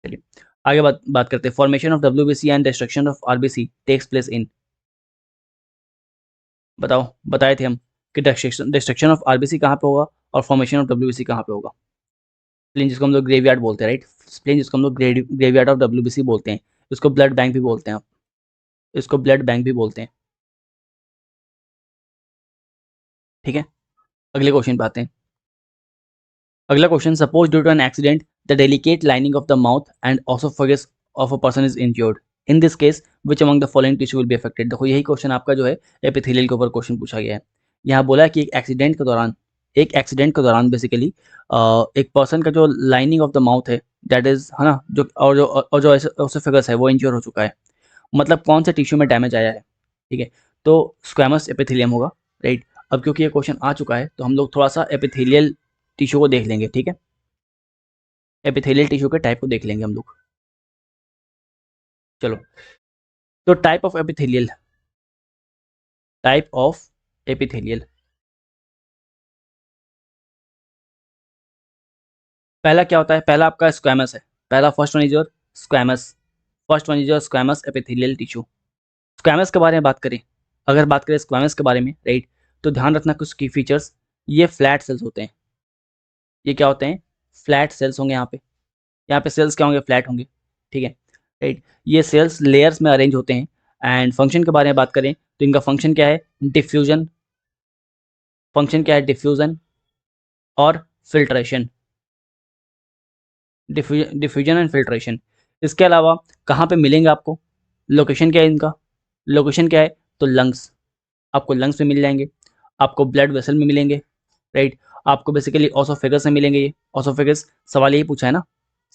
चलिए आगे बात करते हैं, formation of WBC and destruction of RBC takes place in, बताओ, बताए थे हम कि डिस्ट्रक्शन ऑफ आरबीसी कहाँ पे होगा और फॉर्मेशन ऑफ डब्ल्यूबीसी कहाँ पे होगा। स्प्लीन जिसको हम लोग ग्रेवयार्ड बोलते हैं, राइट। स्प्लीन जिसको हम लोग ग्रेवयार्ड ऑफ डब्ल्यूबीसी बोलते हैं, इसको ब्लड बैंक भी बोलते हैं आप, इसको ब्लड बैंक भी बोलते हैं। ठीक है, अगले क्वेश्चन पे आते हैं। अगला question, suppose due to an accident the delicate lining of the mouth and oesophagus of a person is injured, in this case which among the following tissue will be affected. देखो यही question आपका जो है epithelial के ऊपर question पूछा गया है। यहाँ बोला है कि एक एक्सीडेंट के दौरान बेसिकली एक पर्सन का जो लाइनिंग ऑफ द माउथ है, दैट इज, है ना, जो और जो ऑसोफेगस है वो इंज्योर हो चुका है। मतलब कौन से टिश्यू में डैमेज आया है। ठीक है, तो स्क्वैमस एपिथेलियम होगा, राइट। अब क्योंकि ये क्वेश्चन आ चुका है तो हम लोग थोड़ा सा एपिथेलियल टिश्यू को देख लेंगे। ठीक है, एपिथेलियल टिश्यू के टाइप को देख लेंगे हम लोग। चलो, तो टाइप ऑफ एपिथेलियल, पहला क्या होता है, पहला आपका स्क्वैमस है, पहला first one is your squamous, first one is your squamous epithelial tissue. Squamous के बारे में बात करें अगर बात करें स्क्वैमस के बारे में, राइट, तो ध्यान रखना कुछ की फीचर्स, ये फ्लैट सेल्स होते हैं। ये क्या होते हैं? फ्लैट सेल्स होंगे यहाँ पे सेल्स क्या होंगे? फ्लैट होंगे, ठीक है, राइट। ये सेल्स लेयर्स में अरेंज होते हैं। एंड फंक्शन के बारे में बात करें तो इनका फंक्शन क्या है? डिफ्यूजन। फंक्शन क्या है? डिफ्यूजन और फिल्ट्रेशन। Diffusion and filtration. इसके अलावा कहाँ पे मिलेंगे आपको? लोकेशन क्या है इनका? लोकेशन क्या है? तो लंग्स, आपको लंग्स में मिल जाएंगे, आपको ब्लड वेसल में मिलेंगे, राइट। आपको बेसिकली ऑसोफेगस में मिलेंगे। ये ऑसोफेगस, सवाल यही पूछा है ना,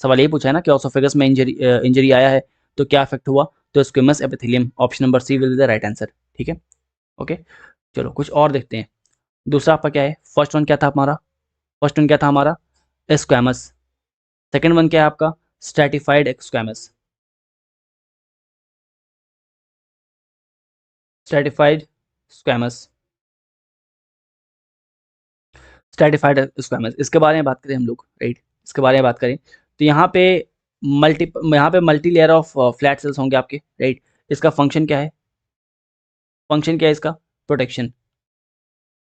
सवाल यही पूछा है ना कि ऑसोफेगस में इंजरी आया है तो क्या इफेक्ट हुआ? तो squamous epithelium, option number C will be the right answer, ठीक है, ओके। चलो कुछ और देखते हैं। दूसरा आपका क्या है? फर्स्ट वन क्या था हमारा? फर्स्ट वन क्या था हमारा? स्क्वैमस। सेकंड वन क्या है आपका? Stratified squamous. Stratified squamous, stratified squamous, इसके बारे में बात करें हम लोग, राइट, इसके बारे में बात करें तो यहाँ पे multi layer of flat sales होंगे आपके, राइट। इसका फंक्शन क्या है? फंक्शन क्या है इसका? प्रोटेक्शन,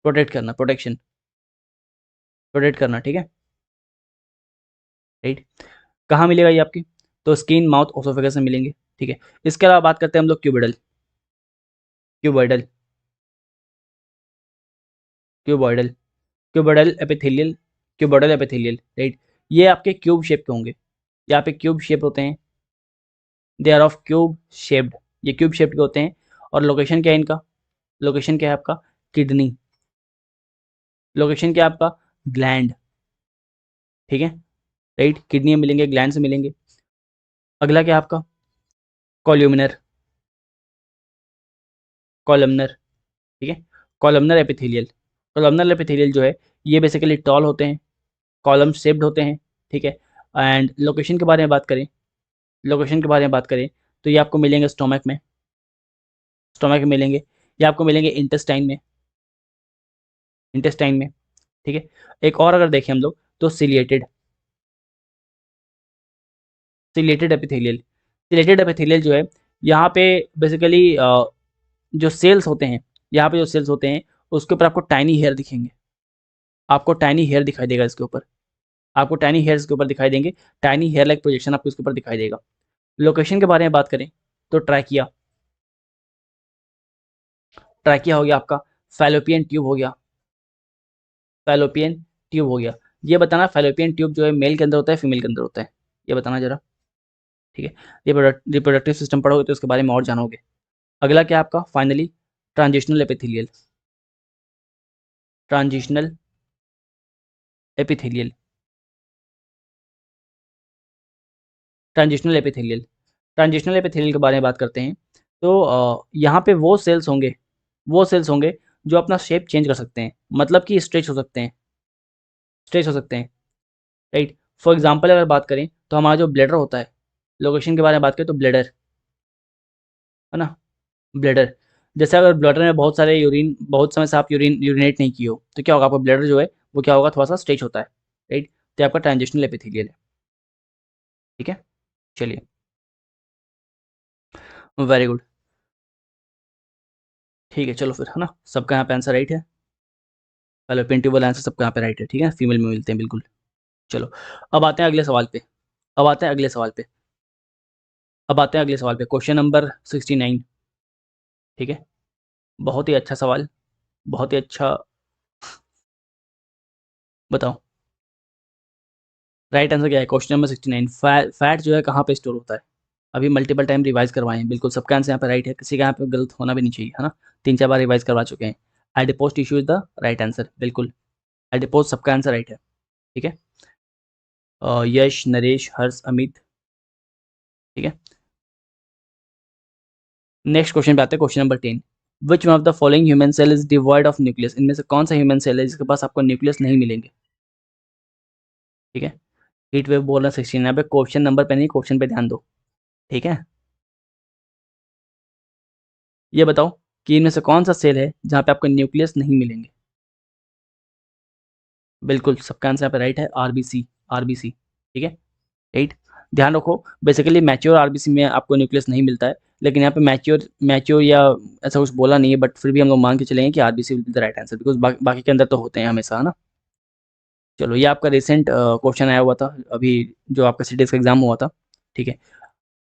प्रोटेक्ट करना, प्रोटेक्शन, प्रोटेक्ट करना, ठीक है, राइट। कहाँ मिलेगा ये आपकी? तो स्किन, माउथ, ओसोफेगस में मिलेंगे, ठीक है। इसके अलावा बात करते हैं हम लोग cuboidal, cuboidal, cuboidal, cuboidal epithelial, cuboidal epithelial, right. ये आपके क्यूब शेप के होंगे, यहाँ पे क्यूब शेप होते हैं, they are of cube shaped, ये क्यूब शेप्ड के होते हैं। और लोकेशन क्या है इनका? लोकेशन क्या है आपका? किडनी। लोकेशन क्या है आपका? ग्लैंड, ठीक है, राइट। किडनी में मिलेंगे, ग्लैंड से मिलेंगे। अगला क्या है आपका? कॉल्यूमिनर, कॉलमनर, ठीक है, कॉलमनर एपिथेलियल। कॉलमनर एपिथेलियल जो है ये बेसिकली टॉल होते हैं, कॉलम शेप्ड होते हैं, ठीक है। एंड लोकेशन के बारे में बात करें, लोकेशन के बारे में बात करें तो ये आपको मिलेंगे स्टोमक में, स्टोमक में मिलेंगे। ये आपको मिलेंगे इंटेस्टाइन में, इंटेस्टाइन में, ठीक है। एक और अगर देखें हम लोग तो ciliated, chelated epithelial, chelated epithelial जो है यहाँ पे बेसिकली जो सेल्स होते हैं, यहाँ पे जो सेल्स होते हैं उसके ऊपर आपको टाइनी हेयर दिखेंगे, आपको टाइनी हेयर दिखाई देगा इसके ऊपर, आपको टाइनी हेयर्स के ऊपर दिखाई देंगे, टाइनी हेयर लाइक प्रोजेक्शन आपको इसके ऊपर दिखाई देगा। लोकेशन के बारे में बात करें तो ट्रैकिया, ट्रैकिया हो गया आपका, फैलोपियन ट्यूब हो गया, फैलोपियन ट्यूब हो गया। ये बताना फैलोपियन ट्यूब जो है मेल के अंदर होता है फीमेल के अंदर होता है, ये बताना जरा, ठीक है। रिप्रोडक्टिव सिस्टम पढ़ोगे तो उसके बारे में और जानोगे। अगला क्या है आपका? Finally transitional epithelial, transitional epithelial, transitional epithelial, transitional epithelial के बारे में बात करते हैं तो यहाँ पे वो सेल्स होंगे, वो सेल्स होंगे जो अपना शेप चेंज कर सकते हैं, मतलब कि स्ट्रेच हो सकते हैं, स्ट्रेच हो सकते हैं, राइट। फॉर एग्जांपल अगर बात करें तो हमारा जो ब्लैडर होता है, लोकेशन के बारे में बात करें तो ब्लैडर, है ना, ब्लैडर। जैसे अगर ब्लैडर में बहुत सारे यूरिन, बहुत समय से आप यूरिनेट नहीं किए हो तो क्या होगा? आपका ब्लैडर जो है वो क्या होगा? थोड़ा सा स्ट्रेच होता है, राइट। तो आपका ट्रांजिशनल एपिथेलियल है, ठीक है, चलिए, वेरी गुड, ठीक है, चलो फिर, है ना, सबका यहाँ पे आंसर राइट है। फैलोपियन ट्यूब वाला आंसर सबका यहाँ पे राइट है, ठीक है, फीमेल में मिलते हैं बिल्कुल। चलो अब आते हैं अगले सवाल पे, अब आते हैं अगले सवाल पे, अब आते हैं अगले सवाल पे, क्वेश्चन नंबर 69, ठीक है। बहुत ही अच्छा सवाल, बहुत ही अच्छा, बताओ राइट आंसर क्या है? क्वेश्चन नंबर 69, फैट जो है कहाँ पे स्टोर होता है? अभी मल्टीपल टाइम रिवाइज करवाए हैं, बिल्कुल सबका आंसर यहाँ पे राइट है, किसी का यहाँ पे गलत होना भी नहीं चाहिए, है ना, 3-4 बार रिवाइज करवा चुके हैं। Adipose tissue is the right answer, बिल्कुल, एडिपोज सबका आंसर राइट है, ठीक है। यश, नरेश, हर्ष, अमित, ठीक है। नेक्स्ट क्वेश्चन पे आते हैं, question number 10, which one of the following human cell is devoid of nucleus, इनमें से कौन सा ह्यूमन सेल है जिसके पास आपको न्यूक्लियस नहीं मिलेंगे, ठीक है। हीट वेव बोल रहा 16, यहाँ पे क्वेश्चन नंबर पे नहीं, क्वेश्चन पे ध्यान दो, ठीक है। ये बताओ कि इनमें से कौन सा सेल है जहाँ पे आपको न्यूक्लियस नहीं मिलेंगे? बिल्कुल सबका आंसर यहाँ पे राइट है, आरबीसी, आरबीसी, ठीक है, राइट। ध्यान रखो, बेसिकली मैच्योर आरबीसी में आपको न्यूक्लियस नहीं मिलता है, लेकिन यहाँ पे मैच्योर मैच्योर या ऐसा कुछ बोला नहीं है, बट फिर भी हम लोग मान के चलेंगे कि RBC will be the right answer, because बाकी के अंदर तो होते हैं हमेशा, है ना। चलो, ये आपका रिसेंट क्वेश्चन आया हुआ था अभी, जो आपका सीटीएस का एग्जाम हुआ था, ठीक है।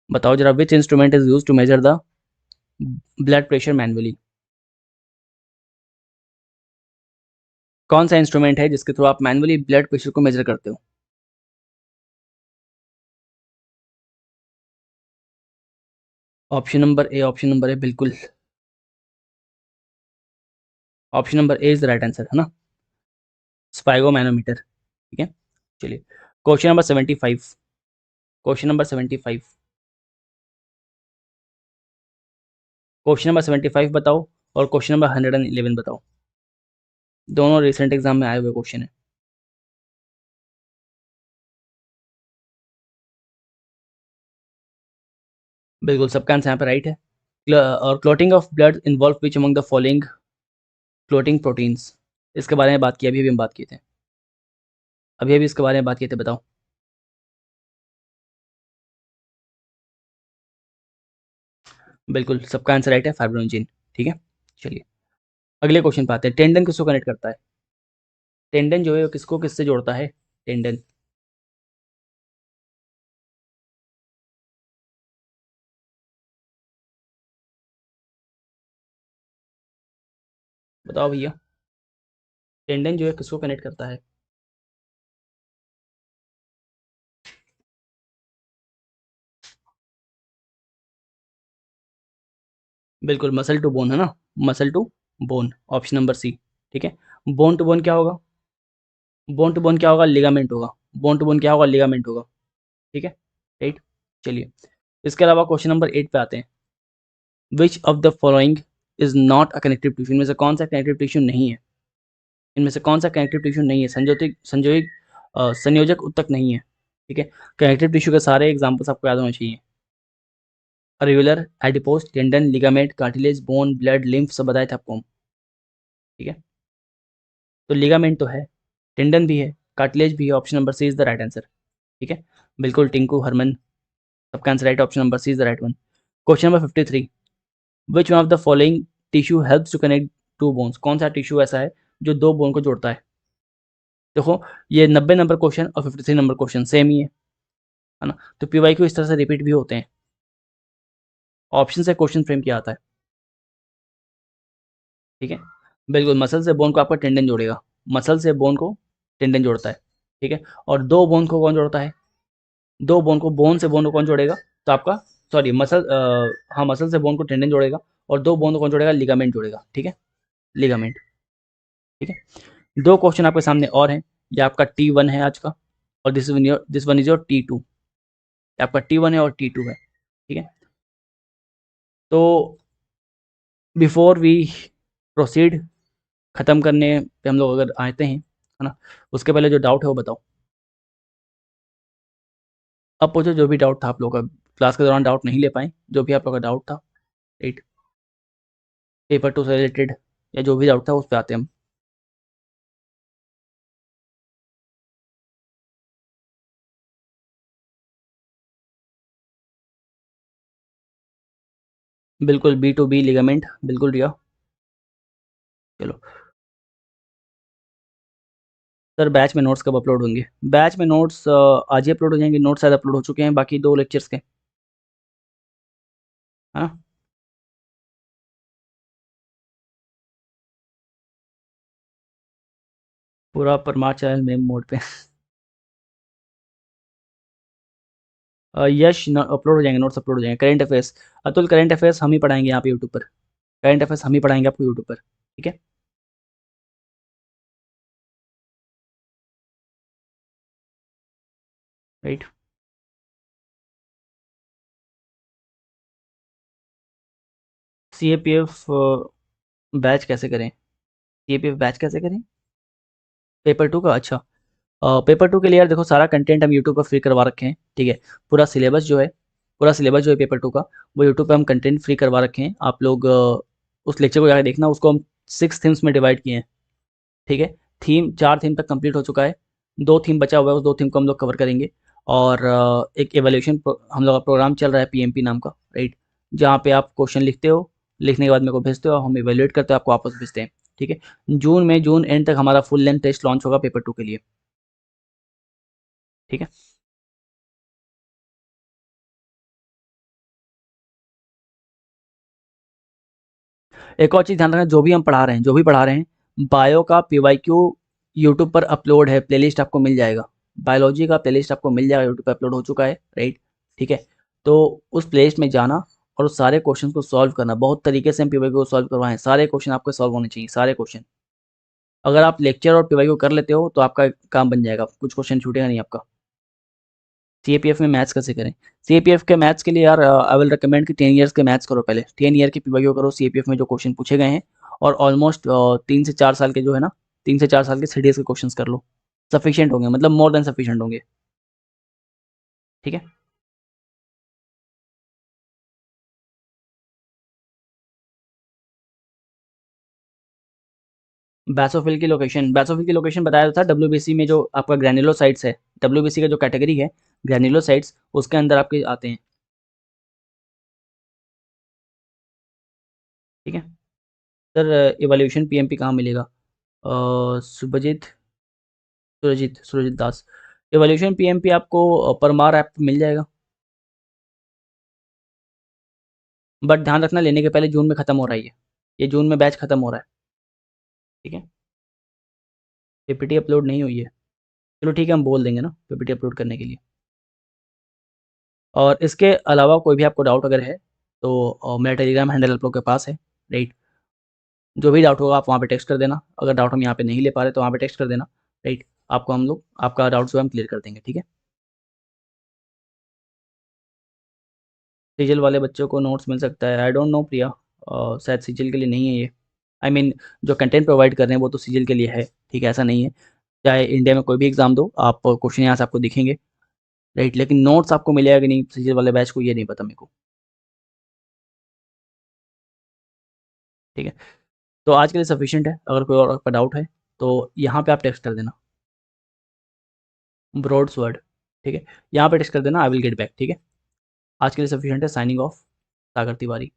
बताओ जरा, which instrument is use to measure the blood pressure manually. कौन सा इंस्ट्रूमेंट है जिसके थ्रू आप मैनुअली ब्लड प्रेशर को मेजर करते हो? ऑप्शन नंबर ए बिल्कुल, option number A is the right answer, है ना, स्पाइगो मैनोमीटर, ठीक है। चलिए, question number 75, question number 75, question number 75 बताओ, और क्वेश्चन नंबर 111 बताओ। दोनों रिसेंट एग्जाम में आए हुए क्वेश्चन है। बिल्कुल, सबका आंसर यहाँ पे राइट है। और clotting of blood involve which among the following clotting proteins, इसके बारे में बात की, अभी हम बात किए थे, अभी इसके बारे में बात किए थे, बताओ। बिल्कुल, सबका आंसर राइट है, फाइब्रोनजिन, ठीक है। चलिए, अगले क्वेश्चन पे आते हैं। टेंडन किसको कनेक्ट करता है? टेंडन जो है वो किसको किससे जोड़ता है? टेंडन, बताओ भैया, टेंडन जो है किसको कनेक्ट करता है? बिल्कुल, मसल टू बोन, है ना, muscle to bone, option number C, ठीक है। बोन टू बोन क्या होगा? बोन टू बोन क्या होगा? लिगामेंट होगा। बोन टू बोन क्या होगा? लिगामेंट होगा, ठीक है, राइट। चलिए, इसके अलावा क्वेश्चन नंबर 8 पे आते हैं। Which of the following is not a connective tissue, इनमें से कौन सा कनेक्टिव टिश्यू नहीं है? इनमें से कौन सा कनेक्टिव टिश्यू नहीं है? संयोजक उत्तक नहीं है, ठीक है। कनेक्टिव टिश्यू के सारे एग्जांपल्स आपको याद होने चाहिए। Regular, adipose, tendon, ligament, cartilage, bone, blood, lymph, सब बताए थे आपको हम, ठीक है। तो लिगामेंट तो है, टेंडन भी है, कार्टिलेज भी है, option number C is the right answer, ठीक है। बिल्कुल, टिंकू, हरमन, सबका answer right, option number C is the right one. Question number 53, which one of the following tissue helps to connect to bones, कौन सा टिश्यू ऐसा है जो दो बोन को जोड़ता है? देखो, ये 90 नंबर क्वेश्चन और 53 नंबर क्वेश्चन सेम ही है ना, तो पीवाई क्यू इस तरह से रिपीट भी होते हैं। ऑप्शन से क्वेश्चन फ्रेम किया आता है, ठीक है। बिल्कुल, मसल से बोन को आपका टेंडन जोड़ेगा, मसल से बोन को टेंडन जोड़ता है, ठीक है। और दो बोन को कौन जोड़ता है? दो बोन को, बोन से बोन को कौन जोड़ेगा? तो आपका, सॉरी, हाँ, मसल से बोन को टेंडन जोड़ेगा, और दो बोन को कौन जोड़ेगा? लिगामेंट जोड़ेगा, ठीक है, लिगामेंट, ठीक है। दो क्वेश्चन आपके सामने और हैं, ये आपका T1 है आज का, और this one is your T2, आपका T1 है और T2 है, ठीक है। तो बिफोर वी प्रोसीड, खत्म करने पे हम लोग अगर आते हैं, है ना, उसके पहले जो डाउट है वो बताओ। अब पूछो जो भी डाउट था आप लोगों का, क्लास के दौरान डाउट नहीं ले पाए, जो भी आप लोगों का डाउट था, राइट, पेपर टू से रिलेटेड या जो भी डाउट था उस पर आते हैं हम। बिल्कुल, B to B लिगामेंट, बिल्कुल रिया। चलो सर, बैच में नोट्स कब अपलोड होंगे? बैच में नोट्स आज ही अपलोड हो जाएंगे, नोट्स शायद अपलोड हो चुके हैं बाकी दो लेक्चर्स के, है ना। पूरा परमार चैनल में मोड पे यश, अपलोड हो जाएंगे, नोट्स अपलोड हो जाएंगे। Current affairs, Atul, current affairs हम ही पढ़ाएंगे यहाँ पे यूट्यूब पर, करेंट अफेयर्स हम ही पढ़ाएंगे आपको यूट्यूब पर, ठीक है, राइट। CAPF बैच कैसे करें? CAPF बैच कैसे करें? पेपर टू का, अच्छा। पेपर टू के लिए यार देखो, सारा कंटेंट हम यूट्यूब पर फ्री करवा रखे हैं, ठीक है। पूरा सिलेबस जो है, पूरा सिलेबस जो है पेपर टू का, वो यूट्यूब पे हम कंटेंट फ्री करवा रखे हैं। आप लोग उस लेक्चर को जाकर देखना, उसको हम 6 थीम्स में डिवाइड किए हैं, ठीक है। थीम, 4 थीम तक कंप्लीट हो चुका है, 2 थीम बचा हुआ है, उस 2 थीम को हम लोग कवर करेंगे। और एक एवोल्यूशन हम लोग का प्रोग्राम चल रहा है पीएमपी नाम का, राइट, जहाँ पे आप क्वेश्चन लिखते हो, लिखने के बाद मेरे को भेजते हो, हम इवेल्युएट करते हो, आपको वापस भेजते हैं, ठीक है। जून एंड तक हमारा फुल लेंथ टेस्ट लॉन्च होगा पेपर 2 के लिए, ठीक है। एक और चीज़ ध्यान रखना, जो भी हम पढ़ा रहे हैं, जो भी पढ़ा रहे हैं, बायो का पीवाईक्यू यूट्यूब पर अपलोड है, प्लेलिस्ट आपको मिल जाएगा। बायोलॉजी का प्लेलिस्ट आपको मिल जाएगा, यूट्यूब पर अपलोड हो चुका है, राइट, ठीक है। तो उस प्लेलिस्ट में जाना और उस सारे क्वेश्चन को सॉल्व करना, बहुत तरीके से हम पीवाईक्यू को सॉल्व करवाएं, सारे क्वेश्चन आपके सॉल्व होने चाहिए, सारे क्वेश्चन। अगर आप लेक्चर और पीवाईक्यू कर लेते हो तो आपका काम बन जाएगा, कुछ क्वेश्चन छूटेगा नहीं आपका। सीएपीएफ में मैथ्स कैसे करें? सीएपीएफ के मैथ्स के लिए यार आई विल रिकमेंड कि 10 ईयर्स के मैथ्स करो, पहले 10 ईयर की पीवाईक्यू करो सीएपीएफ में जो क्वेश्चन पूछे गए हैं, और ऑलमोस्ट 3 से 4 साल के जो है ना, 3 से 4 साल के सीडीएस के क्वेश्चंस कर लो, सफिशिएंट होंगे, मतलब मोर देन सफिशिएंट होंगे, ठीक है। बैसोफिल की लोकेशन बताया था, डब्ल्यूबीसी में जो आपका ग्रैन्युलोसाइट्स है, डब्ल्यूबीसी का जो कैटेगरी है ग्रैन्युलोसाइट्स, उसके अंदर आपके आते हैं, ठीक है। सर इवोल्यूशन पीएमपी कहाँ मिलेगा? सुभजीत, सुरजीत दास, इवोल्यूशन पीएमपी आपको परमार ऐप पे मिल जाएगा, बट ध्यान रखना लेने के पहले जून में खत्म हो रहा है ये जून में बैच खत्म हो रहा है, ठीक है। पीपीटी अपलोड नहीं हुई है, चलो ठीक है, हम बोल देंगे ना पीपीटी अपलोड करने के लिए। और इसके अलावा कोई भी आपको डाउट अगर है तो मेरा टेलीग्राम हैंडल आप लोग के पास है, राइट, जो भी डाउट होगा आप वहाँ पे टेक्स्ट कर देना, अगर डाउट हम यहाँ पे नहीं ले पा रहे तो वहाँ पे टेक्स्ट कर देना, राइट, आपको हम लोग आपका डाउट जो है हम क्लियर कर देंगे, ठीक है। सीजल वाले बच्चों को नोट्स मिल सकता है, आई डोंट नो प्रिया, शायद सीजल के लिए नहीं है ये, आई I मीन जो कंटेंट प्रोवाइड कर रहे हैं वो तो सीजल के लिए है, ठीक है, ऐसा नहीं है। चाहे इंडिया में कोई भी एग्जाम दो आप, क्वेश्चन यहाँ से आपको दिखेंगे, राइट, लेकिन नोट्स आपको मिलेगा कि नहीं सीजल वाले बैच को, ये नहीं पता मेरे को, ठीक है। तो आज के लिए सफिशिएंट है, अगर कोई और आपका डाउट है तो यहाँ पे आप टेक्स्ट कर देना, ब्रॉड वर्ड, ठीक है, यहाँ पे टेक्स्ट कर देना, आई विल गेट बैक, ठीक है। आज के लिए सफिशिएंट है, साइनिंग ऑफ, सागर तिवारी।